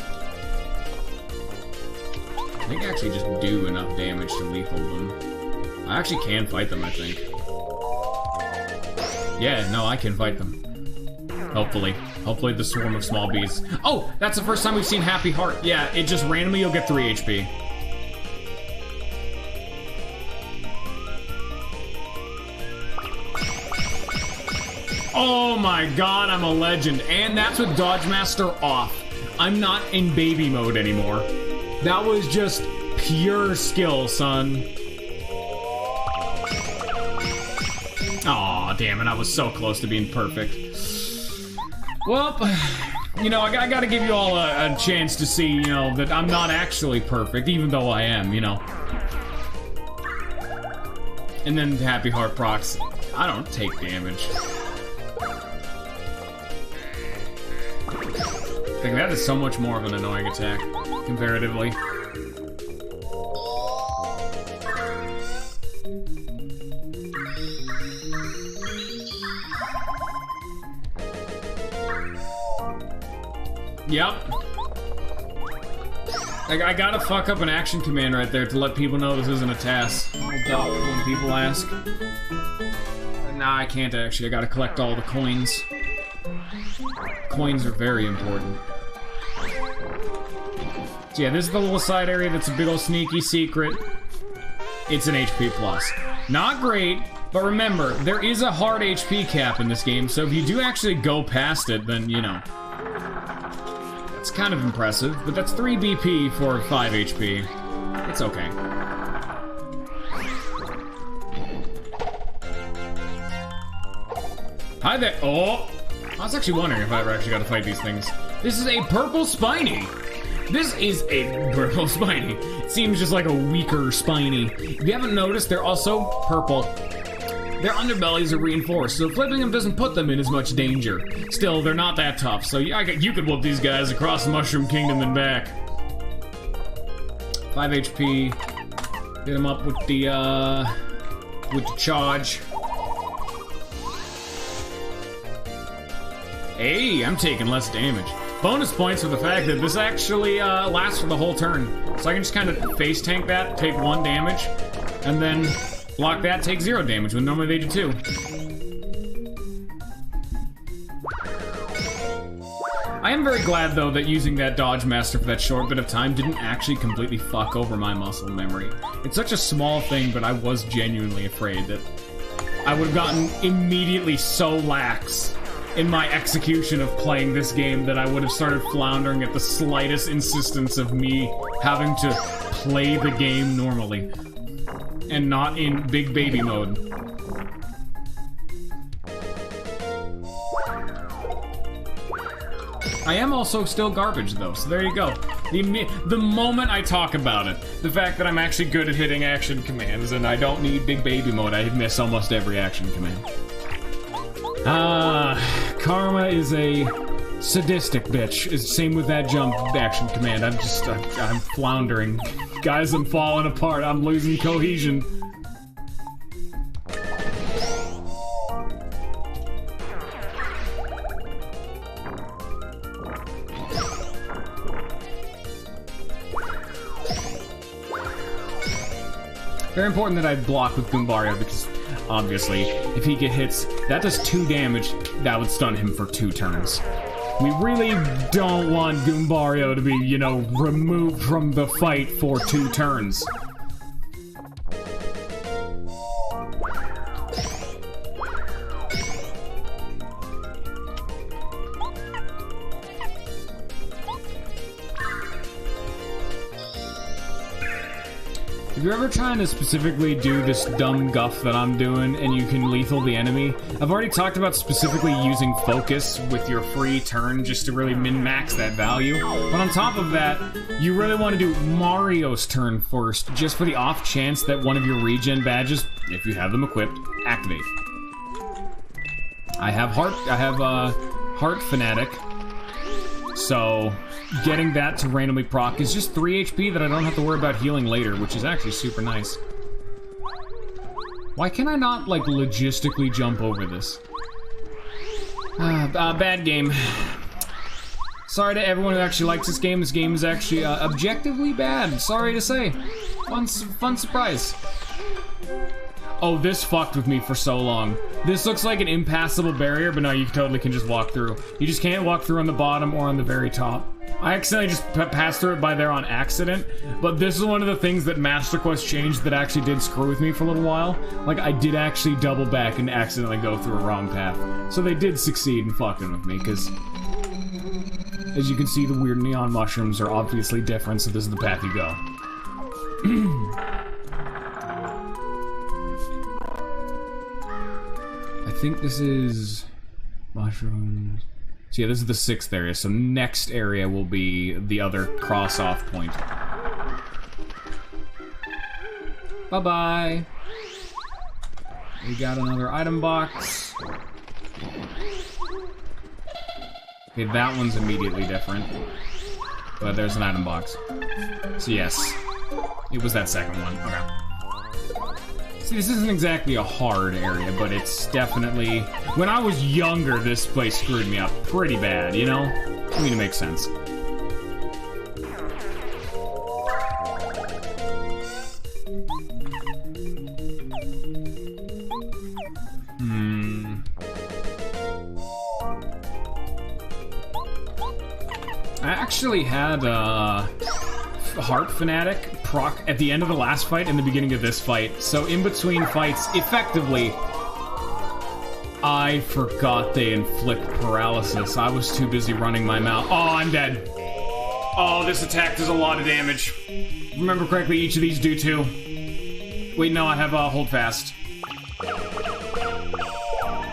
I think I actually just do enough damage to lethal them. I actually can fight them, I think. Yeah, no, I can fight them. Hopefully. Hopefully the swarm of small bees. Oh, that's the first time we've seen Happy Heart. Yeah, it just randomly you'll get 3 HP. Oh my god, I'm a legend. And that's with Dodge Master off. I'm not in baby mode anymore. That was just pure skill, son. Aw, damn it, I was so close to being perfect. Well, you know, I gotta give you all a chance to see, you know, that I'm not actually perfect, even though I am, you know. And then Happy Heart procs. I don't take damage. I think that is so much more of an annoying attack, comparatively. Yep. I gotta fuck up an action command right there to let people know this isn't a task. When people ask. Nah, I can't actually. I gotta collect all the coins. Coins are very important. So yeah, this is the little side area that's a big ol' sneaky secret. It's an HP plus. Not great, But remember, there is a hard HP cap in this game, so if you do actually go past it, then, you know, that's kind of impressive. But that's 3 BP for 5 HP. It's okay. Hi there. Oh! I was actually wondering if I ever actually got to fight these things. This is a purple spiny! This is a purple spiny. It seems just like a weaker spiny. If you haven't noticed, they're also purple. Their underbellies are reinforced, so flipping them doesn't put them in as much danger. Still, they're not that tough, so you could whoop these guys across the Mushroom Kingdom and back. 5 HP. Hit him up with the charge. Hey, I'm taking less damage. Bonus points for the fact that this actually lasts for the whole turn. So I can just kind of face tank that, take 1 damage, and then block that, take 0 damage, when normally they do 2. I am very glad, though, that using that Dodge Master for that short bit of time didn't actually completely fuck over my muscle memory. It's such a small thing, but I was genuinely afraid that I would have gotten immediately so lax in my execution of playing this game that I would have started floundering at the slightest insistence of me having to play the game normally and not in big baby mode. I am also still garbage though, so there you go. The moment I talk about it, the fact that I'm actually good at hitting action commands and I don't need big baby mode, I miss almost every action command. Karma is a sadistic bitch. Same with that jump action command. I'm floundering. Guys, I'm falling apart. I'm losing cohesion. Very important that I block with Goombario because, obviously, if he get hits, that does 2 damage, that would stun him for 2 turns. We really don't want Goombario to be, you know, removed from the fight for 2 turns. If you're ever trying to specifically do this dumb guff that I'm doing and you can lethal the enemy, I've already talked about specifically using focus with your free turn just to really min-max that value. But on top of that, you really want to do Mario's turn first, just for the off chance that one of your regen badges, if you have them equipped, activate. I have Heart Fanatic, so getting that to randomly proc is just 3 HP that I don't have to worry about healing later, which is actually super nice. Why can I not, like, logistically jump over this? Bad game. Sorry to everyone who actually likes this game. This game is actually objectively bad. Sorry to say. Fun surprise. Oh, this fucked with me for so long. This looks like an impassable barrier, but no, you totally can just walk through. You just can't walk through on the bottom or on the very top. I accidentally just passed through it by there on accident, but this is one of the things that Master Quest changed that actually did screw with me for a little while. Like, I did actually double back and accidentally go through a wrong path. So they did succeed in fucking with me, because as you can see, the weird neon mushrooms are obviously different, so this is the path you go. I think this is mushrooms. So yeah, this is the 6th area, so next area will be the other cross-off point. Bye-bye! We got another item box. Okay, that one's immediately different. But there's an item box. So yes, it was that second one. Okay. See, this isn't exactly a hard area, but it's definitely... When I was younger, this place screwed me up pretty bad, you know? I mean, it makes sense. I actually had Heart Fanatic proc at the end of the last fight and the beginning of this fight. So in between fights, effectively, I forgot they inflict paralysis. I was too busy running my mouth. Oh, I'm dead. Oh, this attack does a lot of damage. Remember correctly, each of these do too. Wait, no, I have hold fast.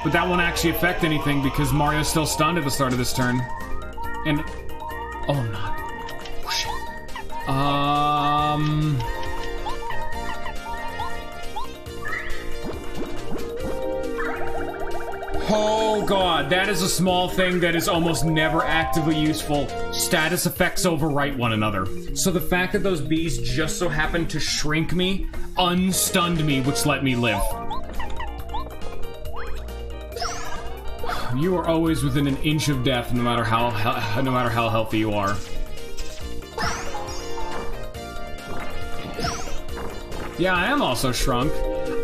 But that won't actually affect anything because Mario's still stunned at the start of this turn. And... oh, not... oh, shit. Oh god, that is a small thing that is almost never actively useful. Status effects overwrite one another. So the fact that those bees just so happened to shrink me, unstunned me, which let me live. You are always within an inch of death, no matter how healthy you are. Yeah, I am also shrunk.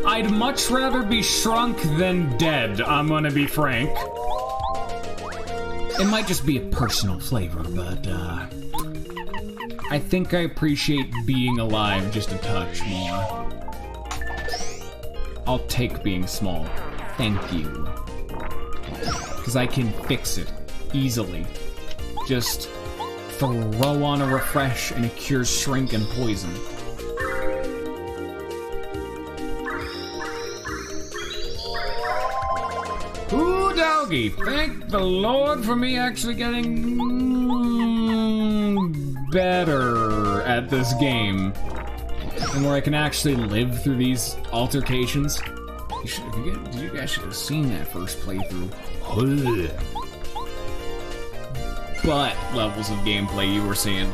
I'd much rather be shrunk than dead, I'm gonna be frank. It might just be a personal flavor, but, I think I appreciate being alive just a touch more. I'll take being small. Thank you. Because I can fix it easily. Just throw on a refresh and it cures shrink and poison. Ooh, doggy! Thank the Lord for me actually getting better at this game. And where I can actually live through these altercations. You guys should have seen that first playthrough. But levels of gameplay you were seeing.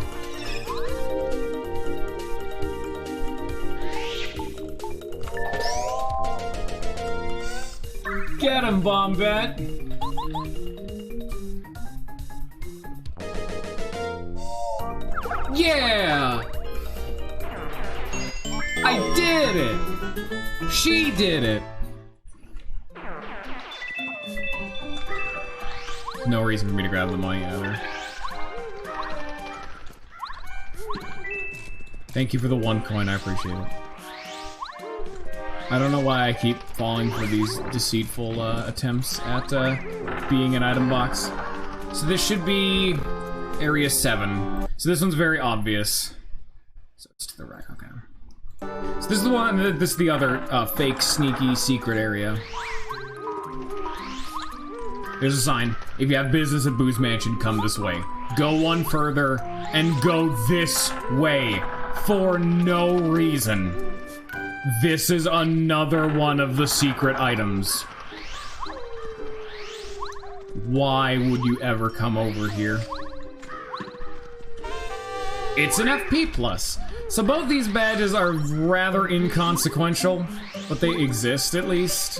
Get him, Bombette! Yeah! I did it! She did it! No reason for me to grab the money either. Thank you for the 1 coin, I appreciate it. I don't know why I keep falling for these deceitful attempts at being an item box. So this should be area 7. So this one's very obvious. So it's to the right, okay. So this is the one, this is the other fake, sneaky, secret area. There's a sign. If you have business at Boo's Mansion, come this way. Go one further, and go this way. For no reason. This is another one of the secret items. Why would you ever come over here? It's an FP+. So both these badges are rather inconsequential, but they exist at least.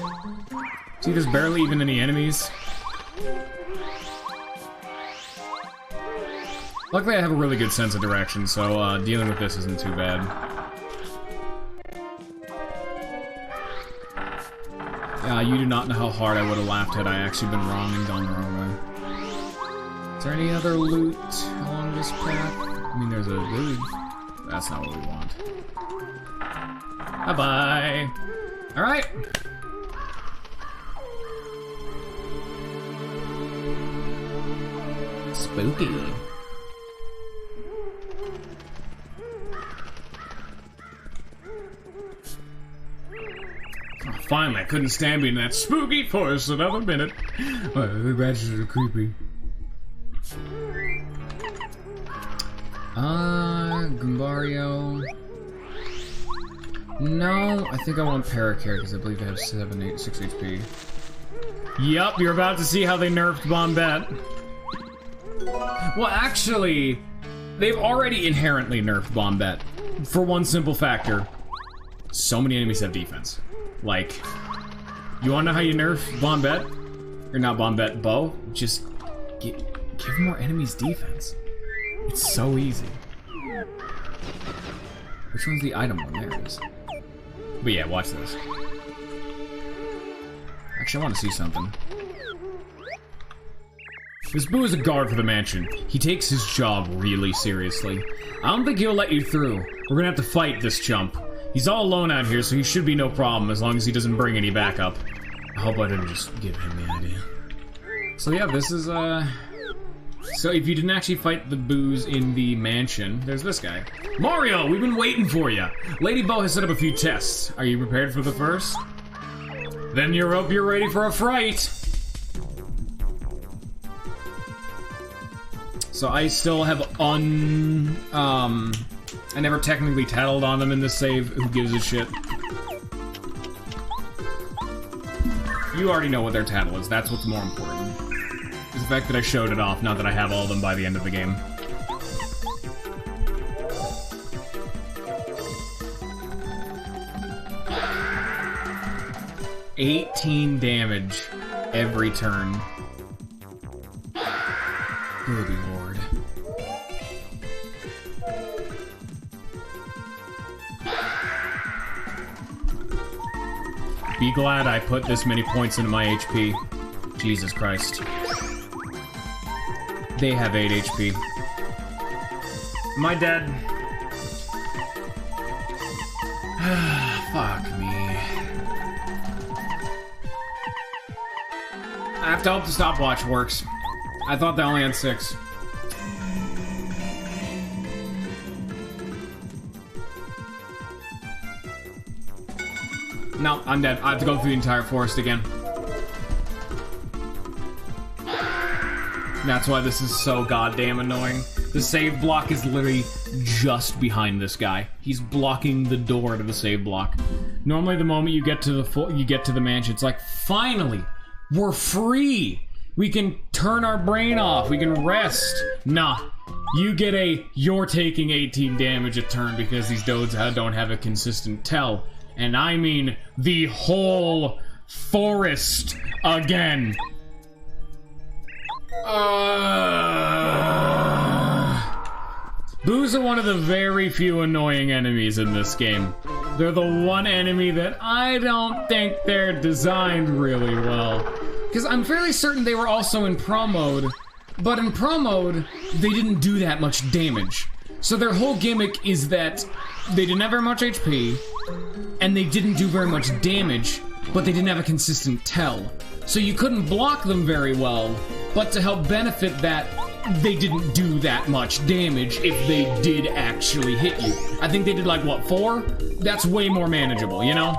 See, there's barely even any enemies. Luckily I have a really good sense of direction, so dealing with this isn't too bad. You do not know how hard I would have laughed had I actually been wrong and gone the wrong way. Is there any other loot along this path? I mean, there's a dude. That's not what we want. Bye-bye! Alright! Spooky. Oh, finally, I couldn't stand being in that spooky forest another minute. The badges are creepy. Gumbario. No, I think I want Paracare because I believe they have 6 HP. Yup, you're about to see how they nerfed Bombette. Well, actually, they've already inherently nerfed Bombette. For one simple factor. So many enemies have defense. Like, you wanna know how you nerf Bombette? Or not Bombette, Bo? Just give more enemies defense. It's so easy. Which one's the item one? There it is. But yeah, watch this. Actually, I want to see something. This Boo is a guard for the mansion. He takes his job really seriously. I don't think he'll let you through. We're gonna have to fight this chump. He's all alone out here, so he should be no problem as long as he doesn't bring any backup. I hope I didn't just give him the idea. So yeah, this is, So if you didn't actually fight the Boos in the mansion, there's this guy. Mario, we've been waiting for you. Lady Bo has set up a few tests. Are you prepared for the first? Then you're ready for a fright. So I still have I never technically tattled on them in this save. Who gives a shit? You already know what their tattle is. That's what's more important. Is the fact that I showed it off, not that I have all of them by the end of the game. $18 damage every turn. Good lord. Be glad I put this many points into my HP. Jesus Christ. They have 8 HP. Am I dead? Fuck me. I have to hope the stopwatch works. I thought they only had 6. No, I'm dead. I have to go through the entire forest again. That's why this is so goddamn annoying. The save block is literally just behind this guy. He's blocking the door to the save block. Normally, the moment you get to the mansion, it's like, finally, we're free. We can turn our brain off. We can rest. Nah, you get you're taking 18 damage a turn because these dodes don't have a consistent tell. And I mean the whole forest again. Boos are one of the very few annoying enemies in this game. They're the one enemy that I don't think they're designed really well. Because I'm fairly certain they were also in Pro Mode, but in Pro Mode, they didn't do that much damage. So their whole gimmick is that they didn't have very much HP, and they didn't do very much damage, but they didn't have a consistent tell. So you couldn't block them very well, but to help benefit that, they didn't do that much damage if they did actually hit you. I think they did like, what, 4? That's way more manageable, you know?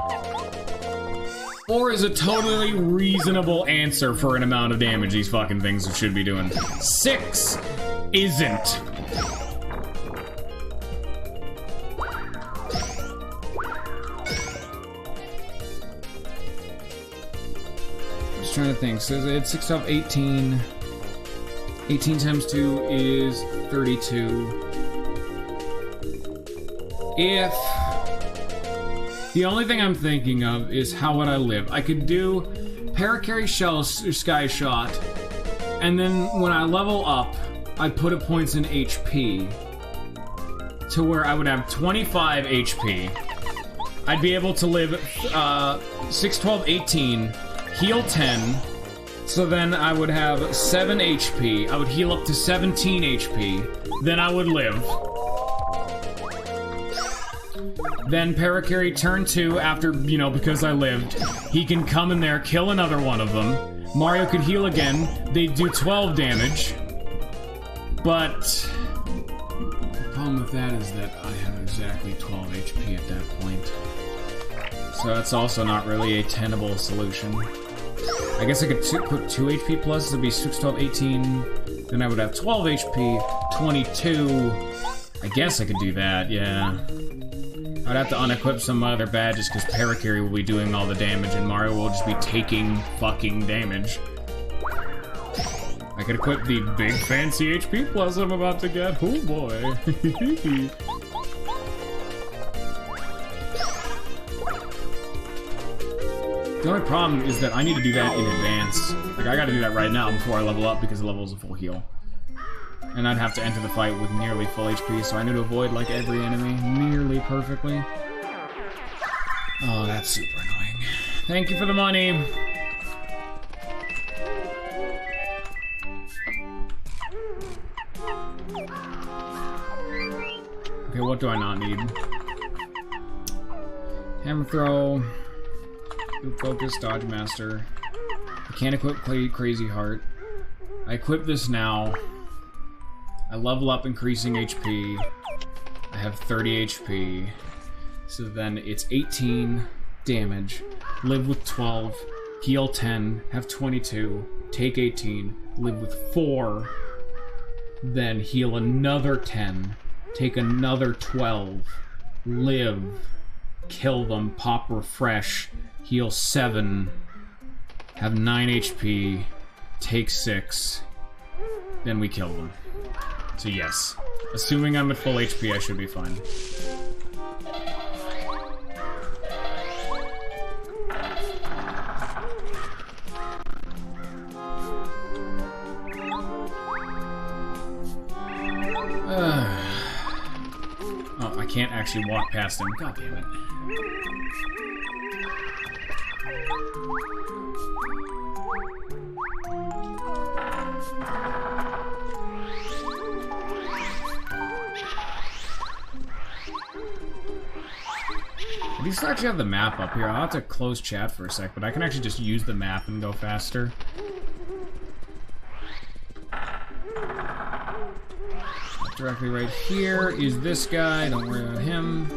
4 is a totally reasonable answer for an amount of damage these fucking things should be doing. 6 isn't. Trying to think. So it's 6 of 18. 18 times 2 is 32. If the only thing I'm thinking of is how would I live? I could do Paracarry Shell Sky Shot, and then when I level up, I put a points in HP to where I would have 25 HP. I'd be able to live 6, 12, 18. Heal 10, so then I would have 7 HP. I would heal up to 17 HP. Then I would live. Then Paracarry turn 2 after, you know, because I lived. He can come in there, kill another one of them. Mario could heal again. They do 12 damage. But the problem with that is that I have exactly 12 HP at that point. So that's also not really a tenable solution. I guess I could put 2 HP plus, it'd be 6, 12, 18, then I would have 12 HP, 22, I guess I could do that, yeah. I'd have to unequip some other badges because Paracarry will be doing all the damage and Mario will just be taking fucking damage. I could equip the big fancy HP plus I'm about to get, oh boy. The only problem is that I need to do that in advance. Like, I gotta do that right now before I level up because the level is a full heal. And I'd have to enter the fight with nearly full HP, so I need to avoid, like, every enemy nearly perfectly. Oh, that's super annoying. Thank you for the money! Okay, what do I not need? Hammer throw. Group focus, dodge master. I can't equip Crazy Heart. I equip this now. I level up increasing HP. I have 30 HP. So then it's 18 damage. Live with 12. Heal 10. Have 22. Take 18. Live with 4. Then heal another 10. Take another 12. Live. Kill them. Pop refresh. Heal 7. Have 9 HP. Take 6. Then we kill them. So yes. Assuming I'm at full HP, I should be fine. Oh, I can't actually walk past him. God damn it. I do still actually have the map up here. I'll have to close chat for a sec, but I can actually just use the map and go faster. Directly right here is this guy. Don't worry about him.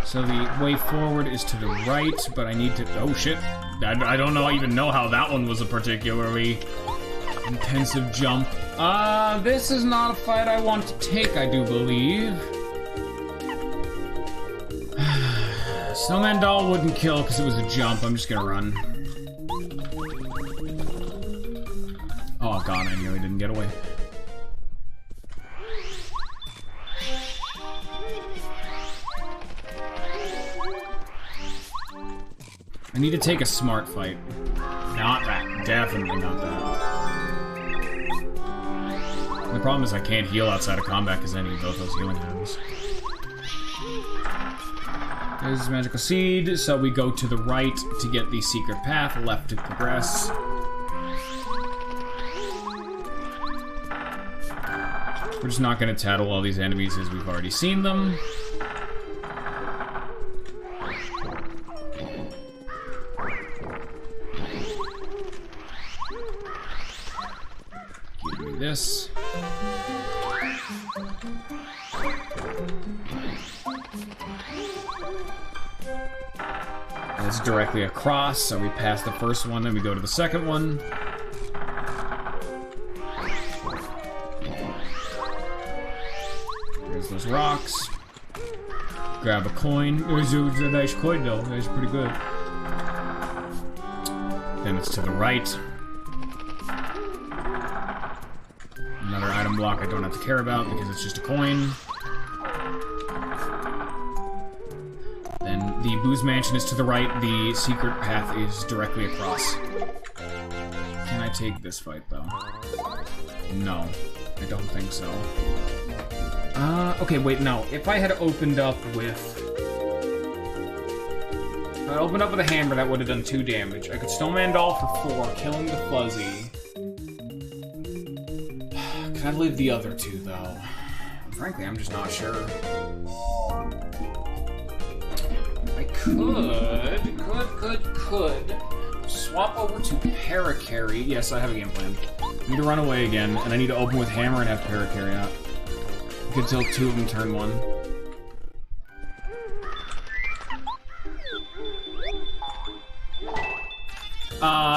So the way forward is to the right, but I need to... Oh, shit. I don't even know how that one was a particularly intensive jump. This is not a fight I want to take, I do believe. Snowman Doll wouldn't kill because it was a jump. I'm just gonna run. Oh god, I nearly didn't get away. I need to take a smart fight. Not that. Definitely not that. The problem is I can't heal outside of combat because I need both those healing items. There's Magical Seed, so we go to the right to get the secret path, left to progress. We're just not going to tattle all these enemies as we've already seen them. Give me this. That's directly across, so we pass the first one, then we go to the second one. There's those rocks. Grab a coin. It was a nice coin, though. That's pretty good. Then it's to the right. Another item block I don't have to care about because it's just a coin. Then the Booze Mansion is to the right. The secret path is directly across. Can I take this fight, though? No, I don't think so. Okay, wait, no. If I had opened up with... If I opened up with a hammer, that would have done 2 damage. I could Snowman Doll for 4, killing the Fuzzy. Can I live the other 2, though? Frankly, I'm just not sure. I could swap over to Paracarry. Yes, I have a game plan. I need to run away again, and I need to open with hammer and have Paracarry out. Could kill 2 of them turn 1.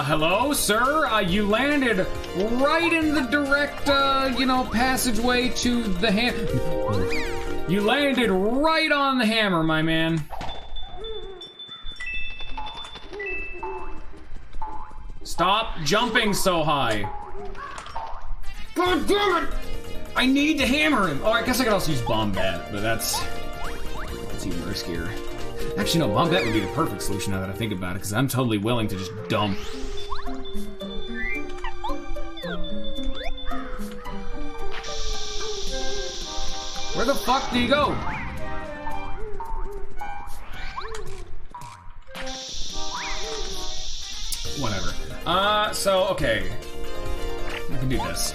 Hello, sir? You landed right in the direct, passageway to the You landed right on the hammer, my man. Stop jumping so high. God damn it! I need to hammer him! Oh, I guess I could also use Bombat, but that's even riskier. Actually, no, Bombat would be the perfect solution now that I think about it, because I'm totally willing to just dump. Where the fuck do you go? Whatever. Okay. can do this.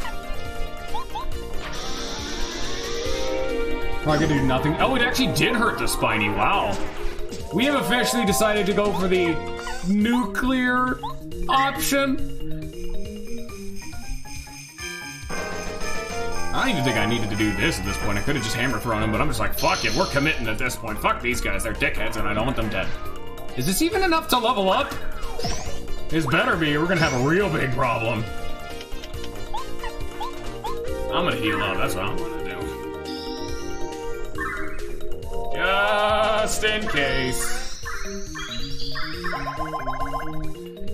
Probably gonna do nothing. Oh, it actually did hurt the Spiny. Wow. We have officially decided to go for the nuclear option. I don't even think I needed to do this at this point. I could have just hammer thrown him, but I'm just like, fuck it, we're committing at this point. Fuck these guys, they're dickheads, and I don't want them dead. Is this even enough to level up? This better be, we're gonna have a real big problem. I'm gonna heal up, that's what I'm gonna do. Just in case.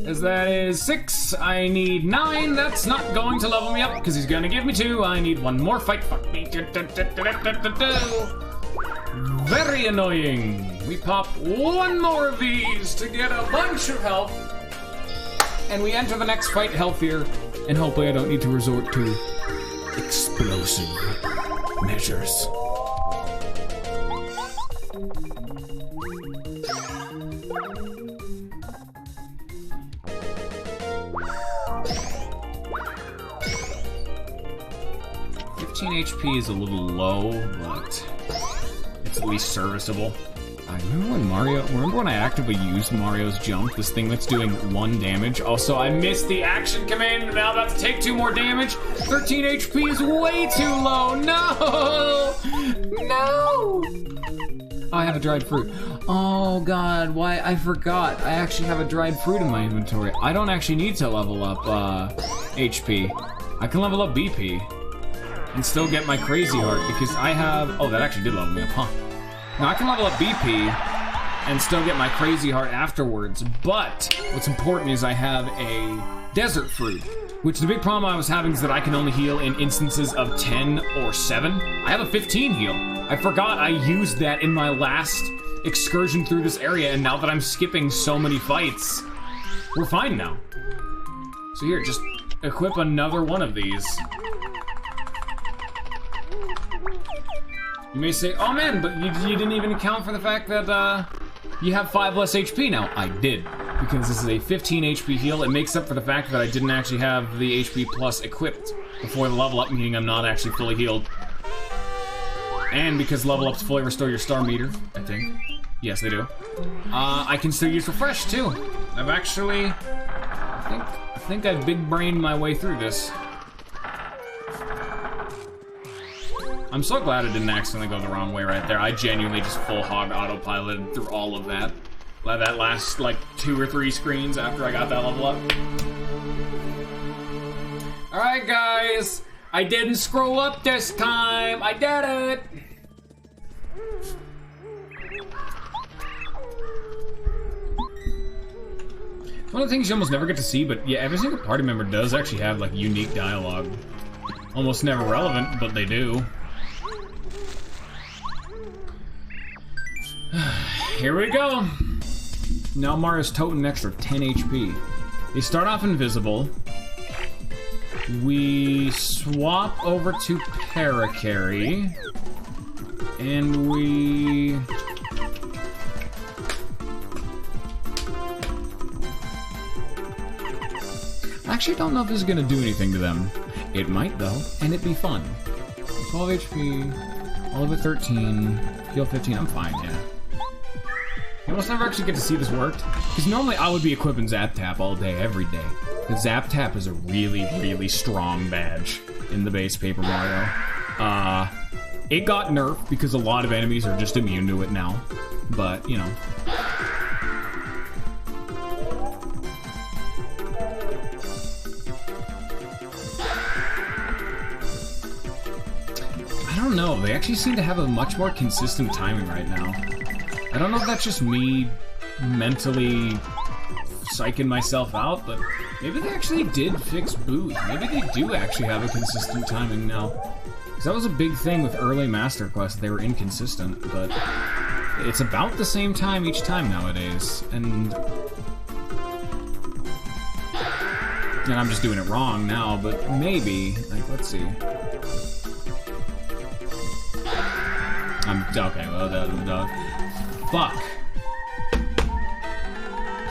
As that is 6, I need 9. That's not going to level me up because he's gonna give me 2. I need one more fight. Fuck me. Very annoying. We pop one more of these to get a bunch of health. And we enter the next fight healthier. And hopefully I don't need to resort to explosive measures. HP is a little low, but it's at least serviceable. I remember when I actively used Mario's jump, this thing that's doing 1 damage. Also, I missed the action command, and now I'm about to take 2 more damage. 13 HP is way too low. No! No! Oh, I have a dried fruit. Oh god, why? I forgot. I actually have a dried fruit in my inventory. I don't actually need to level up HP. I can level up BP. And still get my crazy heart because I have. Oh, that actually did level me up, huh? Now I can level up BP and still get my crazy heart afterwards. But what's important is I have a desert fruit, which the big problem I was having is that I can only heal in instances of 10 or 7. I have a 15 heal. I forgot I used that in my last excursion through this area, and now that I'm skipping so many fights, we're fine now. So here, just equip another one of these. You may say, oh man, but you didn't even account for the fact that you have 5 less HP now. I did, because this is a 15 HP heal. It makes up for the fact that I didn't actually have the HP plus equipped before the level up, meaning I'm not actually fully healed. And because level ups fully restore your star meter, I think. Yes, they do. I can still use refresh too. I've actually, I think I've big brained my way through this. I'm so glad I didn't accidentally go the wrong way right there. I genuinely just full hog autopiloted through all of that. That last, like, 2 or 3 screens after I got that level up. Alright, guys. I didn't scroll up this time. I did it. One of the things you almost never get to see, but yeah, every single party member does actually have, like, unique dialogue. Almost never relevant, but they do. Here we go. Now Mario's toting an extra 10 HP. They start off invisible. We swap over to Paracarry. And we... I actually don't know if this is gonna do anything to them. It might though, and it'd be fun. 12 HP, all of it 13, heal 15, I'm fine, yeah. You almost never actually get to see this worked. Because normally I would be equipping Zap Tap all day, every day. But Zap Tap is a really, really strong badge in the base Paper Mario. It got nerfed because a lot of enemies are just immune to it now. But, you know. I don't know, they actually seem to have a much more consistent timing right now. I don't know if that's just me mentally psyching myself out, but maybe they actually did fix booze. Maybe they do actually have a consistent timing now. Because that was a big thing with early Master Quests, they were inconsistent, but it's about the same time each time nowadays, and I'm just doing it wrong now, but maybe, like, let's see. Okay, well, fuck.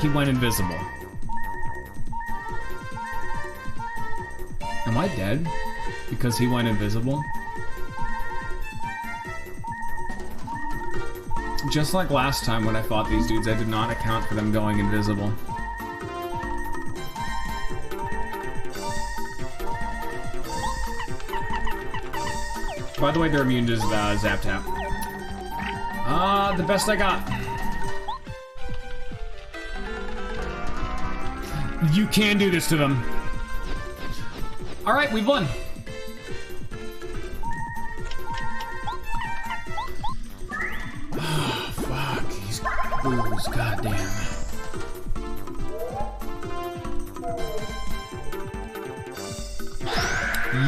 He went invisible. Am Am I dead? Because he went invisible? Just like last time when I fought these dudes, I did not account for them going invisible. By the way, they're immune to Zap Tap. The best I got. You can do this to them. Alright, we've won. Oh, fuck. These boos, goddamn.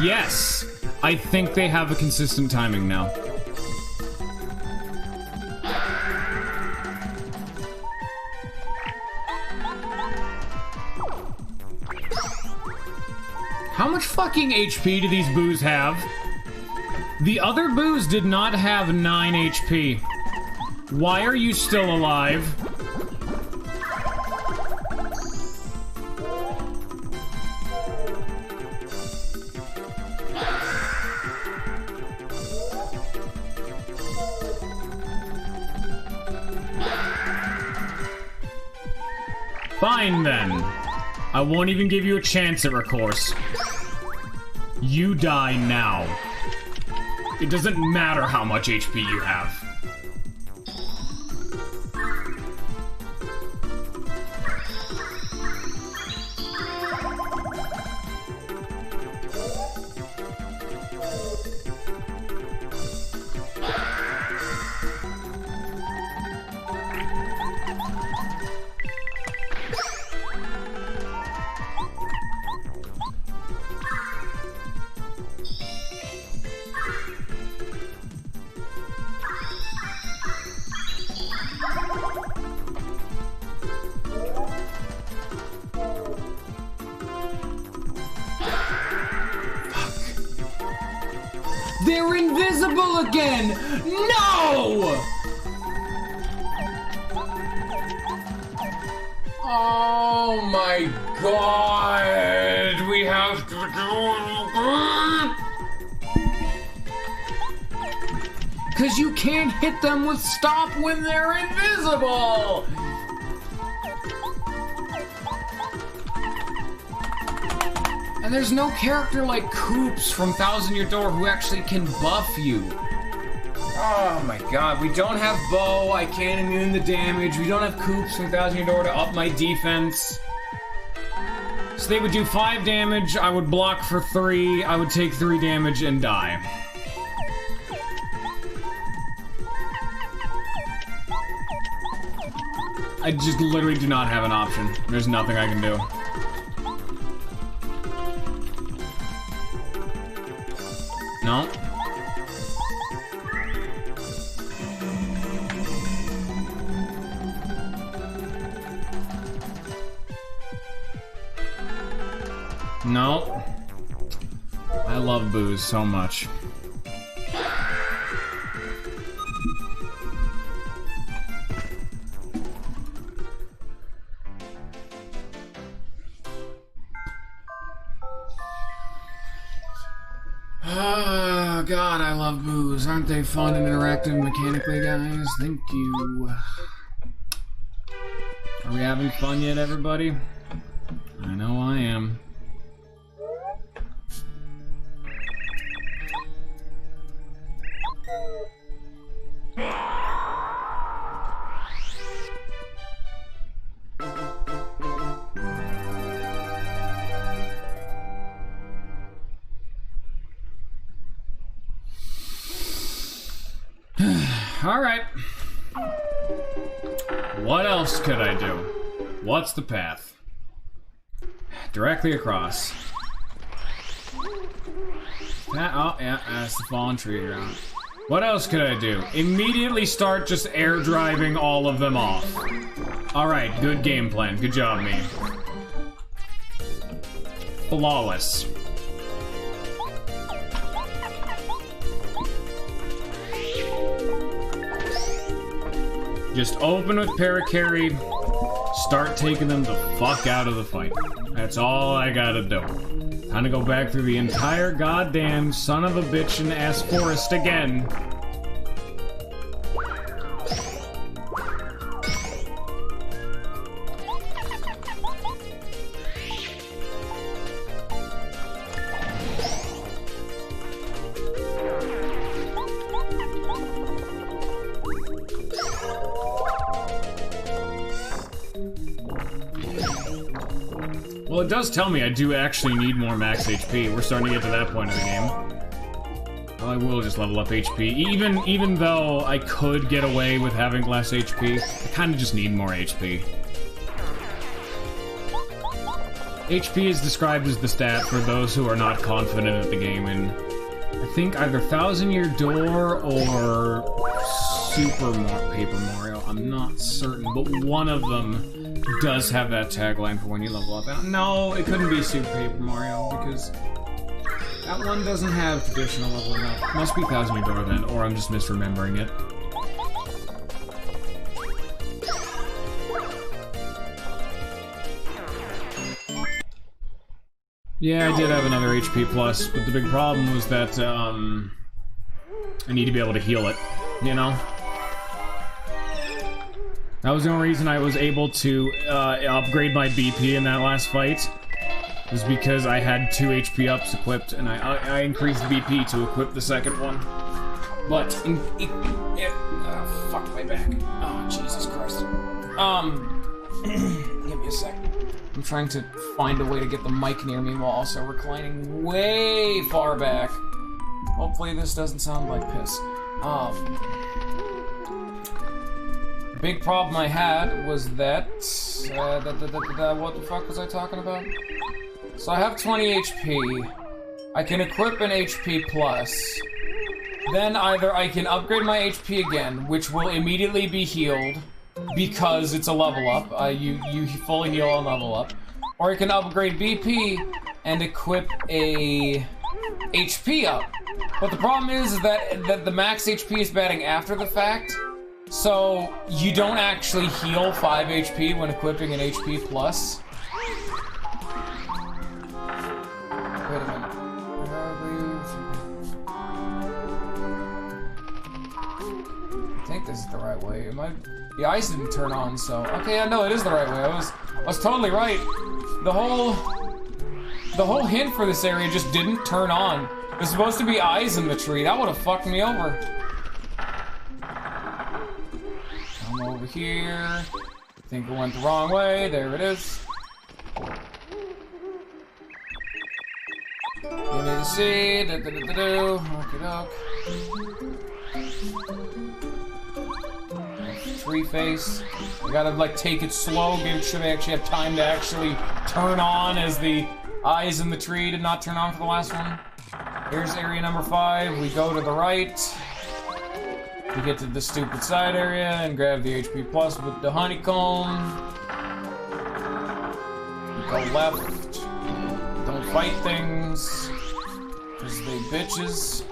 Yes! I think they have a consistent timing now. How much fucking HP do these boos have? The other boos did not have 9 HP. Why are you still alive? Fine then. I won't even give you a chance at recourse. You die now. It doesn't matter how much HP you have. They're invisible again! No! Oh my god! We have to do... Cause you can't hit them with stop when they're invisible! And there's no character like Koops from Thousand Year Door who actually can buff you. Oh my god, we don't have Bow, I can't immune the damage, we don't have Koops from Thousand Year Door to up my defense. So they would do 5 damage, I would block for 3, I would take 3 damage and die. I just literally do not have an option. There's nothing I can do. No. No. I love booze so much. Oh, God, I love boos. Aren't they fun and interactive mechanically, guys? Thank you. Are we having fun yet, everybody? I know I am. Alright. What else could I do? What's the path? Directly across. Oh, yeah, that's the fallen tree ground. What else could I do? Immediately start just air driving all of them off. Alright, good game plan. Good job, me. Flawless. Just open with Paracarry, start taking them the fuck out of the fight. That's all I gotta do. Time to go back through the entire goddamn son of a bitch and ass forest again. Well, it does tell me I do actually need more max HP. We're starting to get to that point of the game. Well, I will just level up HP. Even though I could get away with having less HP, I kind of just need more HP. HP is described as the stat for those who are not confident at the game, and I think either 1000-Year Door or Super Paper Mario. I'm not certain, but one of them does have that tagline for when you level up. And no, it couldn't be Super Paper Mario, because that one doesn't have traditional leveling up. Must be 1000-Year Door then, or I'm just misremembering it. Yeah, I did have another HP plus, but the big problem was that, I need to be able to heal it, you know? That was the only reason I was able to upgrade my BP in that last fight, was because I had 2 HP ups equipped, and I increased BP to equip the second one. But, fuck my back. Oh, Jesus Christ. Give me a sec. I'm trying to find a way to get the mic near me while also reclining way far back. Hopefully this doesn't sound like piss. Big problem I had was that, what the fuck was I talking about? So I have 20 HP. I can equip an HP plus. Then either I can upgrade my HP again, which will immediately be healed, because it's a level up. You fully heal on level up. Or I can upgrade BP and equip a HP up. But the problem is that the max HP is batting after the fact. So, you don't actually heal 5 HP when equipping an HP plus. Wait a minute. I think this is the right way. The ice didn't turn on, so... Okay, yeah, no, it is the right way. I was totally right. The whole hint for this area just didn't turn on. There's supposed to be eyes in the tree. That would have fucked me over. Over here. I think it went the wrong way. There it is. Give me the seed. Tree face. You gotta like take it slow. Give sure they actually have time to actually turn on, as the eyes in the tree did not turn on for the last one. Here's area number 5. We go to the right. We get to the stupid side area and grab the HP plus with the honeycomb. We go left. Don't fight things, because they bitches.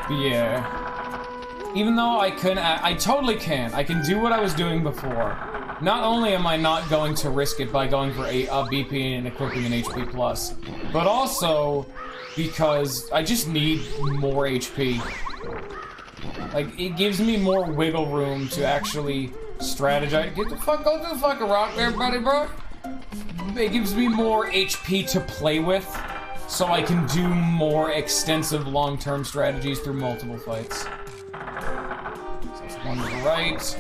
But yeah. Even though I couldn't, I totally can. I can do what I was doing before. Not only am I not going to risk it by going for a BP and equipping an HP plus, but also because I just need more HP. Like, it gives me more wiggle room to actually strategize. Go to the fucking rock there, buddy, bro. It gives me more HP to play with, so I can do more extensive long-term strategies through multiple fights. So there's one to the right.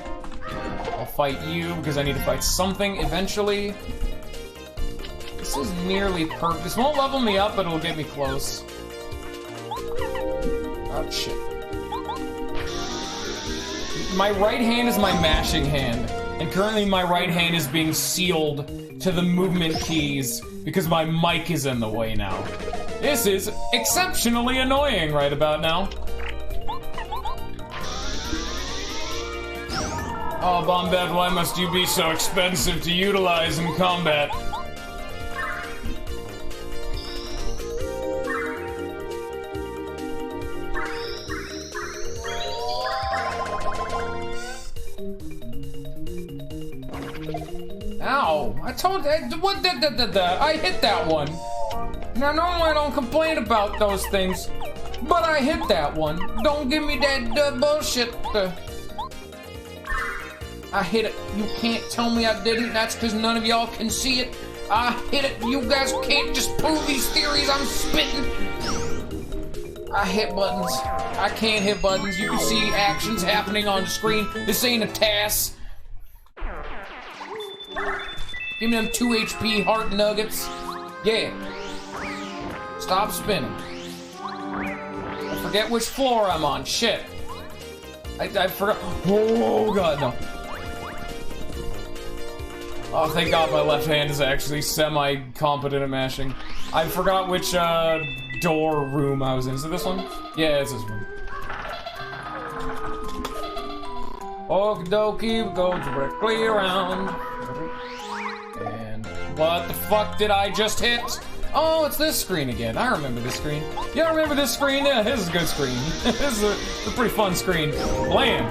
I'll fight you, because I need to fight something eventually. This is nearly perfect. This won't level me up, but it'll get me close. Oh, shit. My right hand is my mashing hand, and currently my right hand is being sealed to the movement keys because my mic is in the way now. This is exceptionally annoying right about now. Oh, Bombette, why must you be so expensive to utilize in combat? I told you, I hit that one. Now, normally I don't complain about those things, but I hit that one. Don't give me that bullshit. I hit it. You can't tell me I didn't. That's because none of y'all can see it. I hit it. You guys can't disprove these theories I'm spitting. I hit buttons. I can't hit buttons. You can see actions happening on the screen. This ain't a task. Give me them 2 HP heart nuggets. Yeah. Stop spinning. I forget which floor I'm on. Shit. I forgot. Oh, God, no. Oh, thank God my left hand is actually semi-competent at mashing. I forgot which, door room I was in. Is it this one? Yeah, it's this one. Okie dokie, go directly around. And what the fuck did I just hit? Oh, it's this screen again. I remember this screen. You remember this screen? Yeah, this is a good screen. This is a pretty fun screen. Blam!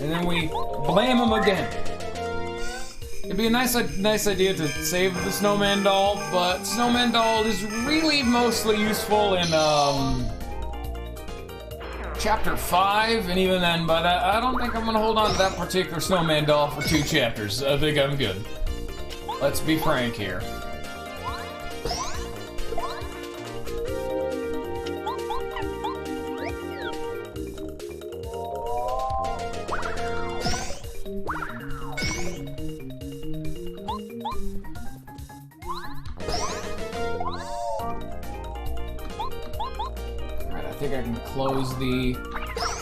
And then we blam him again. It'd be a nice idea to save the snowman doll, but snowman doll is really mostly useful in chapter 5, and even then, but I don't think I'm gonna hold on to that particular snowman doll for 2 chapters. I think I'm good. Let's be frank here. I think I can close the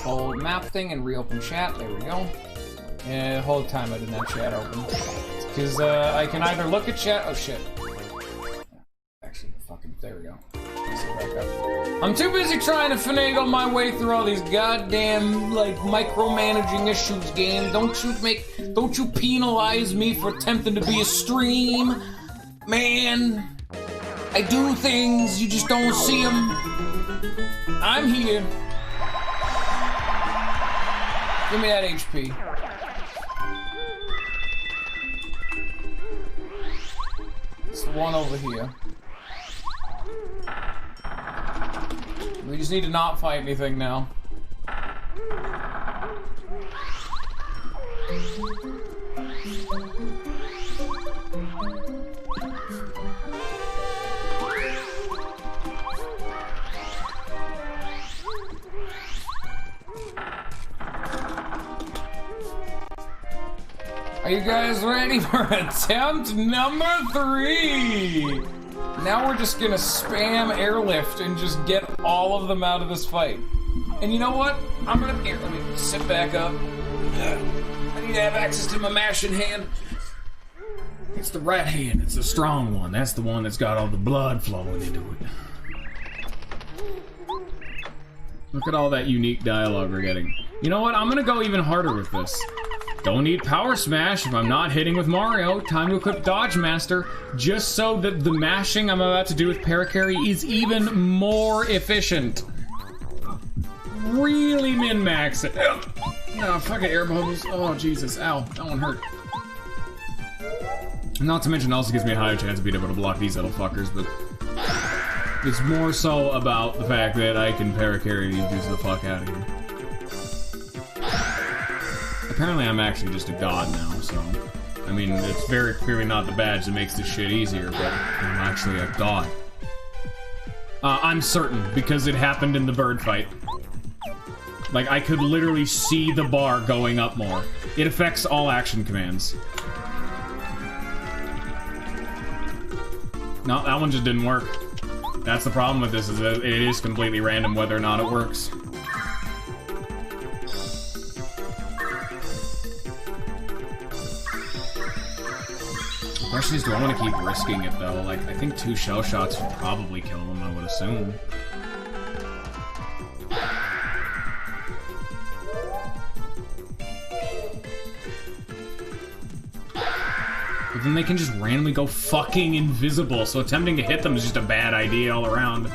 whole map thing and reopen chat. There we go. And the whole time I didn't have chat open. Because I can either look at chat. Oh shit. Actually, fucking. There we go. Let's get back up. I'm too busy trying to finagle my way through all these goddamn, like, micromanaging issues, game. Don't you penalize me for attempting to be a stream. Man. I do things, you just don't see them. I'm here. Give me that HP. It's the one over here. We just need to not fight anything now. Are you guys ready for attempt number 3? Now we're just gonna spam airlift and just get all of them out of this fight. And you know what? I'm gonna, here, let me sit back up. I need to have access to my mashing hand. It's the right hand, it's the strong one. That's the one that's got all the blood flowing into it. Look at all that unique dialogue we're getting. You know what? I'm gonna go even harder with this. Don't need Power Smash if I'm not hitting with Mario. Time to equip Dodge Master, just so that the mashing I'm about to do with Parakarry is even more efficient. Really min-max it. No, fucking air bubbles. Oh, Jesus. Ow. That one hurt. Not to mention, it also gives me a higher chance of being able to block these little fuckers, but it's more so about the fact that I can Parakarry these dudes the fuck out of here. Apparently I'm actually just a god now, so... I mean, it's very clearly not the badge that makes this shit easier, but I'm actually a god. I'm certain, because it happened in the bird fight. Like, I could literally see the bar going up more. It affects all action commands. No, that one just didn't work. That's the problem with this, is that it is completely random whether or not it works. The question is, do I want to keep risking it, though? Like, I think 2 shell shots would probably kill him, I would assume. But then they can just randomly go fucking invisible, so attempting to hit them is just a bad idea all around.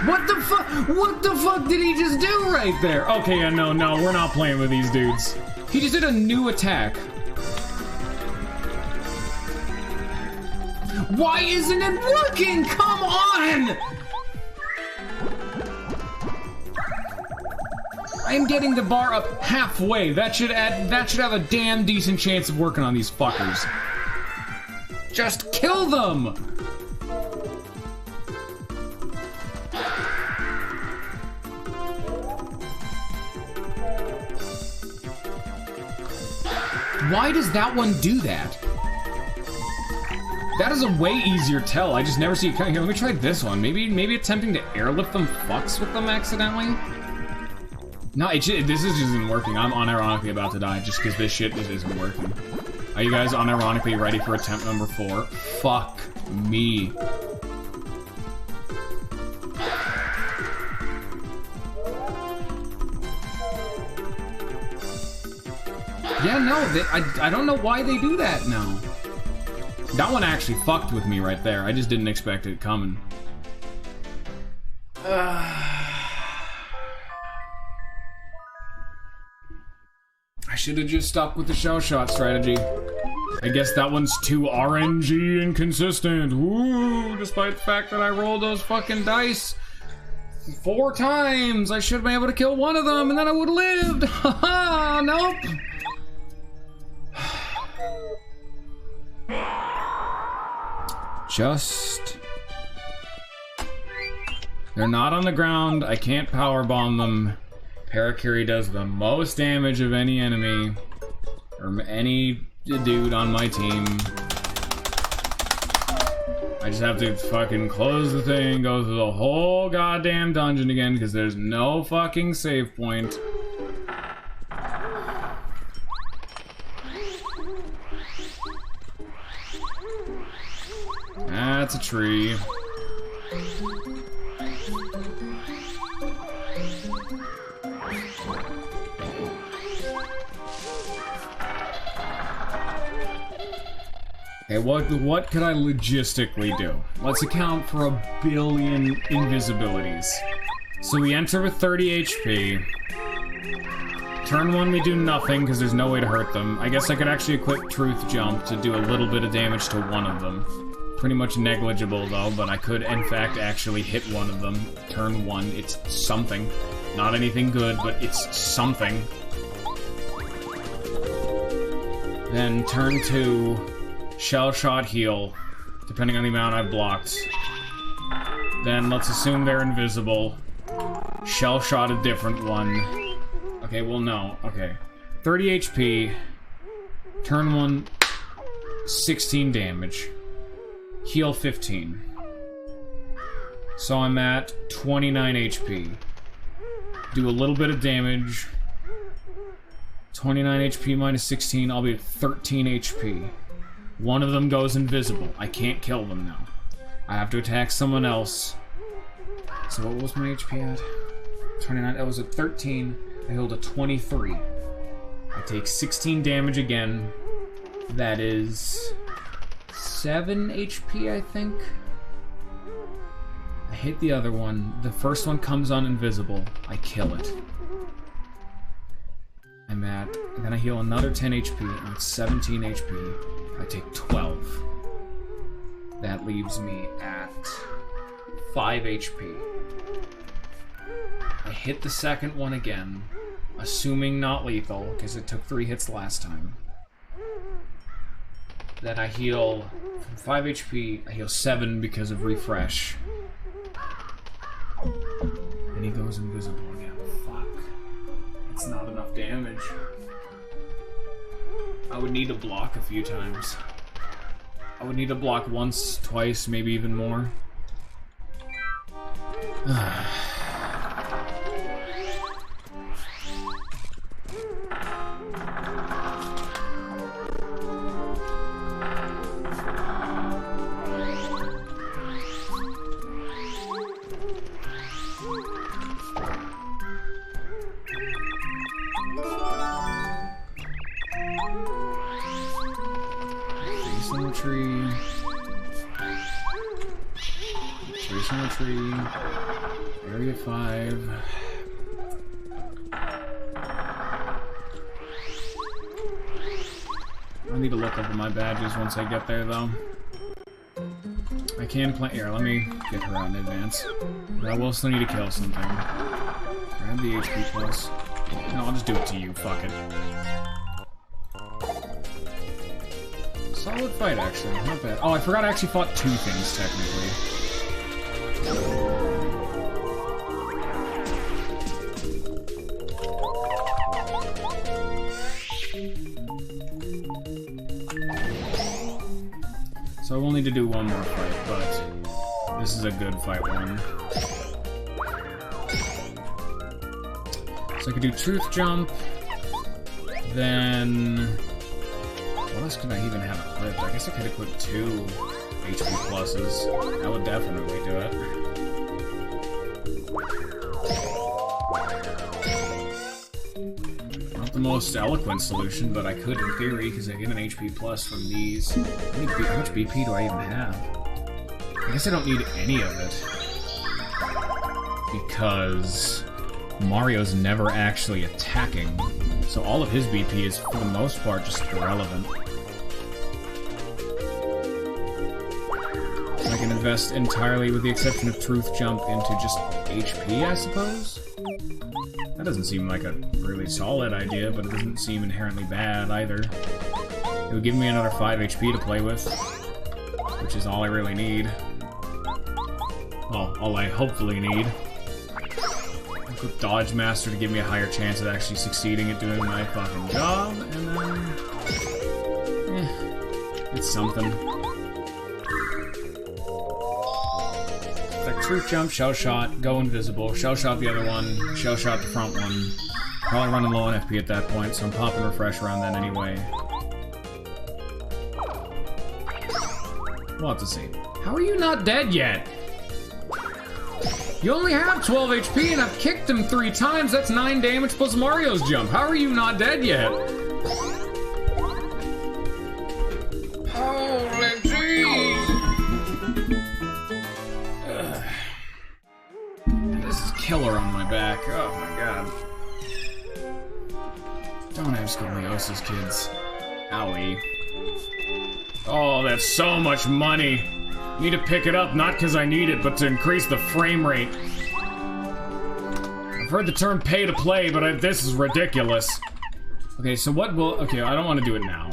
What the fuck? What the fuck did he just do right there? Okay, yeah, no, we're not playing with these dudes. He just did a new attack. Why isn't it working? Come on! I'm getting the bar up halfway. That should have a damn decent chance of working on these fuckers. Just kill them! Why does that one do that? That is a way easier tell. I just never see it coming. Here, let me try this one. Maybe attempting to airlift them fucks with them accidentally? No, this just isn't working. I'm unironically about to die just because this shit just isn't working. Are you guys unironically ready for attempt number 4? Fuck me. Yeah, no, I don't know why they do that now. That one actually fucked with me right there. I just didn't expect it coming. I should have just stuck with the shell shot strategy. I guess that one's too RNG inconsistent. Woo! Despite the fact that I rolled those fucking dice 4 times, I should have been able to kill one of them, and then I would have lived. Haha! Nope. They're not on the ground. I can't powerbomb them. Parakarry does the most damage of any enemy or any dude on my team. I just have to fucking close the thing, go through the whole goddamn dungeon again because there's no fucking save point. That's a tree. Okay, what could I logistically do? Let's account for 1 billion invisibilities. So we enter with 30 HP. Turn 1 we do nothing because there's no way to hurt them. I guess I could actually equip Truth Jump to do a little bit of damage to one of them. Pretty much negligible though, but I could in fact actually hit one of them. Turn 1, it's something. Not anything good, but it's something. Then turn 2, shell shot heal, depending on the amount I've blocked. Then let's assume they're invisible. Shell shot a different one. Okay, well no, okay. 30 HP, turn 1, 16 damage. Heal 15. So I'm at 29 HP. Do a little bit of damage. 29 HP minus 16, I'll be at 13 HP. One of them goes invisible. I can't kill them now. I have to attack someone else. So what was my HP at? 29, that was at 13. I healed a 23. I take 16 damage again. That is 7 HP, I think. I hit the other one. The first one comes on invisible. I kill it. I'm at... And then I heal another 10 HP. I'm at 17 HP. I take 12. That leaves me at 5 HP. I hit the second one again. Assuming not lethal, because it took 3 hits last time. Then I heal from 5 HP, I heal 7 because of refresh. And he goes invisible again. Fuck. It's not enough damage. I would need to block a few times. I would need to block once, twice, maybe even more. Tree. Area 5. I need to look over my badges once I get there, though. I can play. Here, let me get her out in advance. But I will still need to kill something. Grab the HP plus. No, I'll just do it to you. Fuck it. Solid fight, actually. Not bad. Oh, I forgot I actually fought 2 things, technically. So I will need to do one more fight, but this is a good fight one. So I could do Truth Jump, then... What else could I even have equipped? I guess I could equip 2 HP pluses. That would definitely do it. Not the most eloquent solution, but I could in theory, because I get an HP plus from these. How much BP do I even have? I guess I don't need any of it. Because Mario's never actually attacking. So all of his BP is, for the most part, just irrelevant. I can invest entirely, with the exception of Truth Jump, into just HP, I suppose? That doesn't seem like a really solid idea, but it doesn't seem inherently bad either. It would give me another 5 HP to play with, which is all I really need. Well, all I hopefully need. With Dodge Master to give me a higher chance of actually succeeding at doing my fucking job, and then... it's something. Like Truth Jump, Shell Shot, go invisible, Shell Shot the other one, Shell Shot the front one. Probably running low on FP at that point, so I'm popping Refresh around then anyway. We'll have to see. How are you not dead yet? You only have 12 HP and I've kicked him 3 times. That's 9 damage plus Mario's jump. How are you not dead yet? Holy jeez! This is killer on my back. Oh my god. Don't have scoliosis, kids. Owie. Oh, that's so much money. Need to pick it up, not because I need it, but to increase the frame rate. I've heard the term pay to play, but this is ridiculous. Okay, so what will... Okay, I don't want to do it now.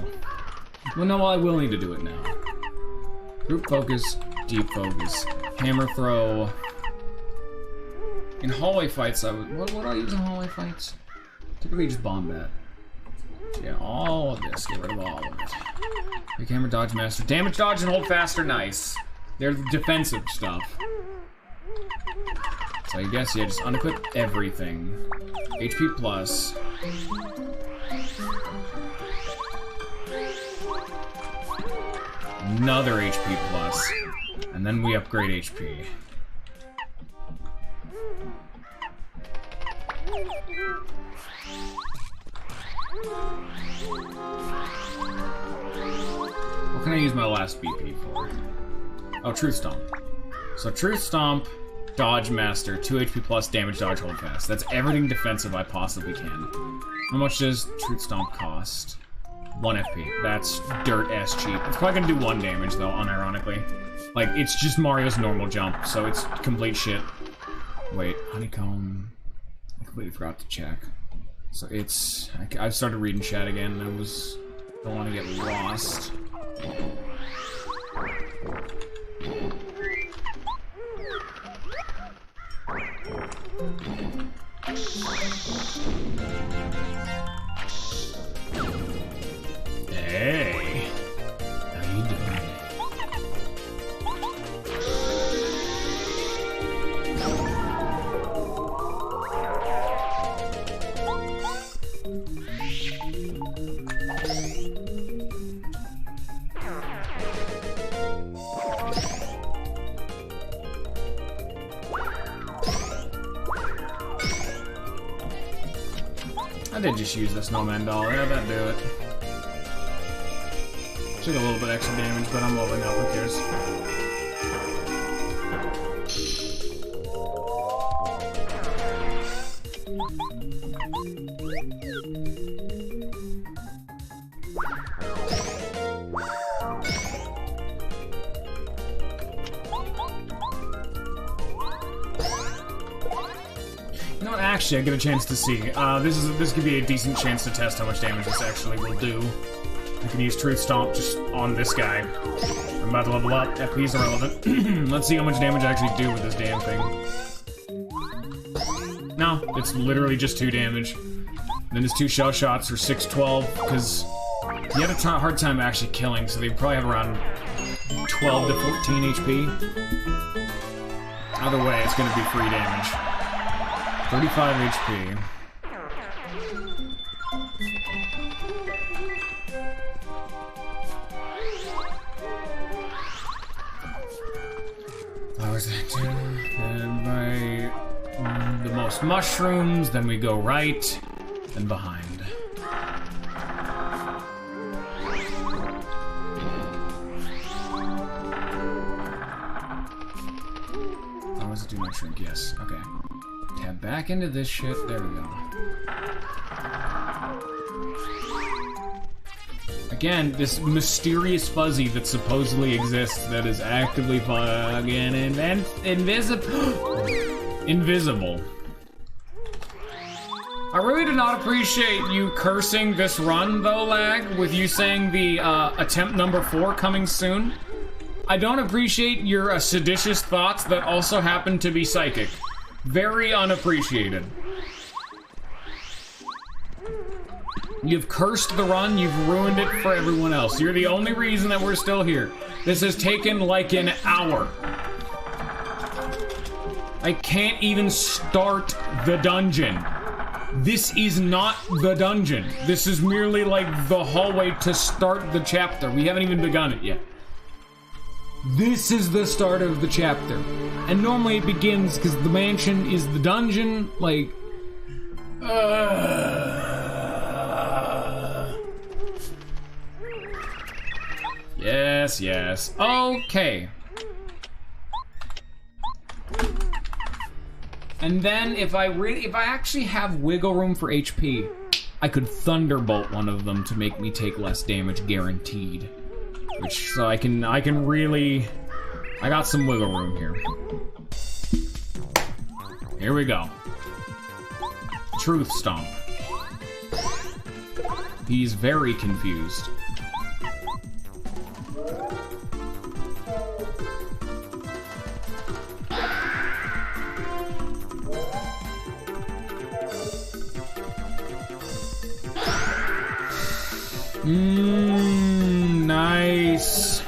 Well, no, I will need to do it now. Group focus, deep focus, hammer throw. In hallway fights, I would... What do I use in hallway fights? Typically just bomb bat. Yeah, all of this. Get rid of all of it. Big hammer, dodge master. Damage, dodge, and hold faster. Nice. They're the defensive stuff. So I guess, yeah, just unequip everything. HP plus. Another HP plus. And then we upgrade HP. What can I use my last BP for? Oh, Truth Stomp. So Truth Stomp, Dodge Master, 2 HP plus, damage, dodge, hold fast. That's everything defensive I possibly can. How much does Truth Stomp cost? 1 FP. That's dirt-ass cheap. It's probably gonna do 1 damage, though, unironically. Like, it's just Mario's normal jump, so it's complete shit. Wait, Honeycomb... I completely forgot to check. So it's... I started reading chat again, and I was... don't want to get lost. Hey, how you doing? I did just use the snowman doll. Yeah, that'd do it. Took a little bit extra damage, but I'm leveling up. Who cares? No, actually, I get a chance to see. This could be a decent chance to test how much damage this actually will do. I can use Truth Stomp just on this guy. I'm about to level up. FP is irrelevant. Let's see how much damage I actually do with this damn thing. No, it's literally just 2 damage. Then his 2 shell shots are 6-12, because he had a hard time actually killing, so they probably have around 12 to 14 HP. Either way, it's going to be free damage. 35 HP. What was that too? And by the most mushrooms, then we go right and behind. Oh, was it do not shrink? Yes. Okay. Tab back into this shit. There we go. Again, this mysterious fuzzy that supposedly exists that is actively fucking invisible. I really did not appreciate you cursing this run, though, Lag, with you saying the attempt number 4 coming soon. I don't appreciate your seditious thoughts that also happen to be psychic. Very unappreciated. You've cursed the run, you've ruined it for everyone else. You're the only reason that we're still here. This has taken like an hour. I can't even start the dungeon. This is not the dungeon. This is merely like the hallway to start the chapter. We haven't even begun it yet. This is the start of the chapter. And normally it begins because the mansion is the dungeon, like... Yes, yes. Okay. And then if I actually have wiggle room for HP, I could thunderbolt one of them to make me take less damage guaranteed. Which so I can really I got some wiggle room here. Here we go. Truth Stomp. He's very confused. Nice.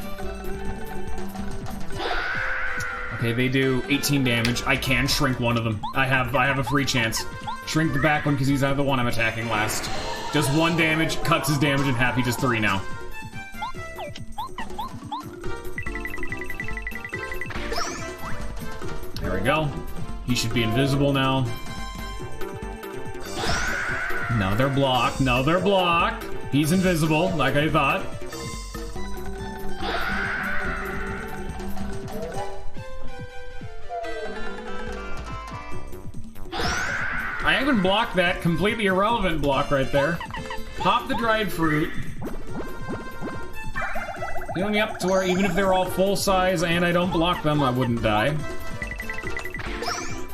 Okay, they do 18 damage. I can shrink one of them. I have a free chance. Shrink the back one because he's the one I'm attacking last. Just 1 damage, cuts his damage in half. He does 3 now. There we go. He should be invisible now. No, they're blocked. No, they're blocked. He's invisible, like I thought. I even blocked that completely irrelevant block right there. Pop the dried fruit. Healing me up to where even if they're all full size and I don't block them, I wouldn't die.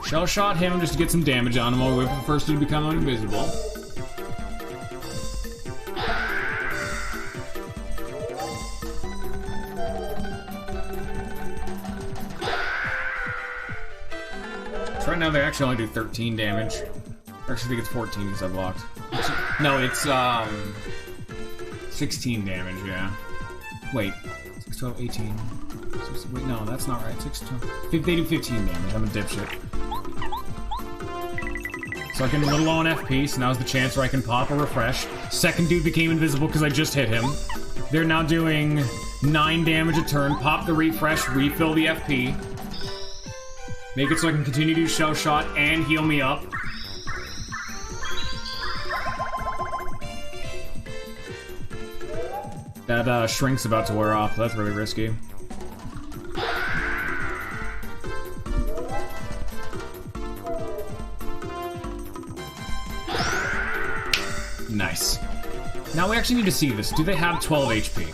Shell shot him just to get some damage on him while we wait for the first two to become invisible. So right now they actually only do 13 damage. I actually think it's 14 because I blocked. No, it's 16 damage, yeah. Wait, 6, 12, 18. 6, wait, no, that's not right. 6, 12. They do 15 damage. I'm a dipshit. So I can a little low on FP, so now's the chance where I can pop a refresh. Second dude became invisible because I just hit him. They're now doing 9 damage a turn. Pop the refresh, refill the FP. Make it so I can continue to do shell shot and heal me up. That shrink's about to wear off. That's really risky. Nice. Now we actually need to see this. Do they have 12 HP?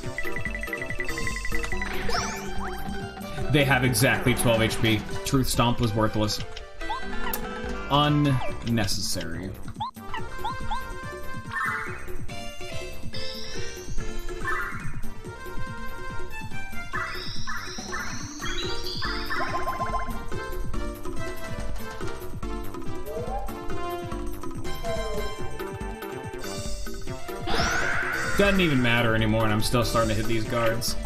They have exactly 12 HP. Truth Stomp was worthless. unnecessary. Doesn't even matter anymore, and I'm still starting to hit these guards.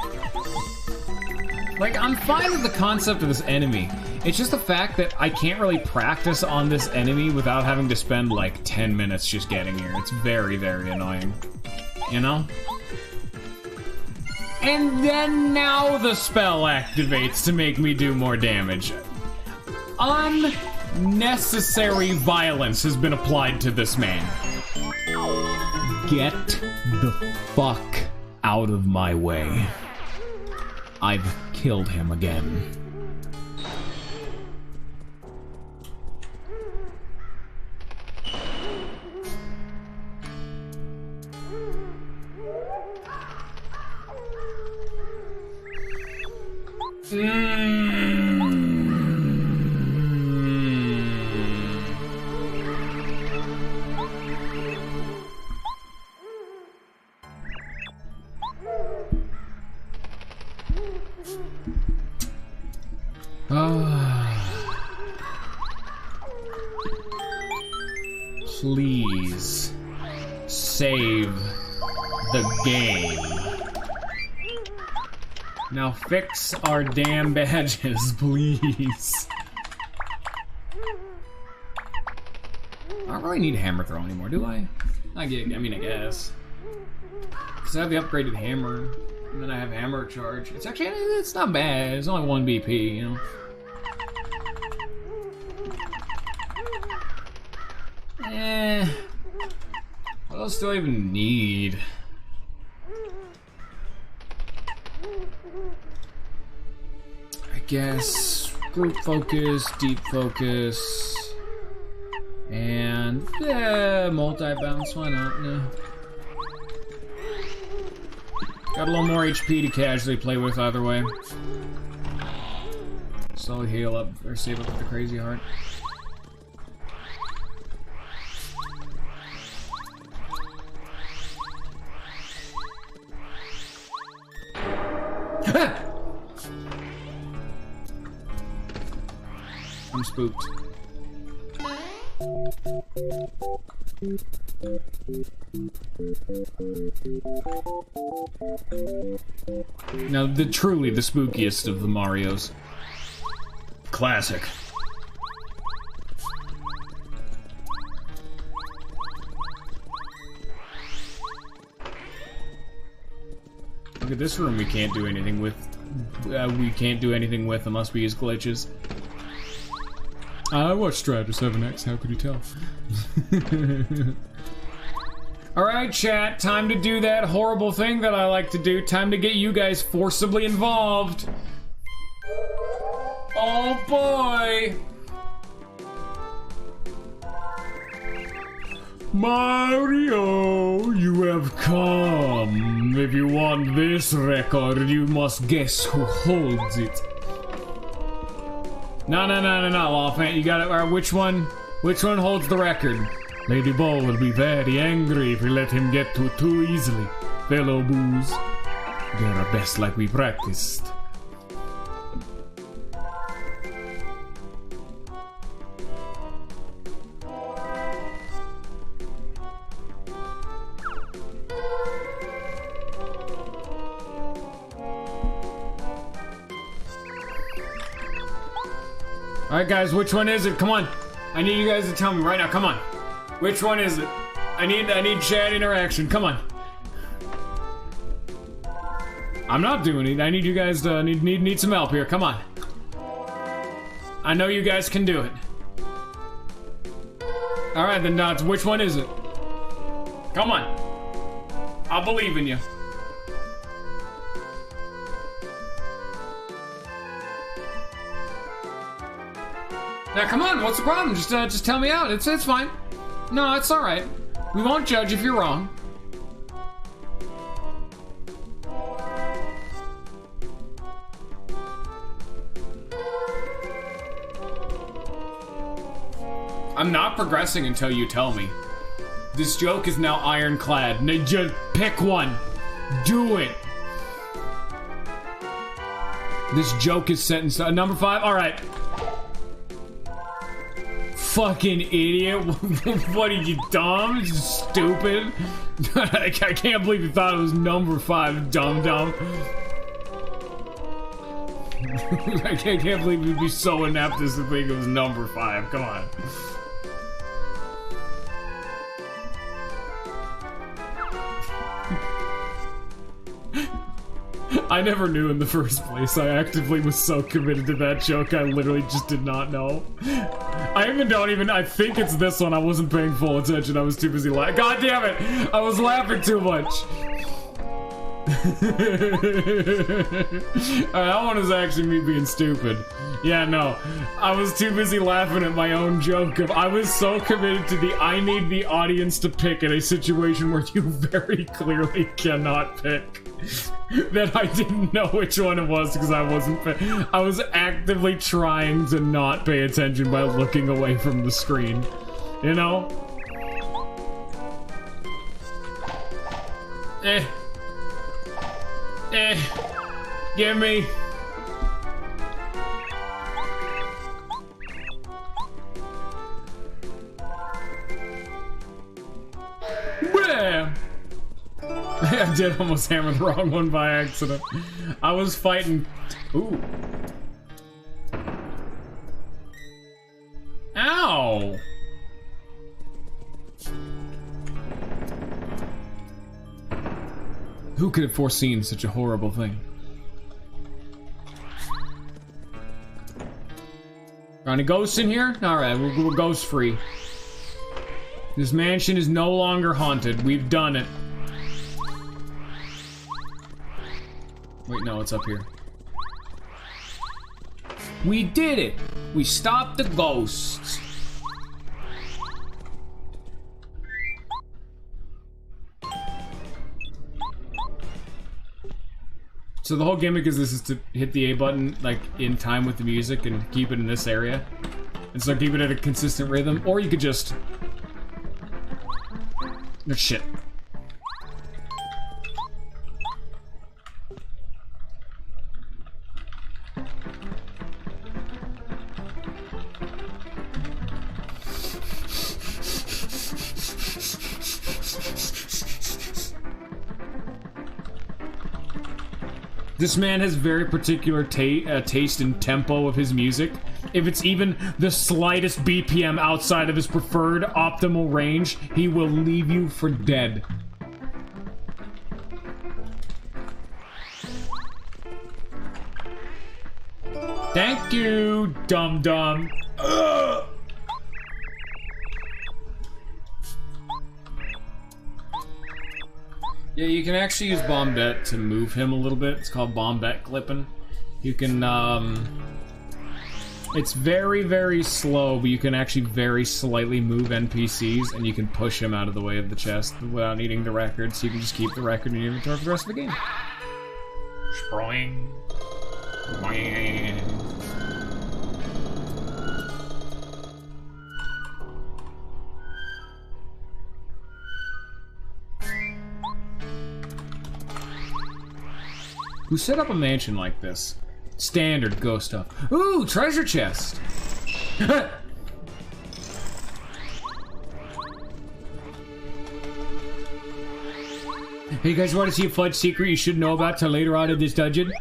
Like, I'm fine with the concept of this enemy. It's just the fact that I can't really practice on this enemy without having to spend, like, 10 minutes just getting here. It's very, very annoying. You know? And then now the spell activates to make me do more damage. Unnecessary violence has been applied to this man. Get the fuck out of my way. I've killed him again. Please save the game. Now fix our damn badges, please. I don't really need hammer throw anymore, do I? I mean, I guess. Because I have the upgraded hammer, and then I have hammer charge. It's actually, it's not bad. It's only 1 BP, you know? What else do I even need? I guess group focus, deep focus, and multi-bounce, why not? Yeah. Got a little more HP to casually play with either way. Slowly heal up, or save up with the crazy heart. I'm spooked. Now, truly the spookiest of the Marios. Classic. Look at this room we can't do anything with. Unless we use glitches. I watched Strider 7X, how could you tell? Alright, chat, time to do that horrible thing that I like to do. Time to get you guys forcibly involved. Oh boy! Mario, you have come. If you want this record, you must guess who holds it. No, Lawfan, you got it. Which one holds the record? Lady Ball will be very angry if we let him get to it too easily. Fellow boos, get our best like we practiced. Alright guys, which one is it? Come on. I need you guys to tell me right now, come on. Which one is it? I need chat interaction, come on. I'm not doing it. I need you guys to need some help here, come on. I know you guys can do it. Alright then, which one is it? Come on. I believe in you. Now, come on, what's the problem? Just tell me out. It's fine. No, it's all right. We won't judge if you're wrong. I'm not progressing until you tell me. This joke is now ironclad. Now just pick one. Do it. This joke is set in stone. Number 5? Alright. Fucking idiot. What are you, dumb? Stupid? I can't believe you thought it was number 5, dumb. I can't believe you'd be so inept as to think it was number 5. Come on. I never knew in the first place. I actively was so committed to that joke, I literally just did not know. I think it's this one. I wasn't paying full attention. I was too busy laughing. God damn it! I was laughing too much. That one is actually me being stupid. Yeah, no. I was too busy laughing at my own joke of I was so committed to the I need the audience to pick in a situation where you very clearly cannot pick. That I didn't know which one it was because I was actively trying to not pay attention by looking away from the screen. You know? Give me. Bam! I did almost hammer the wrong one by accident. I was fighting. Ooh. Ow! Who could have foreseen such a horrible thing? Are any ghosts in here? Alright, we're ghost free. This mansion is no longer haunted. We've done it. Wait, no, it's up here. We did it! We stopped the ghosts. So the whole gimmick is this is to hit the A button, like, in time with the music and keep it in this area. And so keep it at a consistent rhythm, or you could just... Oh, shit. This man has very particular taste and tempo of his music. If it's even the slightest BPM outside of his preferred optimal range, he will leave you for dead. Thank you, dum-dum. Yeah, you can actually use Bombette to move him a little bit. It's called Bombette clipping. You can, it's very, very slow, but you can actually very slightly move NPCs, and you can push him out of the way of the chest without needing the record, so you can just keep the record in your inventory for the rest of the game. Sproing. Who set up a mansion like this? Standard ghost stuff. Ooh, treasure chest! Hey, you guys want to see a fudge secret you should know about till later on in this dungeon?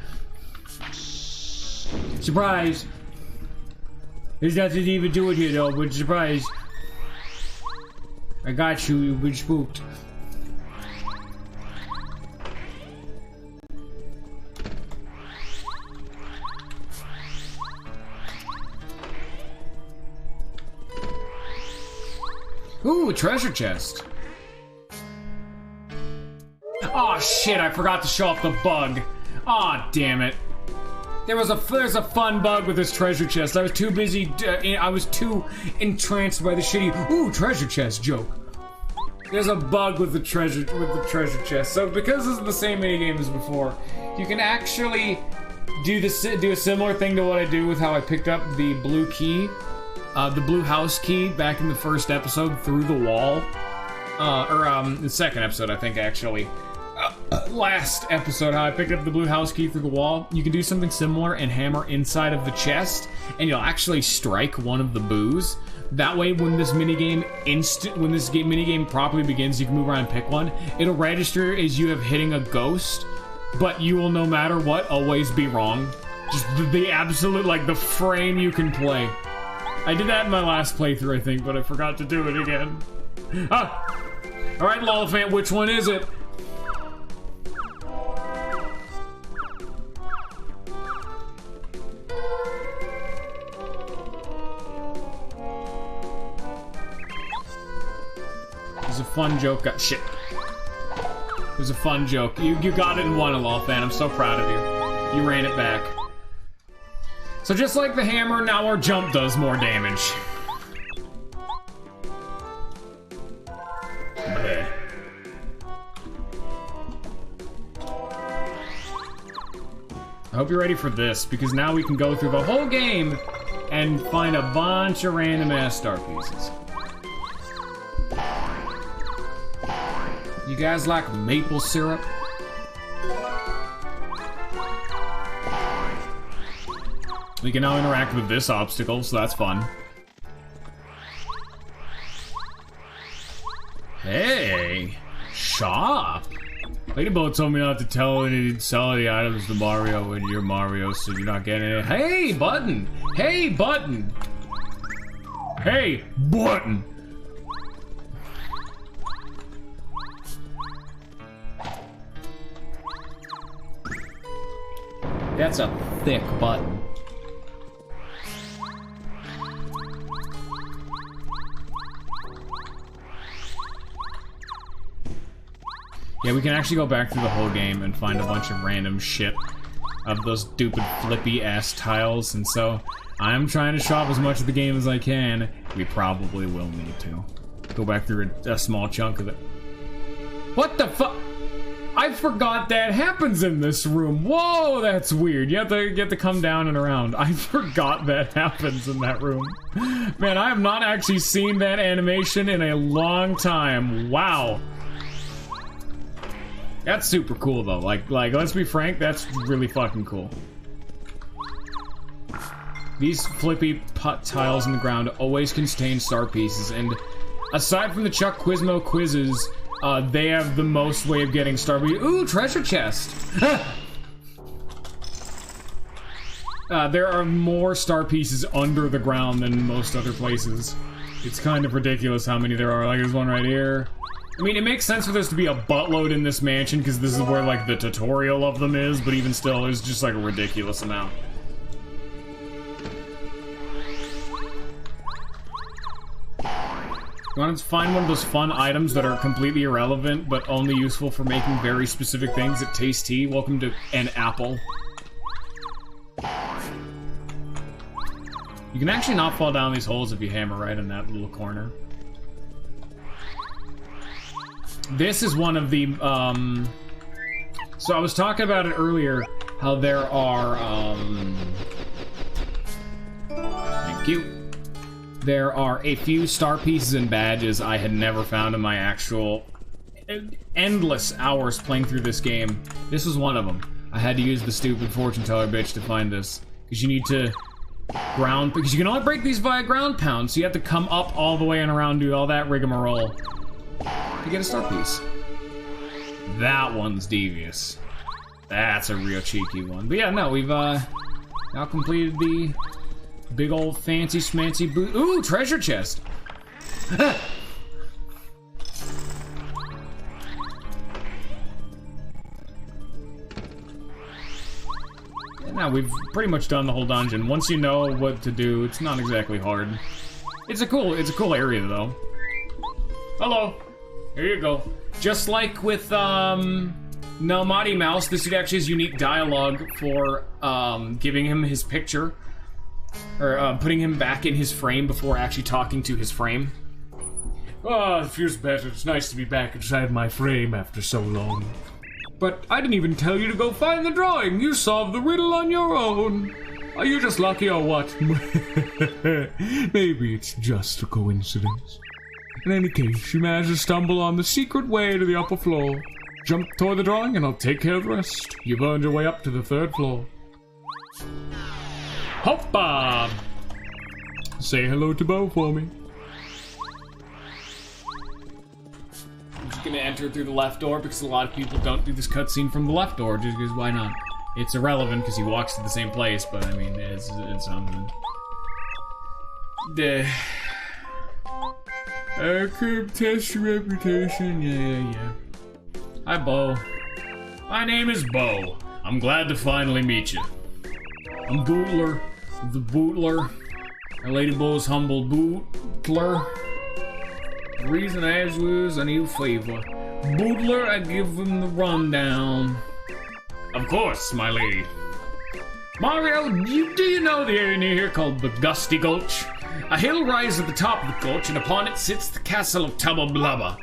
Surprise! There's nothing to even do with you though, but surprise. I got you, you've been spooked. Ooh, a treasure chest. Oh shit, I forgot to show off the bug. Aw, damn it. There's a fun bug with this treasure chest. I was too busy, I was too entranced by the shitty, ooh, treasure chest joke. There's a bug with the treasure chest. So because this is the same minigame as before, you can actually do a similar thing to what I do with how I picked up the blue key the blue house key back in the first episode through the wall. The second episode, I think, actually. Last episode, how I picked up the blue house key through the wall. You can do something similar and hammer inside of the chest, and you'll actually strike one of the boos. That way, when this minigame properly begins, you can move around and pick one. It'll register as you have hitting a ghost, but you will, no matter what, always be wrong. Just the absolute, like, the frame you can play. I did that in my last playthrough, I think, but I forgot to do it again. Ah! Alright, Lollifant, which one is it? It was a fun joke. Shit. It was a fun joke. You got it in one, Lollifant. I'm so proud of you. You ran it back. So just like the hammer, now our jump does more damage. Bleh. I hope you're ready for this, because now we can go through the whole game and find a bunch of random ass star pieces. You guys like maple syrup? We can now interact with this obstacle, so that's fun. Hey! Shop! Ladybug told me not to sell any items to Mario when you're Mario, so you're not getting it. Hey, Button! Hey, Button! Hey, Button! That's a thick button. Yeah, we can actually go back through the whole game and find a bunch of random shit of those stupid flippy-ass tiles, and so I'm trying to shop as much of the game as I can. We probably will need to. Go back through a small chunk of it. What the fuck? I forgot that happens in this room. Whoa, that's weird. You have to come down and around. I forgot that happens in that room. Man, I have not actually seen that animation in a long time. Wow. That's super cool though. Like, let's be frank, that's really fucking cool. These flippy tiles in the ground always contain star pieces, and aside from the Chuck Quizmo quizzes, they have the most way of getting star pieces. Ooh, treasure chest! There are more star pieces under the ground than most other places. It's kind of ridiculous how many there are. Like, there's one right here. I mean, it makes sense for this to be a buttload in this mansion, because this is where, like, the tutorial of them is, but even still, it's just, like, a ridiculous amount. You want to find one of those fun items that are completely irrelevant, but only useful for making very specific things at Taste Tea? Welcome to an apple. You can actually not fall down these holes if you hammer right in that little corner. This is one of the, so I was talking about it earlier, how there are, thank you. There are a few star pieces and badges I had never found in my actual endless hours playing through this game. This was one of them. I had to use the stupid fortune teller bitch to find this. Because you need to because you can only break these via ground pound, so you have to come up all the way and around, do all that rigmarole to get a star piece. That one's devious. That's a real cheeky one. But yeah, no, we've now completed the big old fancy schmancy boot. Ooh, treasure chest! And now we've pretty much done the whole dungeon. Once you know what to do, it's not exactly hard. It's a cool area though. Hello. Here you go. Just like with no Mighty Mouse, this dude actually has unique dialogue for giving him his picture. Or putting him back in his frame before actually talking to his frame. Oh, it feels better. It's nice to be back inside my frame after so long. But I didn't even tell you to go find the drawing. You solved the riddle on your own. Are you just lucky or what? Maybe it's just a coincidence. In any case, you managed to stumble on the secret way to the upper floor. Jump toward the drawing and I'll take care of the rest. You've earned your way up to the 3rd floor. Hoppa! Say hello to Bo for me. I'm just gonna enter through the left door because a lot of people don't do this cutscene from the left door, just because why not? It's irrelevant because he walks to the same place, but I mean, it's something. I could test your reputation, yeah. Hi, Bo. My name is Bo. I'm glad to finally meet you. I'm Bootler, the Bootler. Lady Bo's humble Bootler. The reason I asked you is I need a favor. Bootler, I give him the rundown. Of course, my lady. Mario, do you know the area near here called the Gusty Gulch? A hill rises at the top of the gulch, and upon it sits the castle of Tubba Blubba.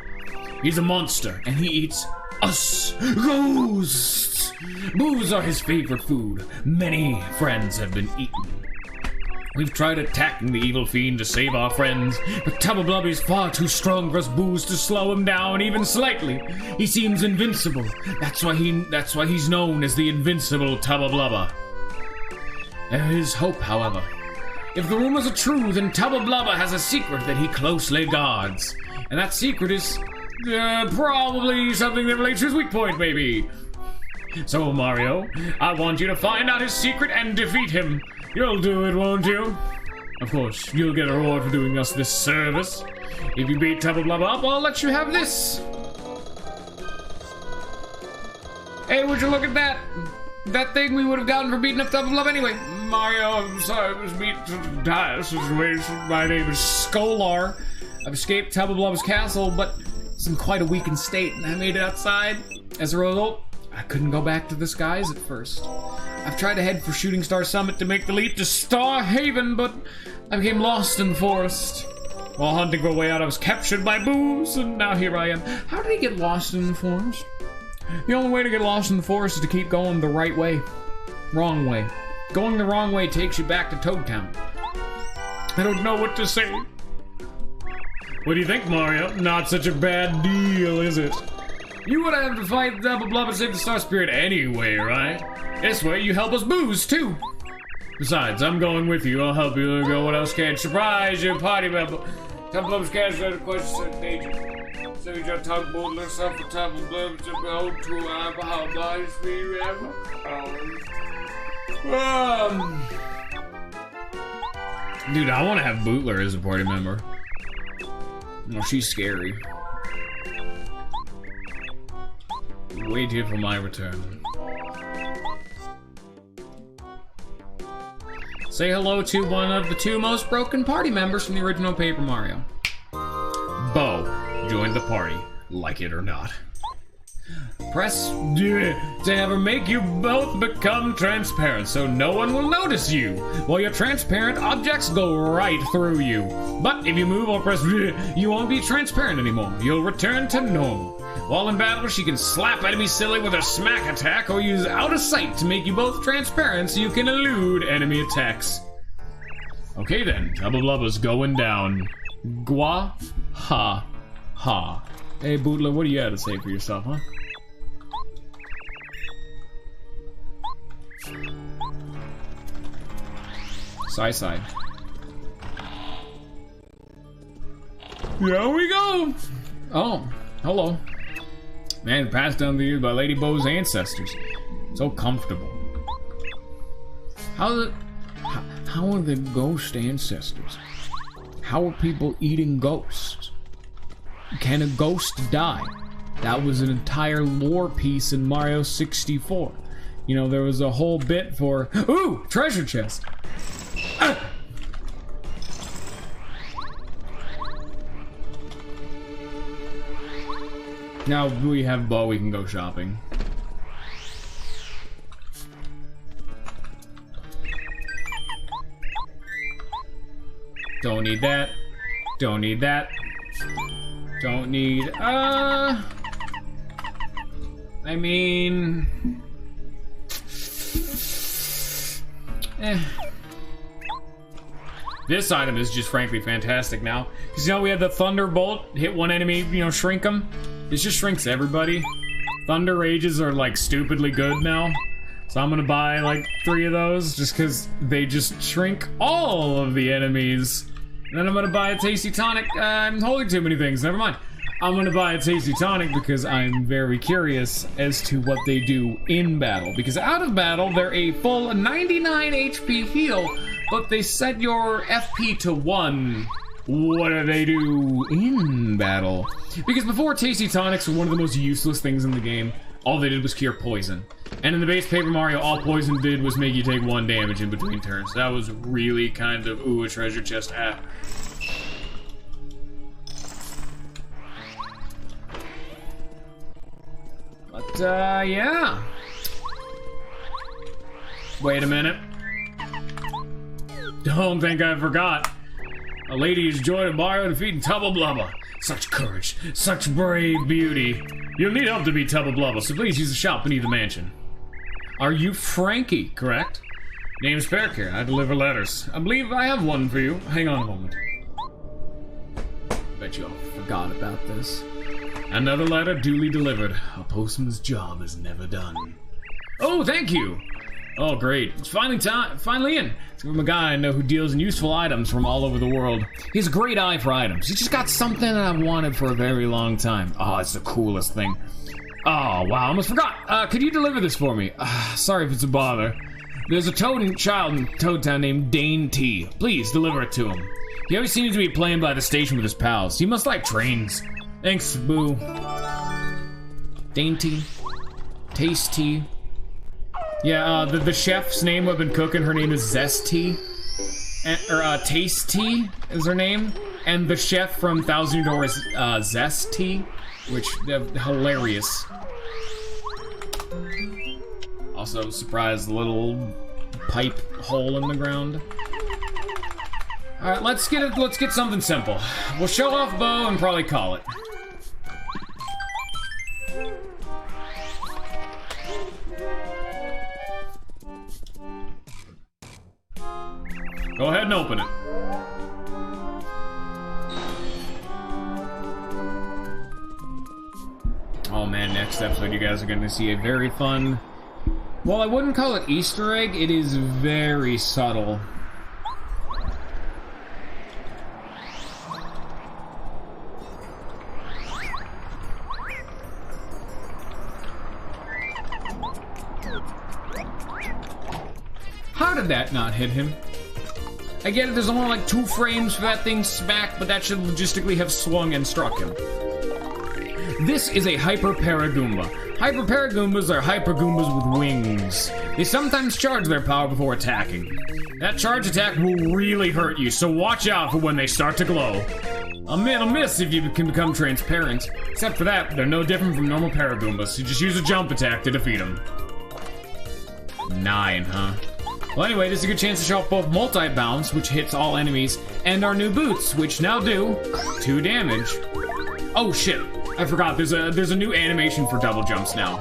He's a monster, and he eats us ghosts. Boos are his favorite food. Many friends have been eaten. We've tried attacking the evil fiend to save our friends, but Tubba Blubba is far too strong for us Boos to slow him down even slightly. He seems invincible. That's why he's known as the invincible Tubba Blubba. There is hope, however. If the rumors are true, then Tubba Blubba has a secret that he closely guards. And that secret is probably something that relates to his weak point, maybe. So, Mario, I want you to find out his secret and defeat him. You'll do it, won't you? Of course, you'll get a reward for doing us this service. If you beat Tubba Blubba up, I'll let you have this. Hey, would you look at that? That thing we would have gotten for beating up Tubba Blubba anyway. Mario, I'm sorry, it was me to dire situation. My name is Skolar. I've escaped Tubba Blubba's castle, but it's in quite a weakened state, and I made it outside. As a result, I couldn't go back to the skies at first. I've tried to head for Shooting Star Summit to make the leap to Star Haven, but I became lost in the forest. While hunting for a way out, I was captured by Boos, and now here I am. How did he get lost in the forest? The only way to get lost in the forest is to keep going the right way. Wrong way. Going the wrong way takes you back to Toad Town. I don't know what to say. What do you think, Mario? Not such a bad deal, is it? You would have to fight Tubba Blubba and save the Star Spirit anyway, right? This way, you help us Boos, too. Besides, I'm going with you. I'll help you go. What else can surprise your party member? Tubba Blubba's casual questions and danger. So you just talk about yourself for Tubba Blubba to go to how nice we ever. Dude, I want to have Bootler as a party member. Well, she's scary. Wait here for my return. Say hello to one of the 2 most broken party members from the original Paper Mario. Bo, join the party, like it or not. Press D to ever make you both become transparent so no one will notice you. While you're transparent, objects go right through you. But if you move or press D, you won't be transparent anymore. You'll return to normal. While in battle, she can slap enemies silly with her smack attack or use out of sight to make you both transparent so you can elude enemy attacks. Okay then, Tubba Blubba's going down. Gwa ha ha. Hey Bootler, what do you have to say for yourself, huh? Side. Here we go! Oh, hello. Man, passed down the years by Lady Bo's ancestors. So comfortable. How are the ghost ancestors? How are people eating ghosts? Can a ghost die? That was an entire lore piece in Mario 64. You know, there was a whole bit for... Ooh! Treasure chest! Ah! Now we have Bo, we can go shopping. Don't need that. Don't need that. Don't need, I mean... This item is just frankly fantastic now. Because, you know, we had the Thunderbolt, hit one enemy, you know, shrink them. This just shrinks everybody. Thunder Rages are, like, stupidly good now. So I'm gonna buy, like, 3 of those, just because they just shrink all of the enemies. And then I'm gonna buy a Tasty Tonic. I'm holding too many things, never mind. I'm gonna buy a Tasty Tonic because I'm very curious as to what they do in battle. Because out of battle, they're a full 99 HP heal, but they set your FP to 1. What do they do in battle? Because before, Tasty Tonics were one of the most useless things in the game. All they did was cure poison. And in the base Paper Mario, all poison did was make you take 1 damage in between turns. That was really kind of, ooh, a treasure chest. Ah. But, yeah. Wait a minute. Don't think I forgot. A lady is joined in Mario defeating Tubba Blubba. Such courage, such brave beauty. You'll need help to beat Tubba Blubba, so please use the shop beneath the mansion. Are you Frankie, correct? Name's Peck here. I deliver letters. I believe I have one for you. Hang on a moment. Bet you all forgot about this. Another letter duly delivered. A postman's job is never done. Oh, thank you! Oh, great. It's finally in. It's from a guy I know who deals in useful items from all over the world. He has a great eye for items. He just got something that I've wanted for a very long time. Oh, it's the coolest thing. Oh, wow, I almost forgot. Could you deliver this for me? Sorry if it's a bother. There's a child in Toad Town named Dane T. Please, deliver it to him. He always seems to be playing by the station with his pals. He must like trains. Thanks, boo. Dainty. Tasty. Yeah, the chef's name I've been cooking, her name is Zesty. Tasty is her name. And the chef from Thousand Year Door is, Zesty. Which, hilarious. Also, surprise, the little pipe hole in the ground. Alright, let's get something simple. We'll show off Bo and probably call it. Go ahead and open it. Oh man, next episode you guys are going to see a very fun... Well, I wouldn't call it Easter egg, it is very subtle. How did that not hit him? I get it, there's only like 2 frames for that thing smack, but that should logistically have swung and struck him. This is a Hyper Paragoomba. Hyper Paragoombas are Hyper Goombas with wings. They sometimes charge their power before attacking. That charge attack will really hurt you, so watch out for when they start to glow. A miss if you can become transparent. Except for that, they're no different from normal Paragoombas, so just use a jump attack to defeat them. 9, huh? Well, anyway, this is a good chance to show off both multi-bounce, which hits all enemies, and our new boots, which now do 2 damage. Oh shit, I forgot, there's a new animation for double jumps now.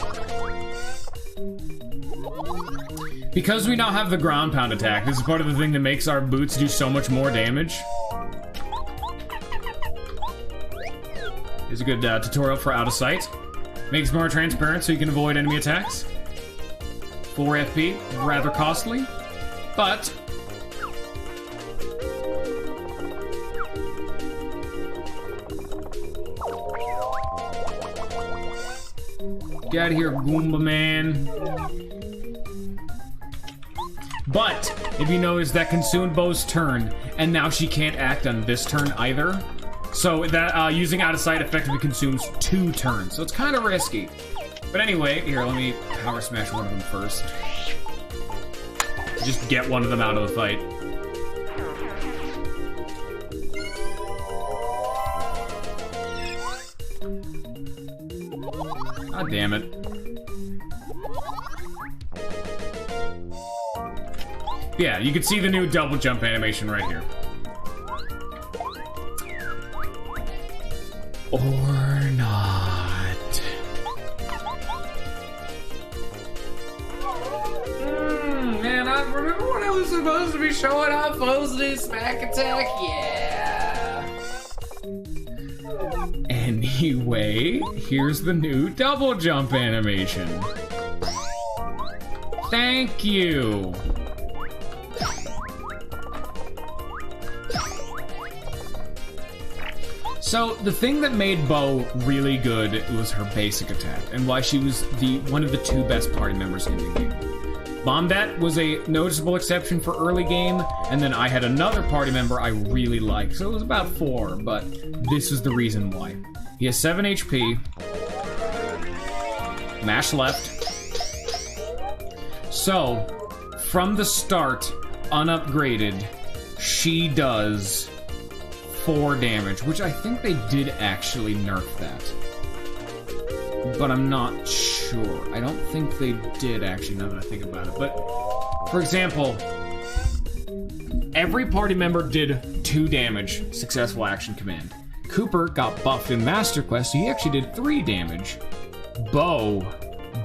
Because we now have the ground pound attack, this is part of the thing that makes our boots do so much more damage. Here's a good tutorial for out of sight. Makes more transparent so you can avoid enemy attacks. 4 FP, rather costly, but get out of here, Goomba man. But if you notice, that consumed Bo's turn, and now she can't act on this turn either. So that using out of sight effectively consumes 2 turns, so it's kind of risky. But anyway, here, let me power smash one of them first. Just get one of them out of the fight. God damn it. Yeah, you can see the new double jump animation right here. Or not. Man, I remember when I was Bow's supposed to be showing off Bow's new smack attack, yeah. Anyway, here's the new double jump animation. Thank you. So the thing that made Bow really good was her basic attack, and why she was one of the 2 best party members in the game. Bombette was a noticeable exception for early game, and then I had another party member I really liked, so it was about 4, but this is the reason why. He has 7 HP, mash left. So, from the start, unupgraded, she does 4 damage, which I think they did actually nerf that. But I'm not sure. I don't think they did actually, now that I think about it. But, for example, every party member did 2 damage, successful action command. Cooper got buffed in Master Quest, so he actually did 3 damage. Bow,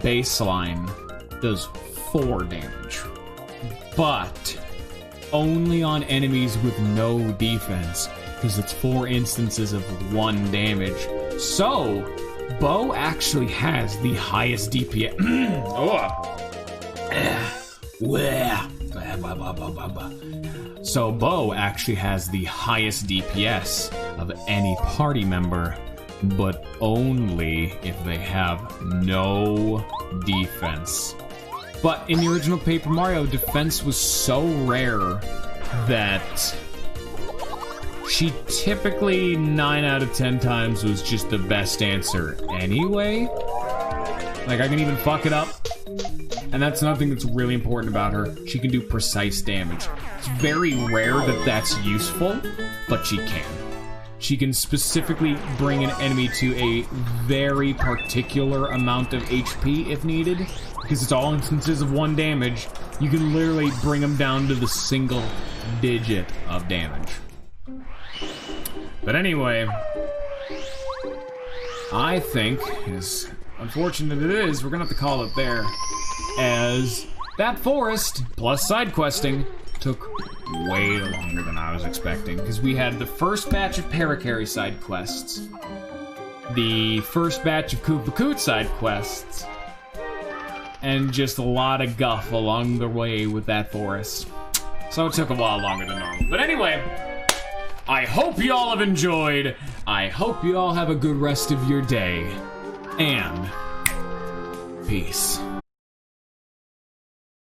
baseline, does 4 damage. But only on enemies with no defense, because it's 4 instances of 1 damage. So, Bow actually has the highest DPS. So Bow actually has the highest DPS of any party member, but only if they have no defense. But in the original Paper Mario, defense was so rare that she typically 9 out of 10 times was just the best answer anyway. Like, I can even fuck it up. And that's another thing that's really important about her. She can do precise damage. It's very rare that that's useful, but she can. She can specifically bring an enemy to a very particular amount of HP if needed. Because it's all instances of 1 damage. You can literally bring them down to the single digit of damage. But anyway, I think, as unfortunate it is, we're gonna have to call it there, as that forest, plus side questing, took way longer than I was expecting, because we had the first batch of Parakarry side quests, the first batch of Koopa side quests, and just a lot of guff along the way with that forest. So it took a while longer than normal. But anyway, I hope you all have enjoyed. I hope you all have a good rest of your day. And peace.